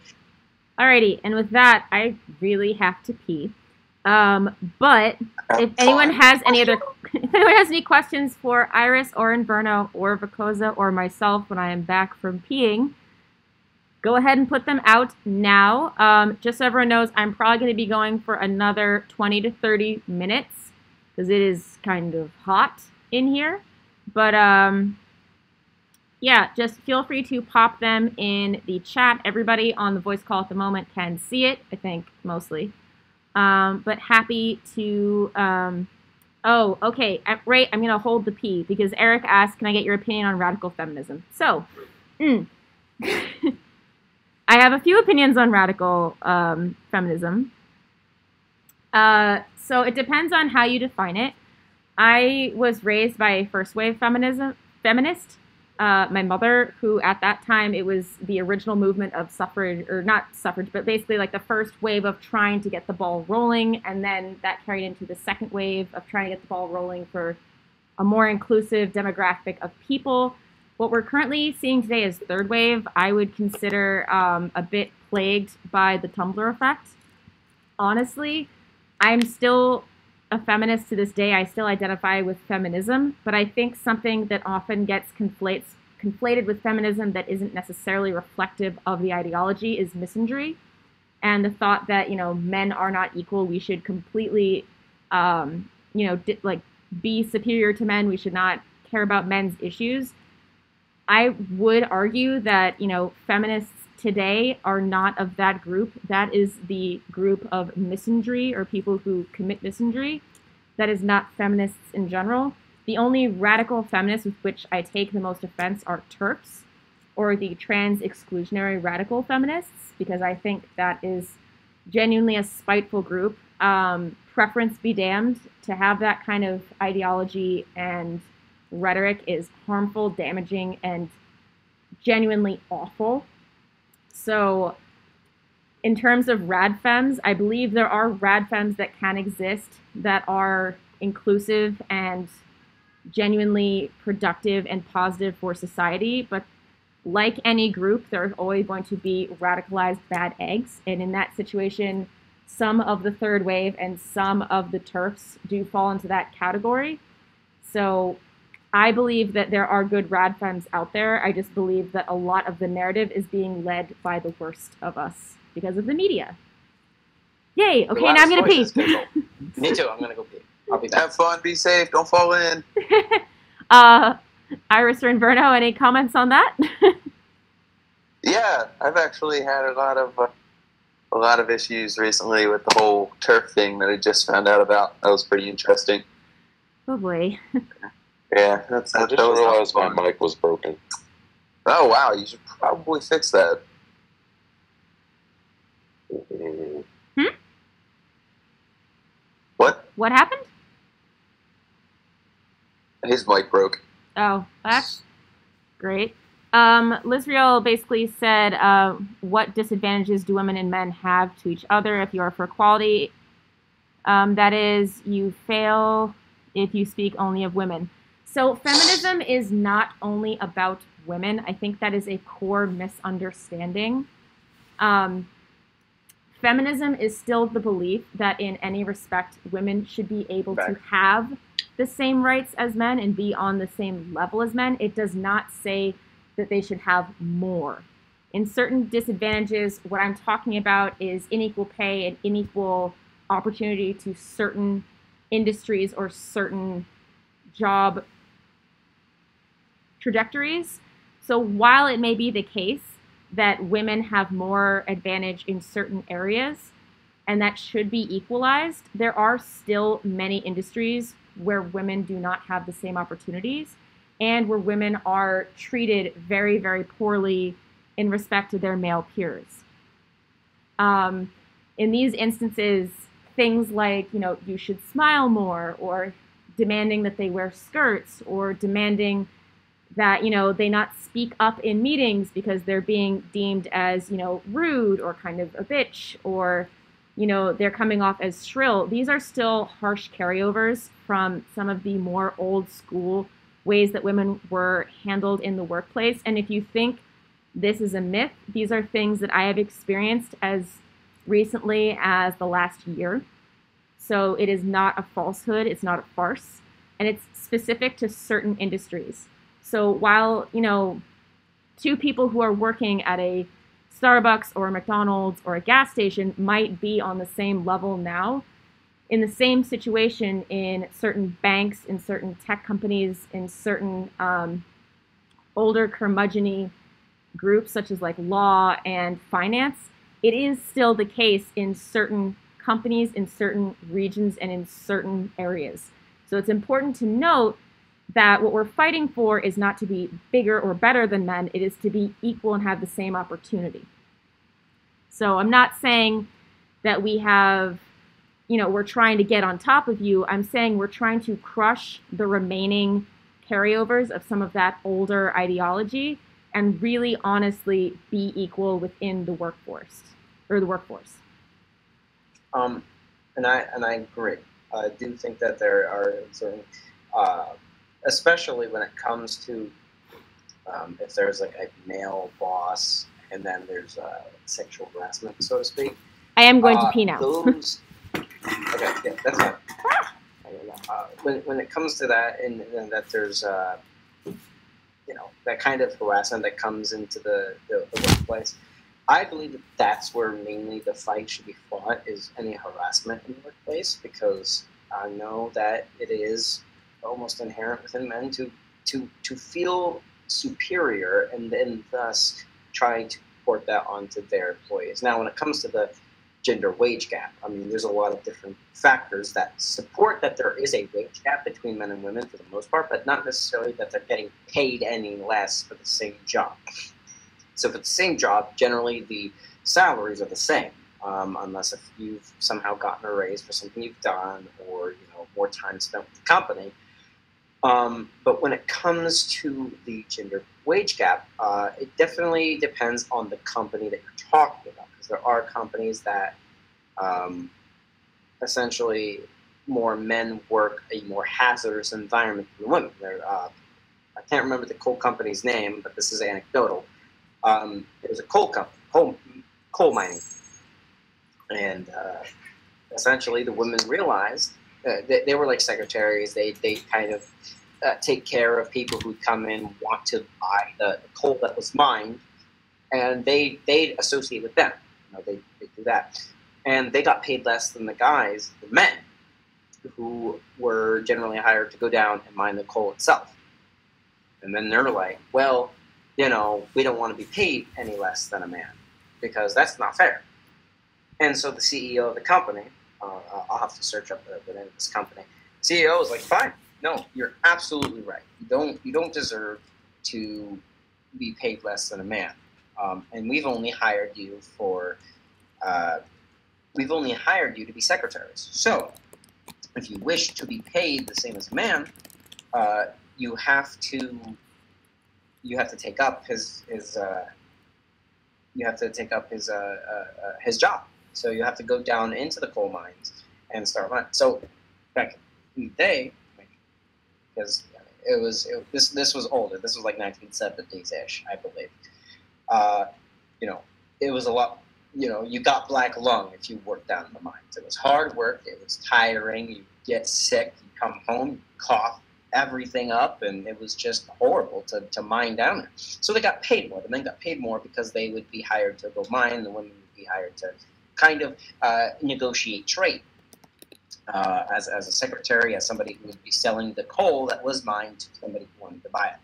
Alrighty, and with that, I really have to pee. But if anyone has any questions for Iris or Inverno or Vicosa or myself when I am back from peeing, go ahead and put them out now. Just so everyone knows, I'm probably going to be going for another 20 to 30 minutes. because it is kind of hot in here. But yeah, just feel free to pop them in the chat. Everybody on the voice call at the moment can see it, I think, mostly. But happy to... oh, okay, right, I'm going to hold the P, because Eric asked, can I get your opinion on radical feminism? So, I have a few opinions on radical feminism. So it depends on how you define it. I was raised by a first wave feminist. My mother, who at that time, it was the original movement of suffrage, or not suffrage, but basically like the first wave of trying to get the ball rolling, and then that carried into the second wave of trying to get the ball rolling for a more inclusive demographic of people. What we're currently seeing today is third wave. I would consider a bit plagued by the Tumblr effect. Honestly, I'm still a feminist to this day. I still identify with feminism, but I think something that often gets conflated with feminism that isn't necessarily reflective of the ideology is misandry, and the thought that, you know, men are not equal. We should completely, you know, like be superior to men. We should not care about men's issues. I would argue that, you know, feminists today are not of that group. That is the group of misandry, or people who commit misandry. That is not feminists in general. The only radical feminists with which I take the most offense are TERFs, or the trans exclusionary radical feminists, because I think that is genuinely a spiteful group. Preference be damned. To have that kind of ideology and rhetoric is harmful, damaging, and genuinely awful. So in terms of rad femmes, I believe there are rad femmes that can exist that are inclusive and genuinely productive and positive for society. But like any group, there are always going to be radicalized bad eggs. And in that situation, some of the third wave and some of the TERFs do fall into that category. So I believe that there are good rad femmes out there. I just believe that a lot of the narrative is being led by the worst of us because of the media. Yay! Okay, now I'm gonna pee. Me too. I'm gonna go pee. I'll be back. Have fun. Be safe. Don't fall in. Iris or Inverno, any comments on that? Yeah, I've actually had a lot of issues recently with the whole turf thing that I just found out about. That was pretty interesting. Oh boy. Yeah, I just realized my mic was broken. Oh wow, you should probably fix that. What? What happened? His mic broke. Oh, that's great. Lizriel basically said, what disadvantages do women and men have to each other if you are for equality? That is, you fail if you speak only of women. So feminism is not only about women. I think that is a core misunderstanding. Feminism is still the belief that in any respect, women should be able to have the same rights as men and be on the same level as men. It does not say that they should have more. In certain disadvantages, what I'm talking about is unequal pay and unequal opportunity to certain industries or certain job trajectories. So while it may be the case that women have more advantage in certain areas, and that should be equalized, there are still many industries where women do not have the same opportunities and where women are treated very, very poorly in respect to their male peers. In these instances, things like, you know, you should smile more, or demanding that they wear skirts, or demanding that, you know, they not speak up in meetings because they're being deemed as, you know, rude or kind of a bitch, or, you know, they're coming off as shrill. These are still harsh carryovers from some of the more old school ways that women were handled in the workplace. And if you think this is a myth, these are things that I have experienced as recently as the last year. So it is not a falsehood, it's not a farce, and it's specific to certain industries. So while, you know, two people who are working at a Starbucks or a McDonald's or a gas station might be on the same level now, in the same situation in certain banks, in certain tech companies, in certain older curmudgeon-y groups such as like law and finance, it is still the case in certain companies, in certain regions, and in certain areas. So it's important to note that what we're fighting for is not to be bigger or better than men, it is to be equal and have the same opportunity. So I'm not saying that we have, we're trying to get on top of you. I'm saying we're trying to crush the remaining carryovers of some of that older ideology and really honestly be equal within the workforce. And I agree. I do think that there are certain, especially when it comes to if there's like a male boss and then there's sexual harassment, so to speak. I am going to pee now. Okay, yeah, that's fine. When it comes to that, and that there's that kind of harassment that comes into the workplace, I believe that that's where mainly the fight should be fought, is any harassment in the workplace, because I know that it is almost inherent within men to feel superior and then thus trying to port that onto their employees. Now, when it comes to the gender wage gap, I mean, there's a lot of different factors that support that there is a wage gap between men and women for the most part, but not necessarily that they're getting paid any less for the same job. So for the same job, generally the salaries are the same, unless if you've somehow gotten a raise for something you've done, or more time spent with the company. But when it comes to the gender wage gap, it definitely depends on the company that you're talking about, because there are companies that essentially more men work a more hazardous environment than women. I can't remember the coal company's name, but this is anecdotal. It was a coal company, coal mining, and essentially the women realized they were like secretaries. They kind of take care of people who come in, want to buy the coal that was mined, and they associate with them. They do that, and they got paid less than the guys, the men, who were generally hired to go down and mine the coal itself. And then they're like, well, we don't want to be paid any less than a man, because that's not fair. And so the CEO of the company, I'll have to search up the name of this company. CEO was like, fine, no, you're absolutely right. You don't deserve to be paid less than a man. And we've only hired you to be secretaries. So if you wish to be paid the same as a man, you have to take up his job. So you have to go down into the coal mines and start mining. So back in the day, because this was older. This was like 1970s-ish, I believe. It was a lot. You got black lung if you worked down in the mines. It was hard work. It was tiring. You get sick. You come home, you cough everything up, and it was just horrible to mine down there. So they got paid more. The men got paid more because they would be hired to go mine. The women would be hired to kind of negotiate trade as a secretary, as somebody who would be selling the coal that was mined to somebody who wanted to buy it.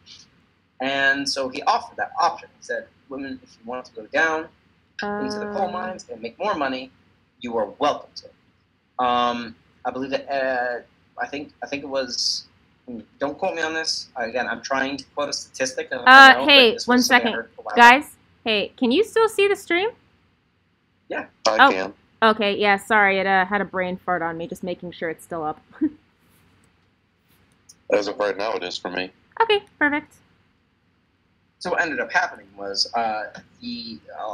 And so he offered that option. He said, women, if you want to go down into the coal mines and make more money, you are welcome to. I believe that I think it was. Don't quote me on this. Again, I'm trying to quote a statistic. Hey, 1 second, guys. Hey, can you still see the stream? Yeah, I can. Okay, yeah. Sorry, it had a brain fart on me. Just making sure it's still up. As of right now, it is for me. Okay, perfect. So what ended up happening was a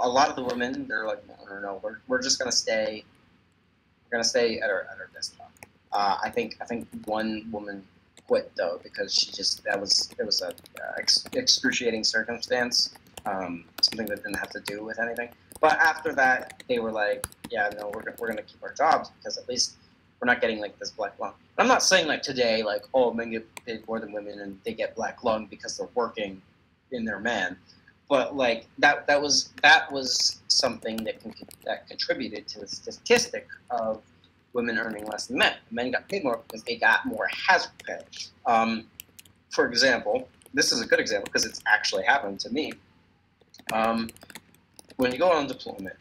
lot of the women, they're like, no, we're just gonna stay. We're gonna stay at our desktop. I think one woman quit though, because it was a excruciating circumstance, something that didn't have to do with anything. But after that, they were like, yeah, no, we're gonna keep our jobs, because at least we're not getting like this black lung. I'm not saying like today, like, oh, men get paid more than women and they get black lung because they're working in their man, but like that was something that contributed to the statistic of women earning less than men. Men got paid more because they got more hazard pay. For example, this is a good example because it's actually happened to me. When you go on deployment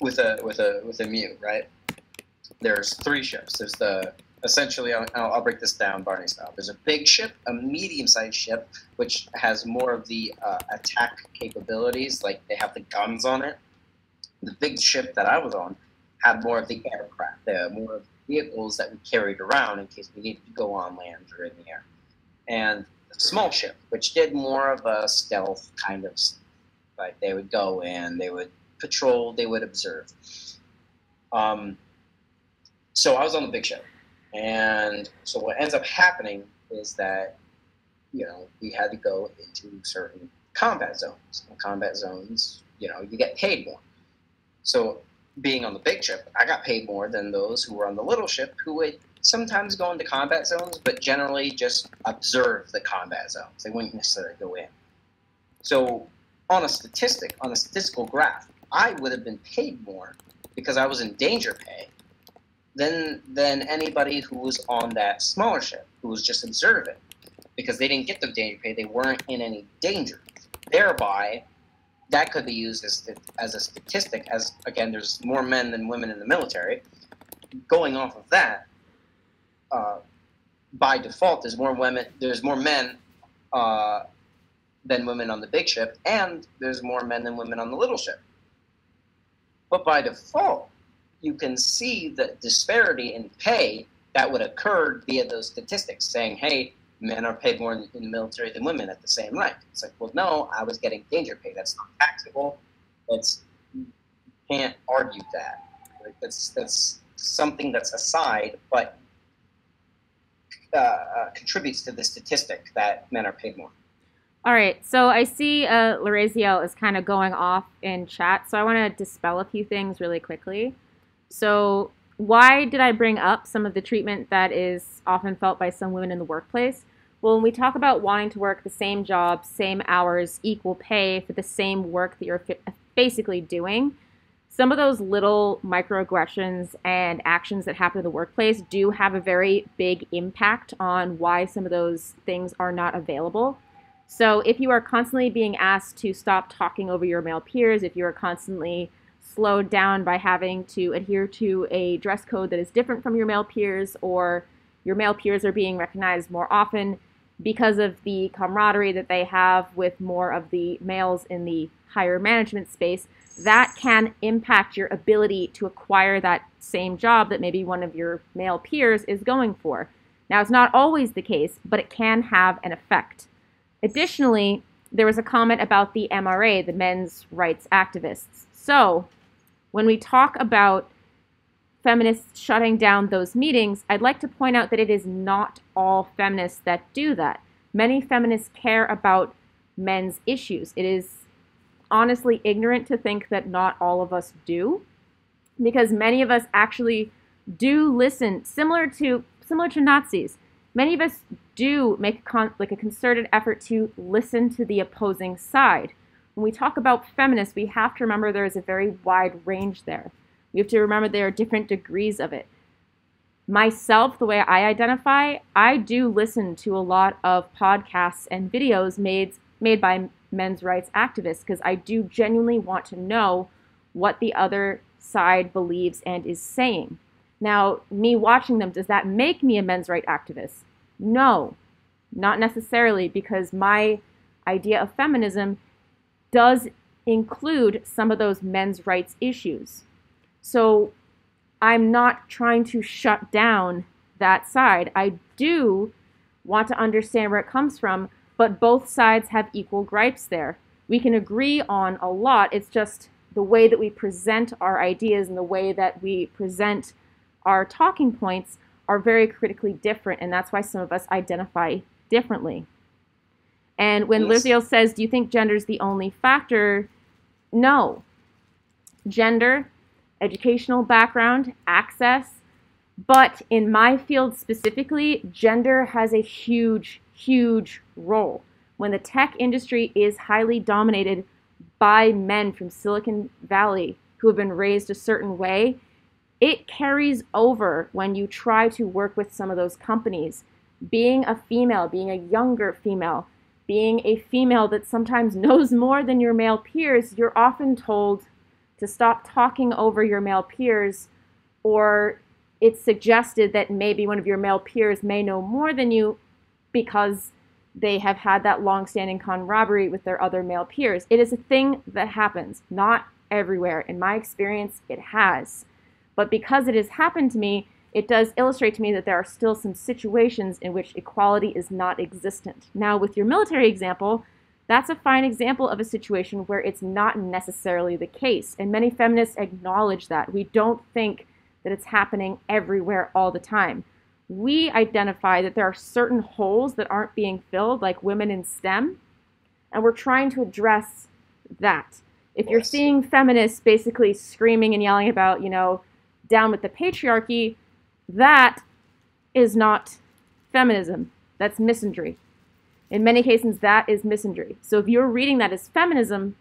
with a MU, right? There's 3 ships. There's essentially, I'll break this down Barney style. There's a big ship, a medium-sized ship, which has more of the attack capabilities, like they have the guns on it. The big ship that I was on had more of the aircraft, more of the vehicles that we carried around in case we needed to go on land or in the air. And the small ship, which did more of a stealth kind of stuff. Like they would go in, they would patrol, they would observe. So I was on the big ship. And so what ends up happening is that, we had to go into certain combat zones. In combat zones, you get paid more. So being on the big ship, I got paid more than those who were on the little ship who would sometimes go into combat zones, but generally just observe the combat zones. They wouldn't necessarily go in. So on a statistical graph, I would have been paid more because I was in danger pay than anybody who was on that smaller ship, who was just observing, because they didn't get the danger pay, they weren't in any danger. Thereby, that could be used as a statistic, as, again, there's more men than women in the military. Going off of that, by default, there's more men than women on the big ship, and there's more men than women on the little ship. But by default, you can see the disparity in pay that would occur via those statistics, saying, hey, men are paid more in the military than women at the same rank. It's like, well, no, I was getting danger pay. That's not taxable. You can't argue that. Like, that's something that's aside, but contributes to the statistic that men are paid more. All right, so I see Lareziel is kind of going off in chat, so I want to dispel a few things really quickly. So why did I bring up some of the treatment that is often felt by some women in the workplace? Well, when we talk about wanting to work the same job, same hours, equal pay for the same work that you're basically doing, some of those little microaggressions and actions that happen in the workplace do have a very big impact on why some of those things are not available. So if you are constantly being asked to stop talking over your male peers, if you are constantly slowed down by having to adhere to a dress code that is different from your male peers, or your male peers are being recognized more often because of the camaraderie that they have with more of the males in the higher management space, that can impact your ability to acquire that same job that maybe one of your male peers is going for. Now, it's not always the case, but it can have an effect. Additionally, there was a comment about the MRA, the men's rights activists. So, when we talk about feminists shutting down those meetings, I'd like to point out that it is not all feminists that do that. Many feminists care about men's issues. It is honestly ignorant to think that not all of us do, because many of us actually do listen, similar to Nazis. Many of us do make a concerted effort to listen to the opposing side. When we talk about feminists, we have to remember there is a very wide range there. We have to remember there are different degrees of it. Myself, the way I identify, I do listen to a lot of podcasts and videos made by men's rights activists, because I do genuinely want to know what the other side believes and is saying. Now, me watching them, does that make me a men's rights activist? No, not necessarily, because my idea of feminism does include some of those men's rights issues. So I'm not trying to shut down that side. I do want to understand where it comes from, but both sides have equal gripes there. We can agree on a lot. It's just the way that we present our ideas and the way that we present our talking points are very critically different, and that's why some of us identify differently. And when Liziel says, do you think gender is the only factor? No. Gender, educational background, access, but in my field specifically, gender has a huge, huge role. When the tech industry is highly dominated by men from Silicon Valley who have been raised a certain way, it carries over when you try to work with some of those companies. Being a female, being a younger female, being a female that sometimes knows more than your male peers, you're often told to stop talking over your male peers, or it's suggested that maybe one of your male peers may know more than you because they have had that long-standing camaraderie with their other male peers. It is a thing that happens, not everywhere. In my experience, it has. But because it has happened to me, it does illustrate to me that there are still some situations in which equality is not existent. Now, with your military example, that's a fine example of a situation where it's not necessarily the case. And many feminists acknowledge that. We don't think that it's happening everywhere all the time. We identify that there are certain holes that aren't being filled, like women in STEM, and we're trying to address that. If you're seeing feminists basically screaming and yelling about, down with the patriarchy, that is not feminism. That's misandry. In many cases, that is misandry. So if you're reading that as feminism,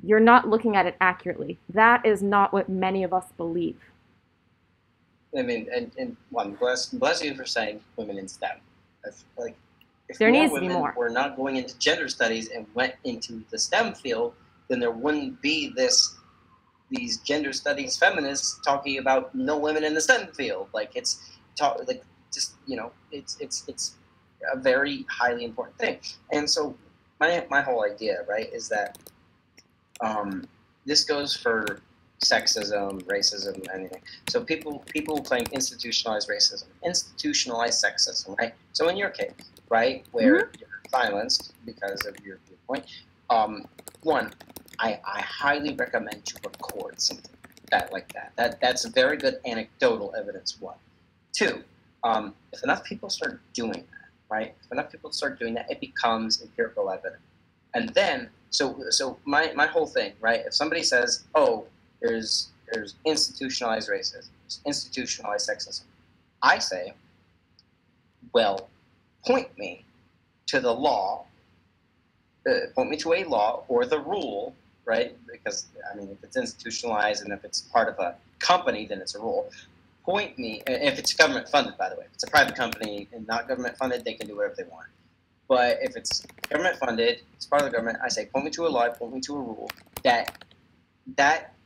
you're not looking at it accurately. That is not what many of us believe. I mean, and one, bless you for saying women in STEM. If there more needs to be women more. were not going into gender studies and went into the STEM field, then there wouldn't be these gender studies feminists talking about no women in the STEM field. It's a very highly important thing. And so my whole idea, right, is that this goes for sexism, racism, anything. So people playing institutionalized racism, institutionalized sexism, right? So in your case, right, where you're silenced because of your viewpoint, one, I highly recommend you record something like that. That's a very good anecdotal evidence. One, two, if enough people start doing that, right? If enough people start doing that, it becomes empirical evidence. And then, so my whole thing, right? If somebody says, oh, there's institutionalized racism, there's institutionalized sexism, I say, well, point me to the law, point me to a law or the rule, right? Because, I mean, if it's institutionalized and if it's part of a company, then it's a rule. Point me, if it's government funded, by the way. If it's a private company and not government funded, they can do whatever they want. But if it's government funded, it's part of the government, I say, point me to a law, point me to a rule that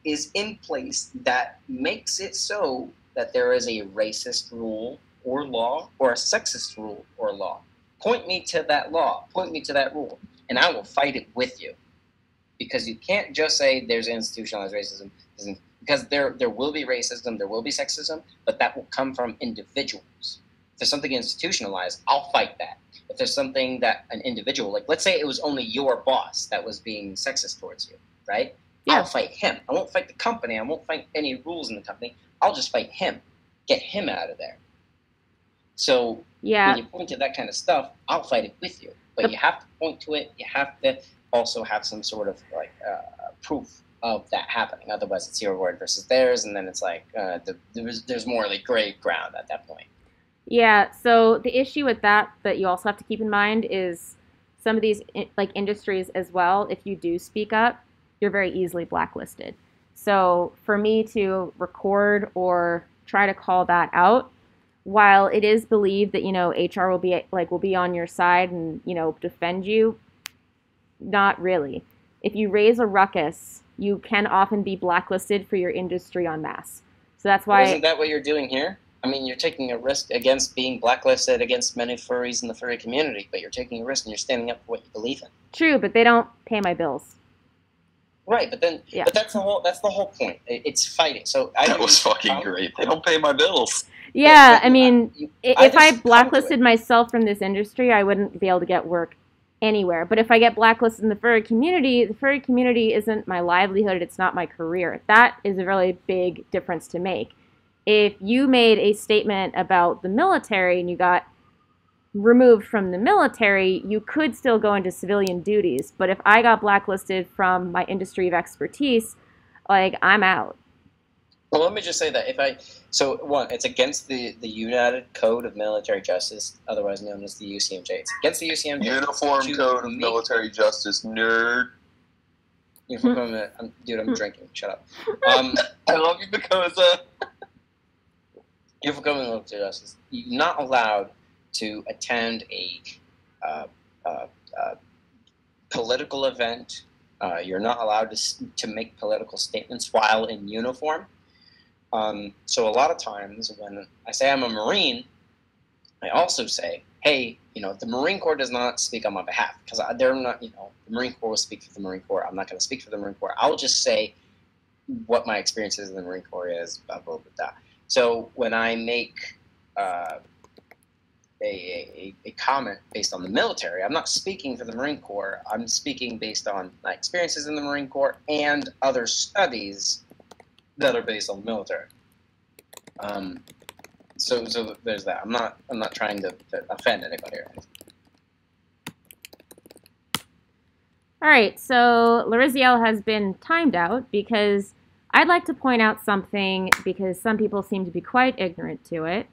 is in place that makes it so that there is a racist rule or law or a sexist rule or law. Point me to that law, point me to that rule, and I will fight it with you. Because you can't just say there's institutionalized racism, because there will be racism, there will be sexism, but that will come from individuals. If there's something institutionalized, I'll fight that. If there's something that an individual, like let's say it was only your boss that was being sexist towards you, right? Yeah. I'll fight him. I won't fight the company. I won't fight any rules in the company. I'll just fight him. Get him out of there. So when you point to that kind of stuff, I'll fight it with you. But you have to point to it. You have to also have some sort of proof of that happening. Otherwise, it's your word versus theirs, and then it's there's more gray ground at that point. Yeah. So the issue with that you also have to keep in mind is some of these industries as well. If you do speak up, you're very easily blacklisted. So for me to record or try to call that out, while it is believed that HR will be on your side and defend you, not really. If you raise a ruckus, you can often be blacklisted for your industry en masse. So that's why. Isn't that what you're doing here? I mean, you're taking a risk against being blacklisted against many furries in the furry community, but you're taking a risk and you're standing up for what you believe in. True, but they don't pay my bills. Right, but that's the whole point. It's fighting. So that was fucking great. They don't pay my bills. Yeah, I mean, if I blacklisted myself from this industry, I wouldn't be able to get work anywhere. But if I get blacklisted in the furry community isn't my livelihood. It's not my career. That is a really big difference to make. If you made a statement about the military and you got removed from the military, you could still go into civilian duties. But if I got blacklisted from my industry of expertise, I'm out. Well, let me just say that it's against the United Code of Military Justice, otherwise known as the UCMJ. It's against the UCMJ. Uniform Code of Military Justice, nerd. Dude, I'm drinking. Shut up. I love you because you're coming up to justice. You're not allowed to attend a political event. You're not allowed to make political statements while in uniform. So a lot of times when I say I'm a Marine, I also say, hey, the Marine Corps does not speak on my behalf, because they're not, the Marine Corps will speak for the Marine Corps. I'm not going to speak for the Marine Corps. I'll just say what my experiences in the Marine Corps is, blah, blah, blah, blah. So when I make a comment based on the military, I'm not speaking for the Marine Corps. I'm speaking based on my experiences in the Marine Corps and other studies that are based on the military. So there's that. I'm not trying to offend anybody or anything. All right, so Lariziel has been timed out because I'd like to point out something, because some people seem to be quite ignorant to it.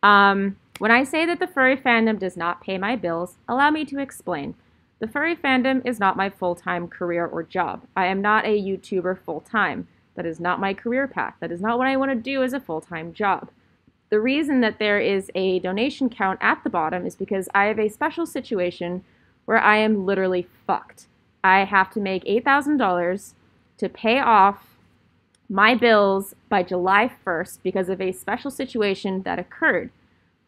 When I say that the furry fandom does not pay my bills, allow me to explain. The furry fandom is not my full-time career or job. I am not a YouTuber full-time. That is not my career path. That is not what I want to do as a full-time job. The reason that there is a donation count at the bottom is because I have a special situation where I am literally fucked. I have to make $8,000 to pay off my bills by July 1st because of a special situation that occurred.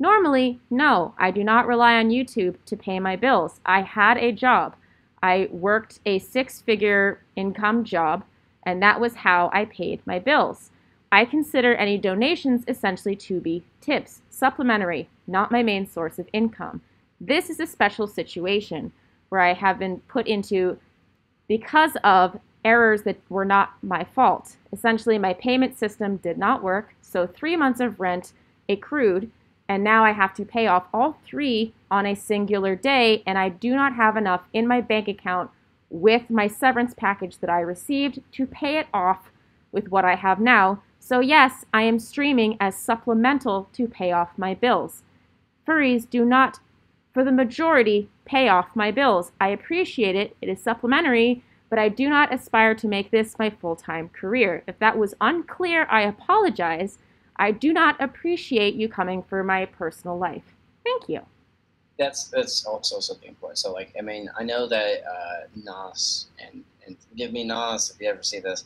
Normally, no, I do not rely on YouTube to pay my bills. I had a job. I worked a 6-figure income job, and that was how I paid my bills. I consider any donations essentially to be tips, supplementary, not my main source of income. This is a special situation where I have been put into because of errors that were not my fault. Essentially, my payment system did not work, so 3 months of rent accrued, and now I have to pay off all 3 on a singular day, and I do not have enough in my bank account with my severance package that I received to pay it off with what I have now. So yes, I am streaming as supplemental to pay off my bills. Furries do not, for the majority, pay off my bills. I appreciate it. It is supplementary, but I do not aspire to make this my full-time career. If that was unclear, I apologize. I do not appreciate you coming for my personal life. Thank you. That's also something important. So, I know that Nas, and forgive me, Nas, if you ever see this,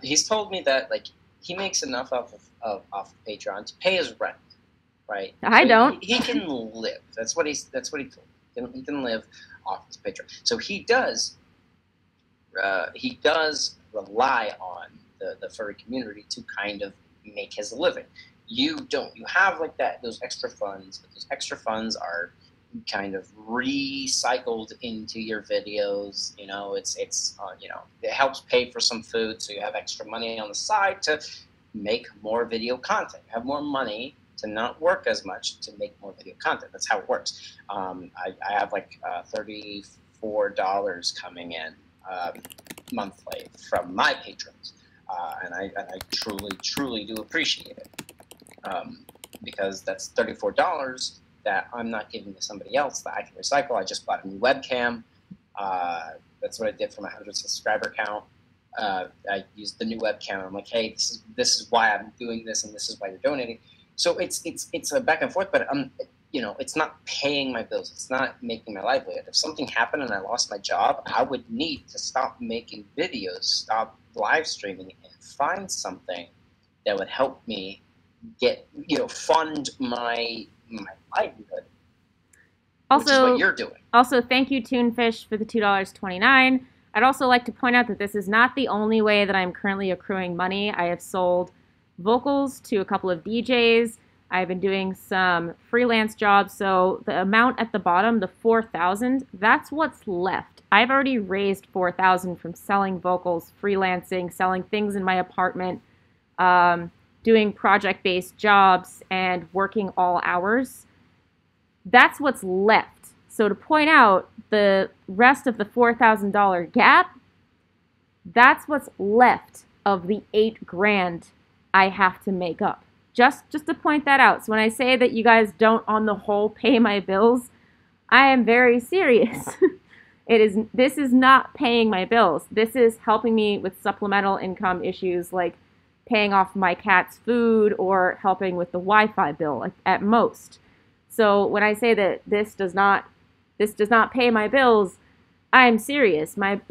he's told me that, he makes enough off of Patreon to pay his rent, right? I don't. He can live. That's what he told. He can live off his Patreon. So he does rely on the furry community to kind of make his living. You don't. You have those extra funds, but those extra funds are kind of recycled into your videos. It helps pay for some food, so you have extra money on the side to make more video content. You have more money to not work as much to make more video content. That's how it works. I have $34 coming in monthly from my patrons, and I truly do appreciate it, because that's $34 that I'm not giving to somebody else that I can recycle. I just bought a new webcam. That's what I did for my 100 subscriber count. I used the new webcam. I'm like, hey, this is why I'm doing this, and this is why you're donating. So it's a back and forth, but it's not paying my bills. It's not making my livelihood. If something happened and I lost my job, I would need to stop making videos, stop live streaming, and find something that would help me fund my livelihood. Also, which is what you're doing. Also, thank you, Toonfish, for the $2.29. I'd also like to point out that this is not the only way that I'm currently accruing money. I have sold vocals to a couple of DJs. I've been doing some freelance jobs. So the amount at the bottom, the $4,000, that's what's left. I've already raised $4,000 from selling vocals, freelancing, selling things in my apartment, doing project-based jobs, and working all hours. That's what's left. So to point out the rest of the $4,000 gap, that's what's left of the $8,000 I have to make up. Just to point that out. So when I say that you guys don't, on the whole, pay my bills, I am very serious. This is not paying my bills. This is helping me with supplemental income issues like paying off my cat's food or helping with the Wi-Fi bill at most. So when I say that this does not pay my bills, I'm serious. My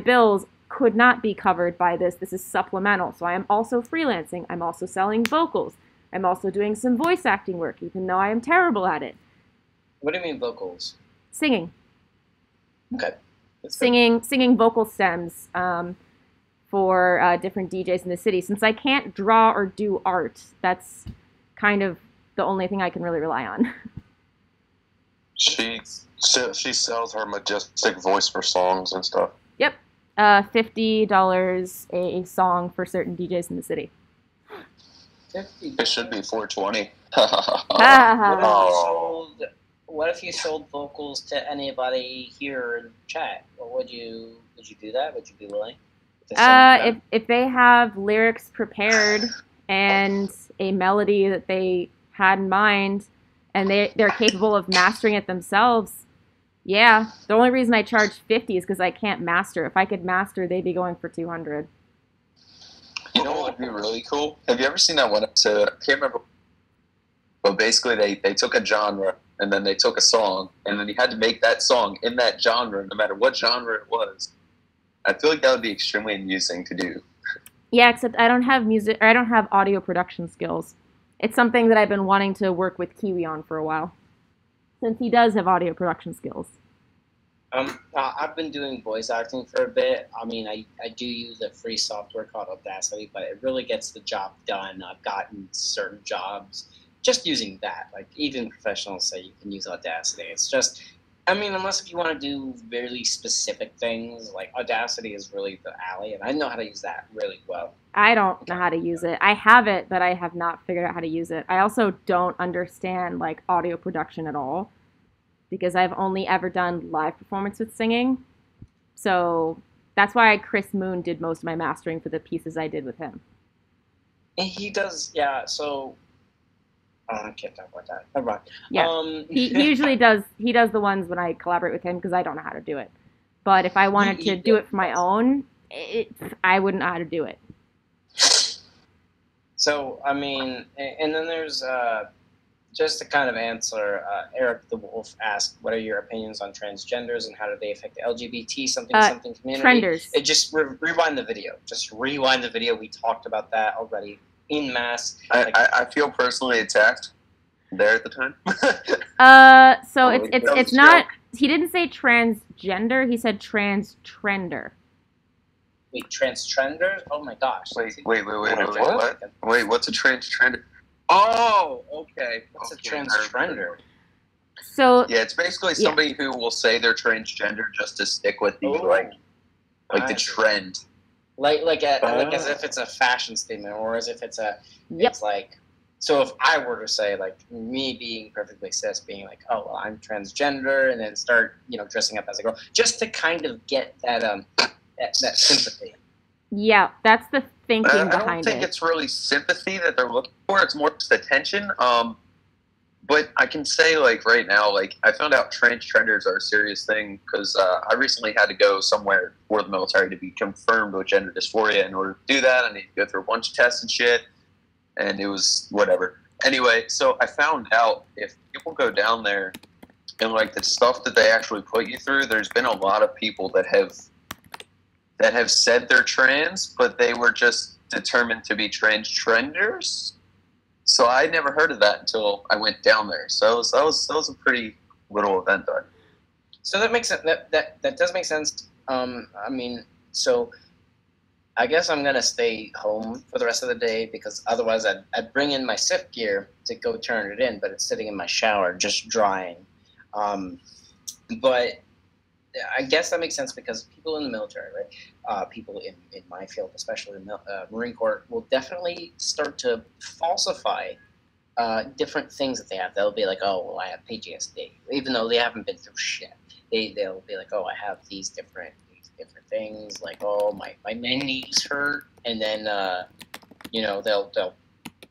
bills could not be covered by this. This is supplemental. So I am also freelancing. I'm also selling vocals. I'm also doing some voice acting work, even though I am terrible at it. What do you mean vocals? Singing. Okay. Singing vocal stems for different DJs in the city. Since I can't draw or do art, that's kind of the only thing I can really rely on. She sells her majestic voice for songs and stuff. Yep. $50 a song for certain DJs in the city. 50. It should be $420. What if you sold vocals to anybody here in chat? Would you do that? Would you be willing? If they have lyrics prepared and a melody that they had in mind and they're capable of mastering it themselves, yeah. The only reason I charge 50 is because I can't master. If I could master, they'd be going for 200. You know what would be really cool? Have you ever seen that one episode? I can't remember. But basically, they took a genre, and then they took a song, and then you had to make that song in that genre, no matter what genre it was. I feel like that would be extremely amusing to do. Yeah, except I don't have music, or I don't have audio production skills. It's something that I've been wanting to work with Kiwi on for a while, since he does have audio production skills. I've been doing voice acting for a bit. I mean, I do use a free software called Audacity, but it really gets the job done. I've gotten certain jobs just using that. Like, even professionals say you can use Audacity. It's just, I mean, unless if you want to do really specific things, like Audacity is really the alley, and I know how to use that really well. I don't know how to use it. I have it, but I have not figured out how to use it. I also don't understand, like, audio production at all, because I've only ever done live performance with singing. So that's why Chris Moon did most of my mastering for the pieces I did with him. And he does, yeah, so... I can't talk about that. Never mind. Yeah, he usually does. He does the ones when I collaborate with him because I don't know how to do it. But if I wanted to do it for my own, I wouldn't know how to do it. So, I mean, and then there's, just to kind of answer, Eric the Wolf asked, what are your opinions on transgenders and how do they affect the LGBT something community? Trenders. Just rewind the video. Just rewind the video. We talked about that already in mass. I feel personally attacked there at the time. So it's not. He didn't say transgender. He said transtrender. Wait, transgender? Oh my gosh. Wait, what? Wait, what's a transtrender? Oh, okay. What's a transtrender? So yeah, it's basically somebody who will say they're transgender just to stick with the the trend. Like as if it's a fashion statement, or as if it's a it's like. So if I were to say, like, me being perfectly cis, being like, oh well, I'm transgender, and then start dressing up as a girl, just to kind of get that that sympathy. Yeah, that's the thinking behind it. I don't think it's really sympathy that they're looking for. It's more just attention. But I can say, like, right now, like, I found out transgenders are a serious thing because I recently had to go somewhere for the military to be confirmed with gender dysphoria. In order to do that, I need to go through a bunch of tests and shit, and it was whatever. Anyway, so I found out if people go down there and, like, the stuff that they actually put you through, there's been a lot of people that have said they're trans, but they were just determined to be transgenders. So I never heard of that until I went down there. So that was a pretty little event there. So that makes sense. That does make sense. I mean, so I guess I'm gonna stay home for the rest of the day because otherwise I'd bring in my SIF gear to go turn it in, but it's sitting in my shower just drying. But I guess that makes sense because people in the military, right? People in my field, especially the Marine Corps, will definitely start to falsify different things that they have. They'll be like, oh, well, I have PTSD, even though they haven't been through shit. They'll be like, oh, I have these different things, like, oh, my knees hurt, and then they'll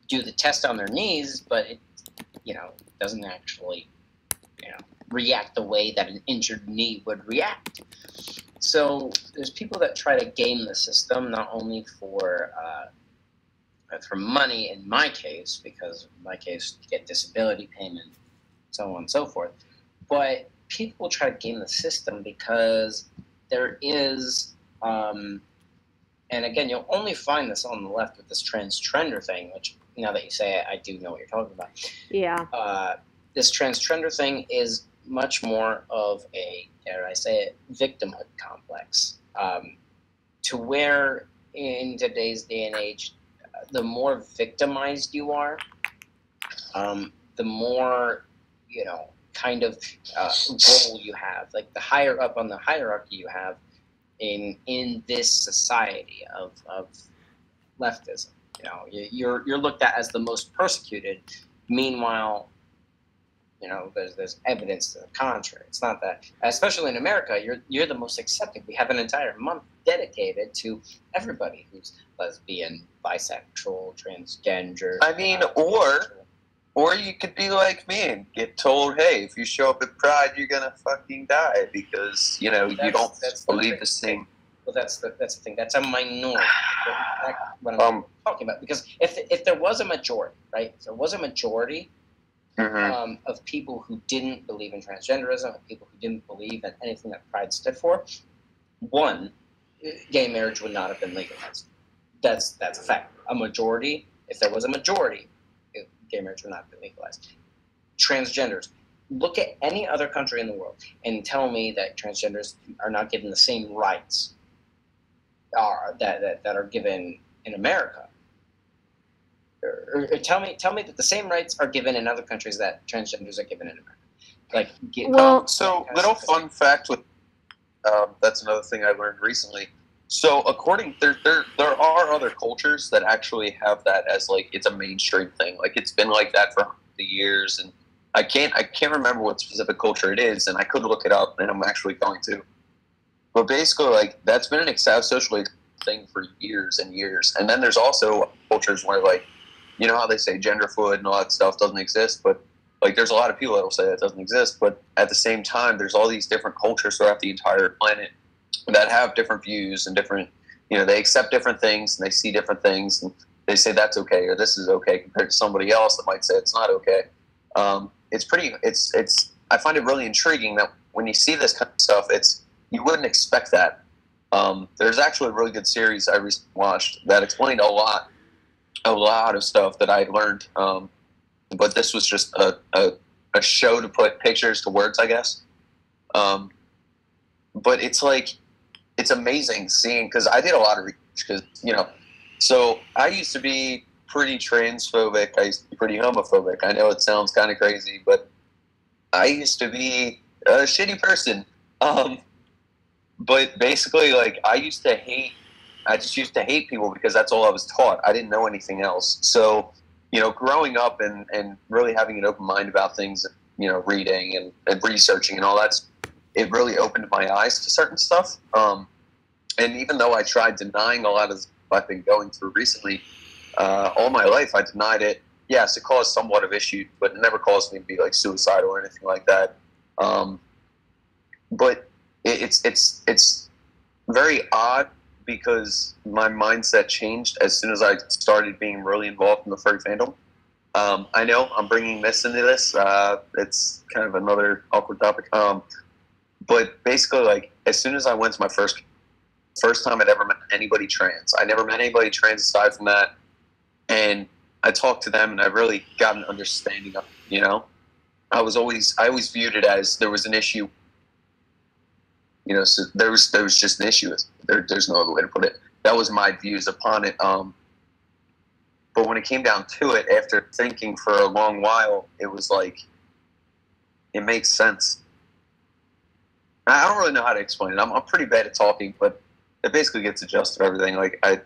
do the test on their knees, but it doesn't actually react the way that an injured knee would react. So there's people that try to game the system, not only for money in my case, because in my case you get disability payment, so on and so forth, but people try to game the system because there is, and again, you'll only find this on the left with this transgender thing, which now that you say it, I do know what you're talking about. Yeah. This transgender thing is much more of a, dare I say it, victimhood complex, to where in today's day and age, the more victimized you are, the more, kind of role you have, like the higher up on the hierarchy you have in this society of leftism. You're looked at as the most persecuted. Meanwhile, there's evidence to the contrary. It's not that, especially in America, you're the most accepted. We have an entire month dedicated to everybody who's lesbian, bisexual, transgender. I mean, or you could be like me and get told, hey, if you show up at Pride, you're gonna fucking die because you don't believe the same. Well, that's the thing. That's a minority. That's what I'm talking about. Because if there was a majority, right? If there was a majority of people who didn't believe in transgenderism, of people who didn't believe in anything that Pride stood for, one, gay marriage would not have been legalized. That's a fact. A majority, if there was a majority, gay marriage would not have been legalized. Transgenders. Look at any other country in the world and tell me that transgenders are not given the same rights that are given in America. Or tell me that the same rights are given in other countries that transgenders are given in America. So little fun fact with that's another thing I learned recently. So according there are other cultures that actually have that as it's a mainstream thing. Like it's been like that for the years, and I can't remember what specific culture it is, and I could look it up, and I'm actually going to. But basically, that's been an socially thing for years and years. And then there's also cultures where how they say gender fluid and all that stuff doesn't exist, but there's a lot of people that will say that doesn't exist. But at the same time, there's all these different cultures throughout the entire planet that have different views and different, they accept different things and they see different things and they say that's okay or this is okay compared to somebody else that might say it's not okay. I find it really intriguing that when you see this kind of stuff, you wouldn't expect that. There's actually a really good series I recently watched that explained a lot of stuff that I learned. But this was just a show to put pictures to words, I guess. But it's amazing seeing, because I did a lot of research, so I used to be pretty transphobic. I used to be pretty homophobic. I know it sounds kind of crazy, but I used to be a shitty person. But basically, I just used to hate people because that's all I was taught. I didn't know anything else. So, growing up and really having an open mind about things, reading and researching and all that, it really opened my eyes to certain stuff. And even though I tried denying a lot of stuff I've been going through recently, all my life I denied it. Yes, it caused somewhat of issue, but it never caused me to be suicidal or anything like that. But it's very odd because my mindset changed as soon as I started being really involved in the furry fandom. I know I'm bringing this into this. It's kind of another awkward topic. But basically, as soon as I went to my first time I'd ever met anybody trans. I never met anybody trans aside from that. And I talked to them, and I really got an understanding of it, I always viewed it as there was an issue. So there was just an issue. There's no other way to put it. That was my views upon it. But when it came down to it, after thinking for a long while, it was it makes sense. I don't really know how to explain it. I'm pretty bad at talking, but it basically gets the gist of everything. I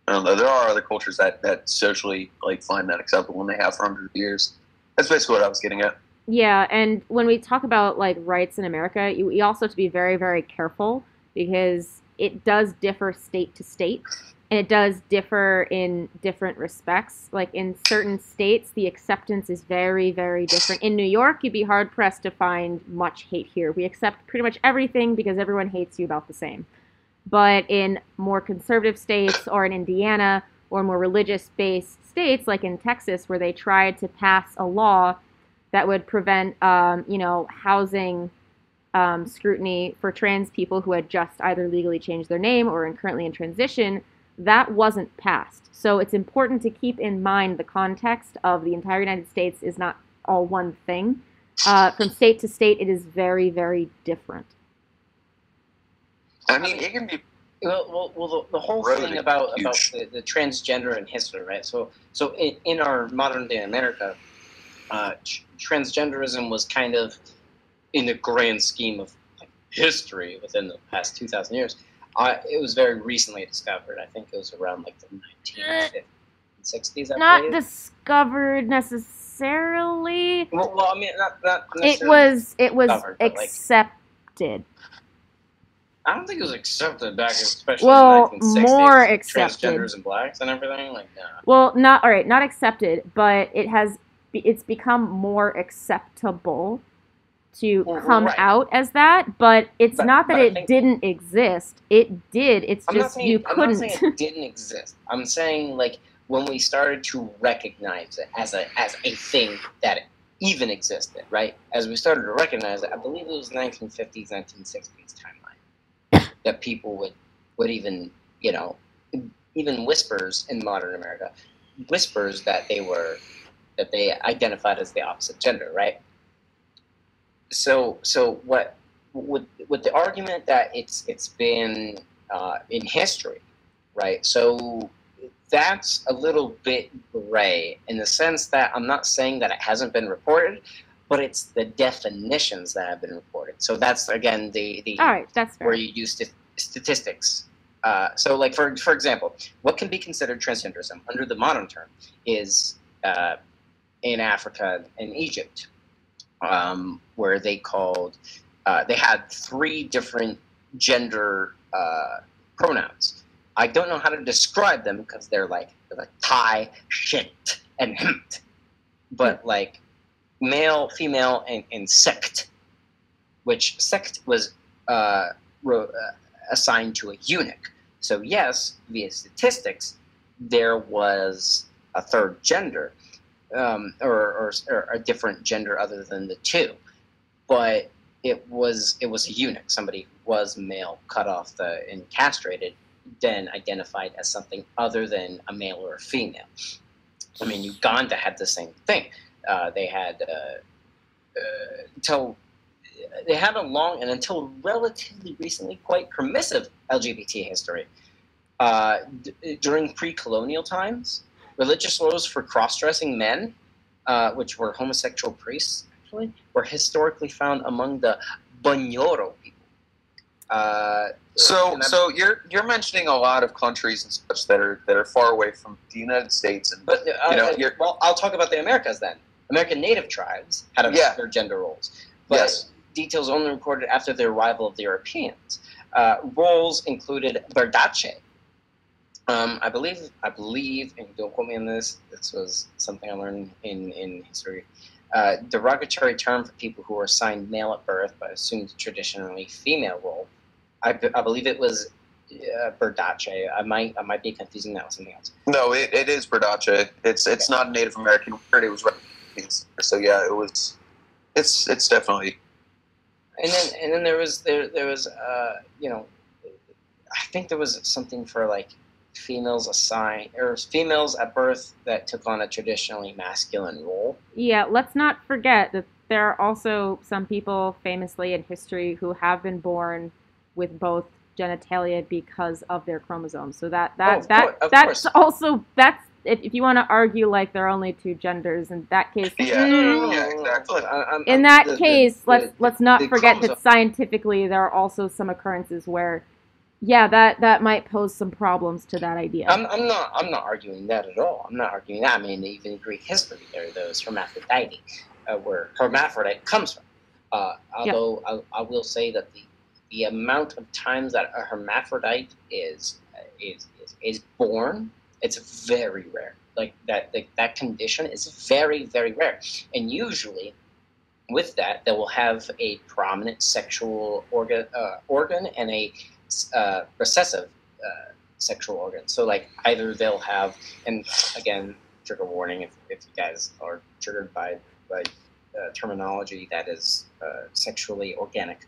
don't know. There are other cultures that socially find that acceptable, and they have for hundreds of years. That's basically what I was getting at. Yeah, and when we talk about rights in America, you also have to be very, very careful because it does differ state to state. and it does differ in different respects. Like in certain states, the acceptance is very, very different. In New York, you'd be hard pressed to find much hate here. We accept pretty much everything because everyone hates you about the same. But in more conservative states, or in Indiana, or more religious-based states, like in Texas, where they tried to pass a law that would prevent, housing scrutiny for trans people who had just either legally changed their name or are currently in transition, that wasn't passed. So it's important to keep in mind the context of the entire United States is not all one thing. From state to state, it is very, very different. I mean, it can be. Well, the whole Really thing about huge. the transgender in history, right? So in our modern day America, transgenderism was kind of, in the grand scheme of history within the past 2,000 years, it was very recently discovered. I think it was around like the 1960s. Not discovered necessarily. Well, I mean, not It necessarily. was discovered, but, like, accepted. I don't think it was accepted back, especially Well, in the 1960s. more accepted. Transgenders and blacks and everything, like that. Well, not accepted, but it's become more acceptable to come out as that. But it's not that it didn't exist. It did. It's just you couldn't. I'm not saying it didn't exist. I'm saying, like, when we started to recognize it as a thing that even existed, right? As we started to recognize it, I believe it was 1950s, 1960s timeline that people would even, even whispers in modern America, whispers that they identified as the opposite gender, right? So what with the argument that it's been in history, right? So that's a little bit gray in the sense that I'm not saying that it hasn't been reported, but it's the definitions that have been reported. So that's, again, the all right, that's fair. where you use statistics. So, like, for example, what can be considered transgenderism under the modern term is in Africa and Egypt, where they had 3 different gender pronouns. I don't know how to describe them because they're like Thai, shit, and hmt. But like male, female, and sect, which sect was assigned to a eunuch. So yes, via statistics, there was a third gender, or a different gender other than the 2, but it was a eunuch, somebody who was male, cut off and castrated, then identified as something other than a male or a female. I mean, Uganda had the same thing. They had a long and until relatively recently quite permissive LGBT history. During pre-colonial times, religious laws for cross-dressing men, which were homosexual priests, actually, were historically found among the Bunyoro people. So you're mentioning a lot of countries and such that are far away from the United States, and well, I'll talk about the Americas then. American Native tribes had their gender roles, but details only recorded after the arrival of the Europeans. Roles included berdache. I believe, and don't quote me on this. This was something I learned in history. Derogatory term for people who were assigned male at birth but assumed traditionally female role. I believe it was berdache. I might be confusing that with something else. No, it is berdache. It's not a Native American word. It was recognized. So yeah, it was. It's definitely. And then there was I think there was something for like females assigned or females at birth that took on a traditionally masculine role. Yeah, let's not forget that there are also some people famously in history who have been born with both genitalia because of their chromosomes. So that's also if you want to argue like there are only 2 genders in that case. Yeah, exactly. In that case, let's not forget that scientifically there are also some occurrences where, that might pose some problems to that idea. I'm not arguing that at all. I'm not arguing that. I mean, even in Greek history, there are those hermaphrodite, where hermaphrodite comes from. Although I will say that the amount of times that a hermaphrodite is is born, it's very rare. Like that condition is very, very rare, and usually with that they will have a prominent sexual organ and a recessive sexual organ. So like either they'll have, and again, trigger warning if you guys are triggered by terminology that is sexually organic.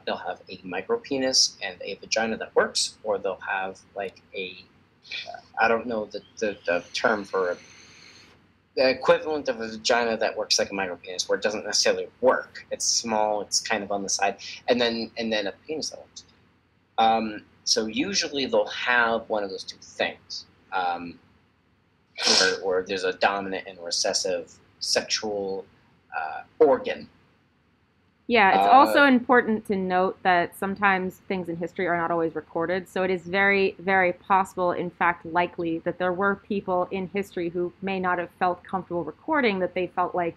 They'll have a micropenis and a vagina that works, or they'll have like a I don't know the term for the equivalent of a vagina that works like a micropenis, where it doesn't necessarily work. It's small, it's kind of on the side, and then a penis that works. So usually they'll have one of those two things, where there's a dominant and recessive sexual organ. Yeah, it's also important to note that sometimes things in history are not always recorded. So it is very, very possible, in fact, likely, that there were people in history who may not have felt comfortable recording that they felt like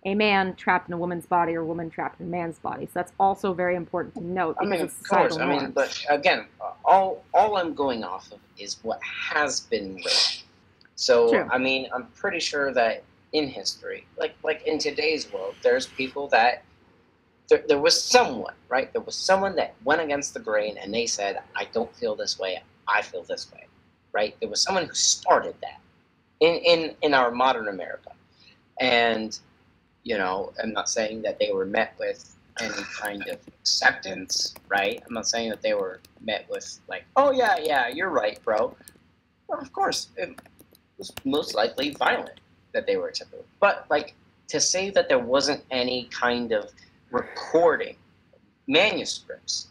a man trapped in a woman's body or a woman trapped in a man's body. So that's also very important to note. I mean, of course. I mean, but again, all I'm going off of is what has been written. So, true. I mean, I'm pretty sure that in history, like in today's world, there's people that there was someone, right? There was someone that went against the grain and they said, I don't feel this way, I feel this way, right? There was someone who started that in our modern America. And, you know, I'm not saying that they were met with any kind of acceptance, right? I'm not saying that they were met with like, oh yeah, you're right, bro. Well, of course, it was most likely violent that they were accepted. But like to say that there wasn't any kind of recording, manuscripts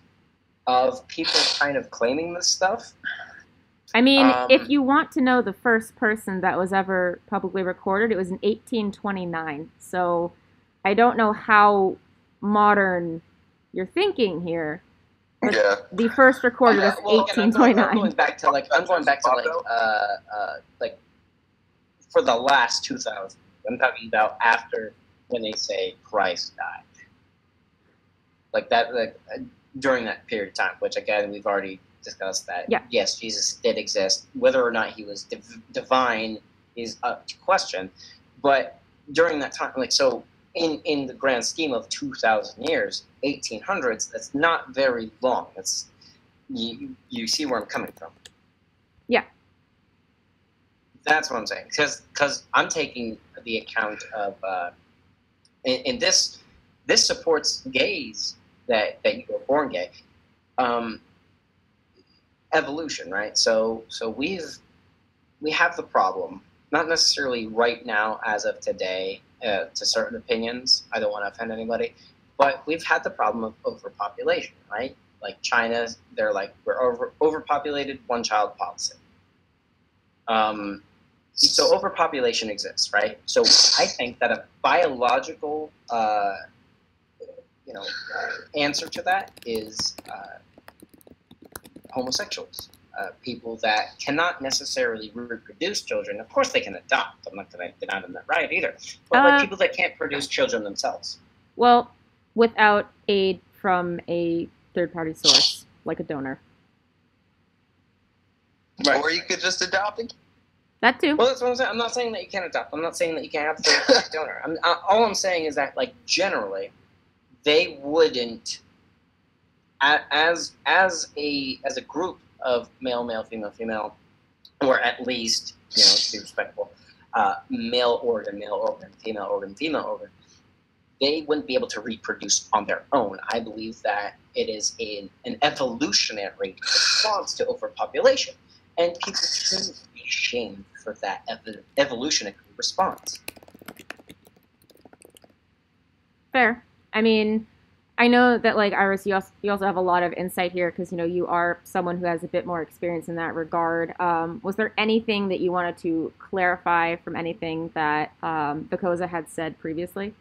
of people kind of claiming this stuff. I mean, if you want to know the first person that was ever publicly recorded, it was in 1829. So I don't know how modern you're thinking here. But yeah. The first recorded was 1829. I'm going back to like for the last 2000. I'm talking about after when they say Christ died. Like that, during that period of time, which again we've already discussed that. Yeah. Yes, Jesus did exist. Whether or not he was divine is up to question. But during that time, like so, in the grand scheme of 2,000 years, 1800s, that's not very long. That's you see where I'm coming from. Yeah. That's what I'm saying. Because I'm taking the account of, and this supports gays that you were born gay. Evolution, right? So we have the problem, not necessarily right now as of today, to certain opinions. I don't want to offend anybody, but we've had the problem of overpopulation, right? Like China, they're like, we're overpopulated, one-child policy. So overpopulation exists, right? So I think that a biological answer to that is homosexuals, people that cannot necessarily reproduce children. Of course they can adopt. I'm not going to deny them that right either. But like people that can't produce children themselves. Well, without aid from a third-party source, like a donor. Right. Or you could just adopt a That too. Well, that's what I'm saying. I'm not saying that you can't adopt. I'm not saying that you can't have a third-party donor. All I'm saying is that, like, generally, they wouldn't, as a group of male, female, or at least, to be respectful, male organ, female organ, they wouldn't be able to reproduce on their own. I believe that it is an evolutionary response to overpopulation, and people shouldn't be shamed for that evolutionary response. Fair. I mean, I know that, like, Iris, you also have a lot of insight here because, you are someone who has a bit more experience in that regard. Was there anything that you wanted to clarify from anything that Bakoza had said previously?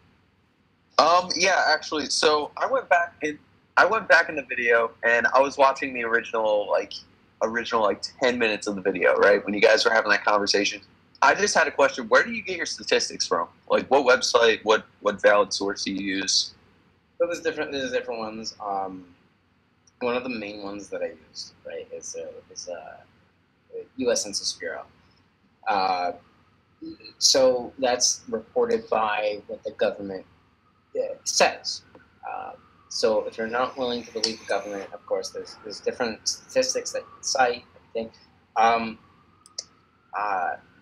Yeah, actually. So I went back in the video and I was watching the original 10 minutes of the video, right? When you guys were having that conversation. I just had a question. Where do you get your statistics from? Like, what website, what valid source do you use? There's different ones. one of the main ones that I use, right, is U.S. Census Bureau. So that's reported by what the government says. So if you're not willing to believe the government, of course, there's different statistics that you cite. Everything.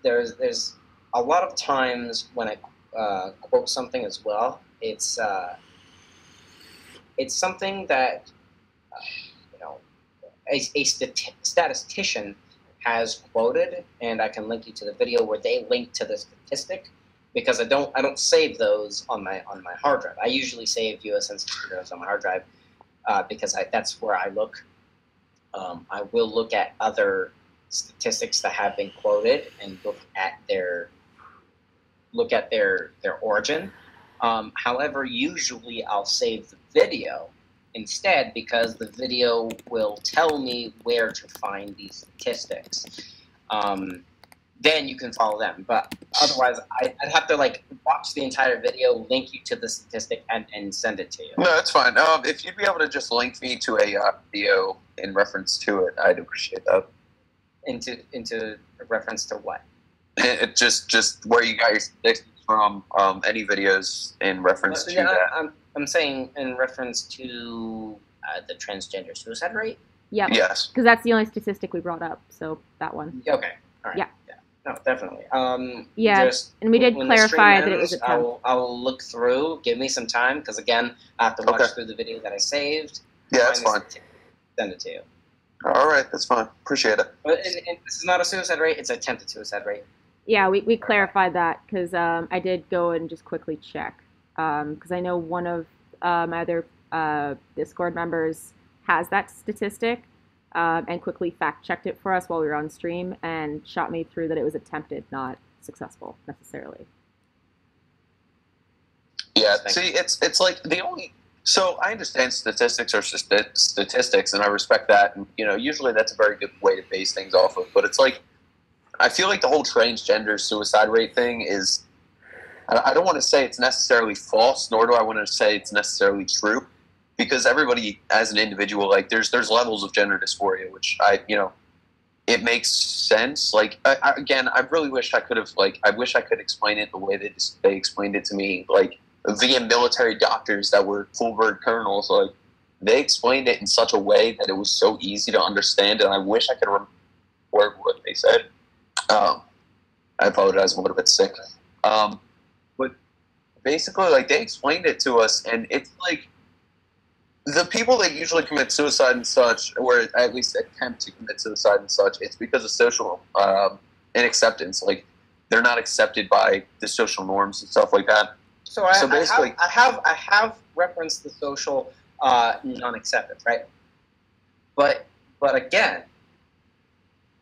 There's a lot of times when I quote something as well. It's something that a statistician has quoted, and I can link you to the video where they link to the statistic, because I don't save those on my hard drive. I usually save U.S. Census Bureaus on my hard drive because that's where I look. I will look at other statistics that have been quoted and look at their origin. However, usually I'll save the video instead, because the video will tell me where to find these statistics. Then you can follow them, but otherwise I'd have to watch the entire video, link you to the statistic, and send it to you. No, that's fine. If you'd be able to just link me to a video in reference to it, I'd appreciate that. Into reference to what? It just where you got your statistics from, any videos in reference to that. I'm saying in reference to the transgender suicide rate. Yeah. Yes. Because that's the only statistic we brought up. So that one. Okay. All right. Yeah. No, definitely. Yeah, and we did clarify that it was a temp. I'll look through. Give me some time, because again, I have to watch through the video that I saved. Yeah, that's fine. Send it to you. All right, that's fine. Appreciate it. But and this is not a suicide rate; it's attempted suicide rate. Yeah, we clarified that because I did go and just quickly check, because I know one of my other Discord members has that statistic, and quickly fact-checked it for us while we were on stream and shot me through that it was attempted, not successful necessarily. Yeah, see, it's like the only... So I understand statistics are statistics, and I respect that. And, usually that's a very good way to base things off of. But it's like, I feel like the whole transgender suicide rate thing is... I don't want to say it's necessarily false, nor do I want to say it's necessarily true. Because everybody, as an individual, there's levels of gender dysphoria, which it makes sense. I really wish I could have, I wish I could explain it the way they explained it to me. Via military doctors that were full bird colonels, they explained it in such a way that it was so easy to understand, and I wish I could remember what they said. I apologize, I'm a little bit sick. But basically, they explained it to us, and it's the people that usually commit suicide and such, or at least attempt to commit suicide and such, it's because of social inacceptance. They're not accepted by the social norms and stuff like that. So basically, I have referenced the social non-acceptance, right? But again,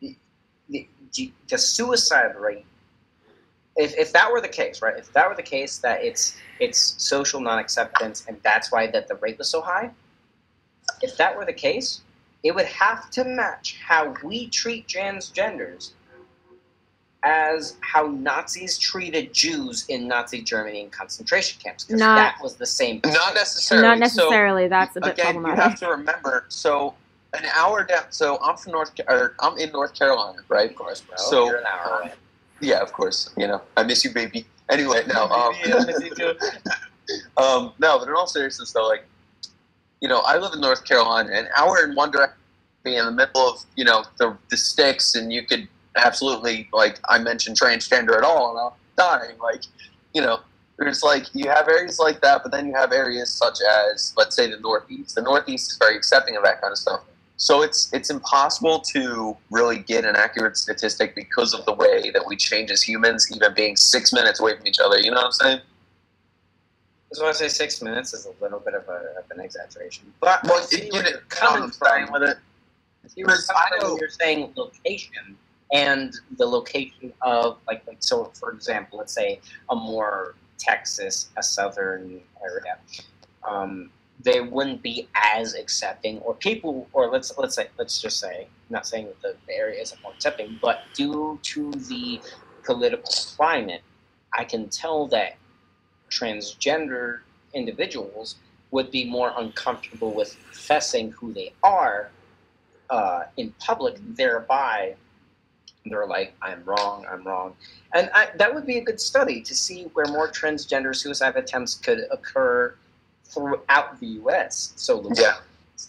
the suicide rate. If that were the case, right? If that were the case that it's social non-acceptance and that's why that the rate was so high, if that were the case, it would have to match how we treat transgenders as how Nazis treated Jews in Nazi Germany in concentration camps. Because that was the same. Not necessarily. Not necessarily. So, that's a bit problematic. You have to remember. So an hour down. So I'm in North Carolina, right? Of course, bro. So you're an hour away. Yeah, of course. I miss you, baby. Anyway, no. I miss you too. No, but in all seriousness, though, I live in North Carolina, an hour in one direction, be in the middle of, the sticks, and you could absolutely, I mentioned transgender at all, and I'm dying. There's you have areas like that, but then you have areas such as, let's say, the Northeast. The Northeast is very accepting of that kind of stuff. So it's impossible to really get an accurate statistic because of the way that we change as humans, even being 6 minutes away from each other. You know what I'm saying? That's why I say 6 minutes is a little bit of an exaggeration. But you're coming from with it. You're saying location, and the location of so for example, let's say a more Texas, a southern area. They wouldn't be as accepting, or people, or let's just say, not saying that the area isn't more accepting, but due to the political climate, I can tell that transgender individuals would be more uncomfortable with professing who they are in public, thereby they're like, I'm wrong. And that would be a good study to see where more transgender suicide attempts could occur throughout the U.S. So Yeah.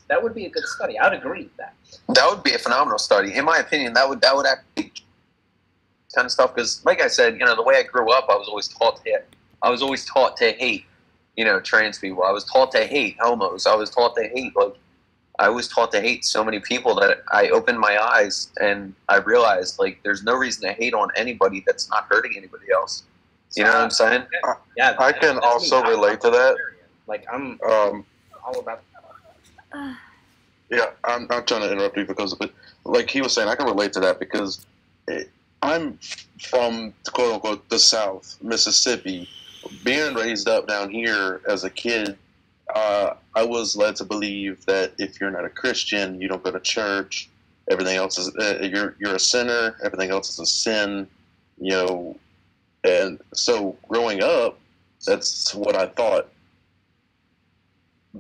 that would be a good study. I'd agree with that. That would be a phenomenal study. In my opinion, that would actually kind of stuff, because like I said, the way I grew up, I was always taught to hate, trans people. I was taught to hate homos. I was taught to hate so many people that I opened my eyes and I realized, like, there's no reason to hate on anybody that's not hurting anybody else. You know what I'm saying? Yeah, I can also relate to that. Like, I'm all about that. Yeah, I'm not trying to interrupt you but like he was saying, I can relate to that because I'm from, quote unquote, the South, Mississippi. Being raised up down here as a kid, I was led to believe that if you're not a Christian, you don't go to church. Everything else is you're a sinner. Everything else is a sin, And so growing up, that's what I thought.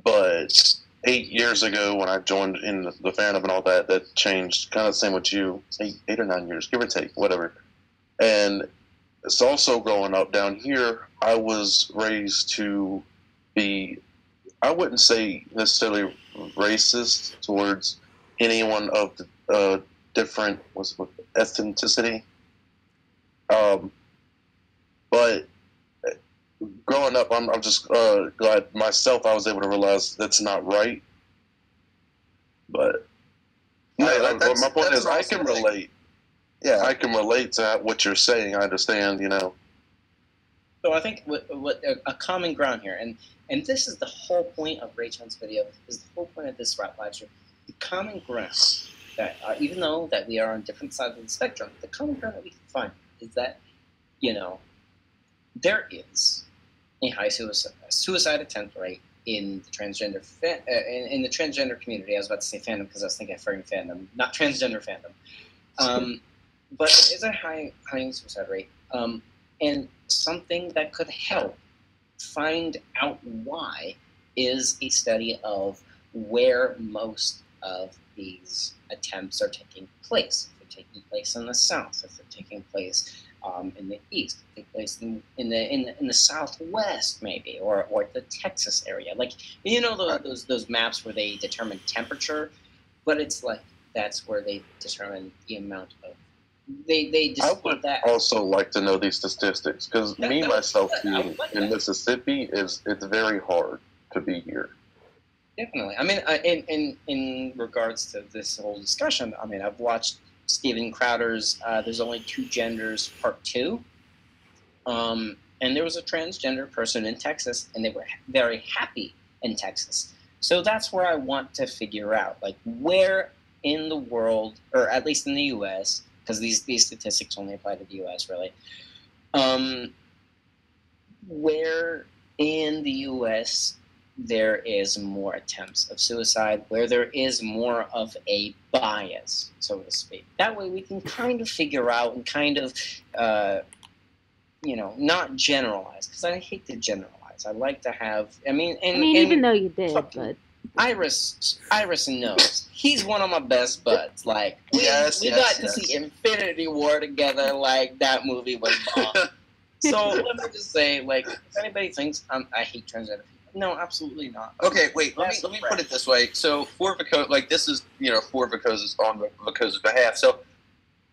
But 8 years ago, when I joined in the fandom and all that, that changed. Kind of the same with you. 8 or 9 years, give or take, whatever. And it's also growing up down here. I was raised to be, I wouldn't say necessarily racist towards anyone of the different ethnicity. But growing up, I'm just glad myself I was able to realize that's not right. But my point is, I can relate. Yeah, I can relate to what you're saying. I understand, So I think what a common ground here, and this is the whole point of Rachel's video, is the whole point of this live stream. The common ground that, even though that we are on different sides of the spectrum, the common ground that we can find is that, there is a high suicide attempt rate in the transgender in the transgender community. I was about to say fandom because I was thinking of furry fandom, not transgender fandom. But it is a high suicide rate. And something that could help find out why is a study of where most of these attempts are taking place. If they're taking place in the South, if they're taking place in the East, if they're taking place in the Southwest, maybe, or the Texas area. Like, those maps where they determine temperature, but it's like that's where they determine the amount of. They just I would also like to know these statistics because myself being in Mississippi, it's very hard to be here. Definitely. I mean, in regards to this whole discussion, I mean, I've watched Steven Crowder's There's Only Two Genders Part 2. And there was a transgender person in Texas, and they were very happy in Texas. So that's where I want to figure out, like, where in the world, or at least in the U.S., because these statistics only apply to the U.S., really, where in the U.S. there is more attempts of suicide, where there is more of a bias, so to speak. That way we can kind of figure out and kind of, not generalize, because I hate to generalize. I like to have, even though you did, but... Iris knows. He's one of my best buds. Like, we got to see Infinity War together. Like, that movie was bomb. So let me just say, like, if anybody thinks I hate transgender people, no, absolutely not. Okay, wait. Let me put it this way. So for Vico, like, this is for Vico's on Vico's behalf. So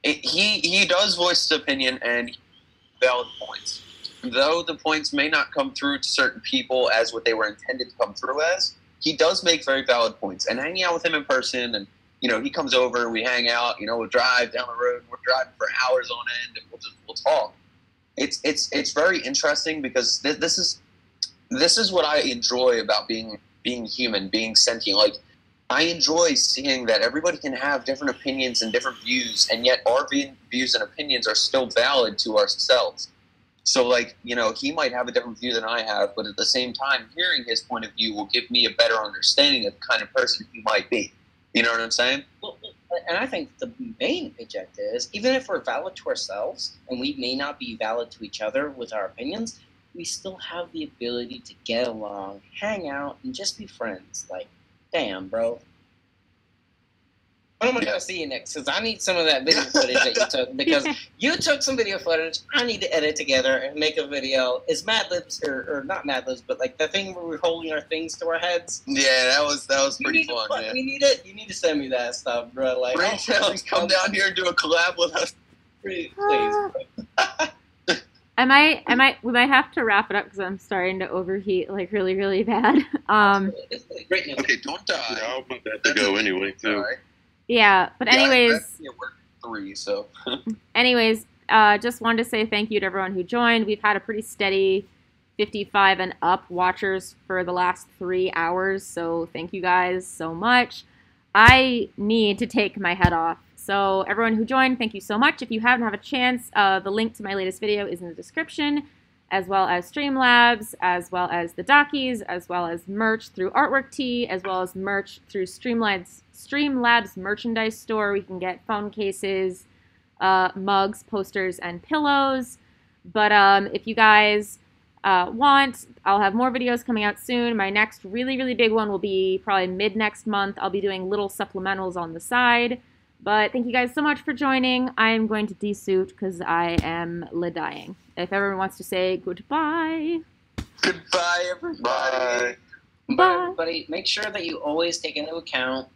he does voice his opinion and valid points, though the points may not come through to certain people as what they were intended to come through as. He does make very valid points, and hanging out with him in person, and he comes over, we hang out, we'll drive down the road, we're driving for hours on end, and we'll talk. It's very interesting because this is what I enjoy about being human, being sentient. Like, I enjoy seeing that everybody can have different opinions and different views, and yet our views and opinions are still valid to ourselves. So, like, he might have a different view than I have, but at the same time, hearing his point of view will give me a better understanding of the kind of person he might be. You know what I'm saying? Well, and I think the main objective is, even if we're valid to ourselves, and we may not be valid to each other with our opinions, we still have the ability to get along, hang out, and just be friends. Like, damn, bro. When am I gonna see you next? Because I need some of that video footage that you took. Because you took some video footage. I need to edit together and make a video. Is Mad Libs or not Mad Libs, but like the thing where we're holding our things to our heads? Yeah, that was pretty fun, man. We need it. You need to send me that stuff, bro. Like, Brain Cells, come down here and do a collab with us. please. We might have to wrap it up because I'm starting to overheat like really, really bad. Great news. Okay, don't die. Yeah, I want that to go anyway, too. All right. Yeah, but anyways, we're 3, so. anyways, just wanted to say thank you to everyone who joined. We've had a pretty steady 55 and up watchers for the last 3 hours, so thank you guys so much. I need to take my head off. So everyone who joined, thank you so much. If you haven't had a chance, the link to my latest video is in the description, as well as Streamlabs, as well as the DAKIs, as well as merch through Artwork Tee, as well as merch through Streamlabs merchandise store. We can get phone cases, mugs, posters, and pillows. But if you guys want, I'll have more videos coming out soon. My next really, really big one will be probably mid next month. I'll be doing little supplementals on the side. But thank you guys so much for joining. I am going to desuit because I am dying. If everyone wants to say goodbye. Goodbye, everybody. Bye. Bye, everybody. Make sure that you always take into account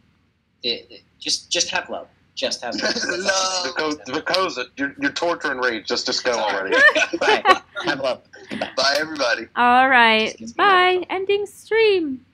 just have love. Just have love. Because you're torturing Rage. Just go already. Bye. Have love. Bye, everybody. All right. Bye. Ending stream.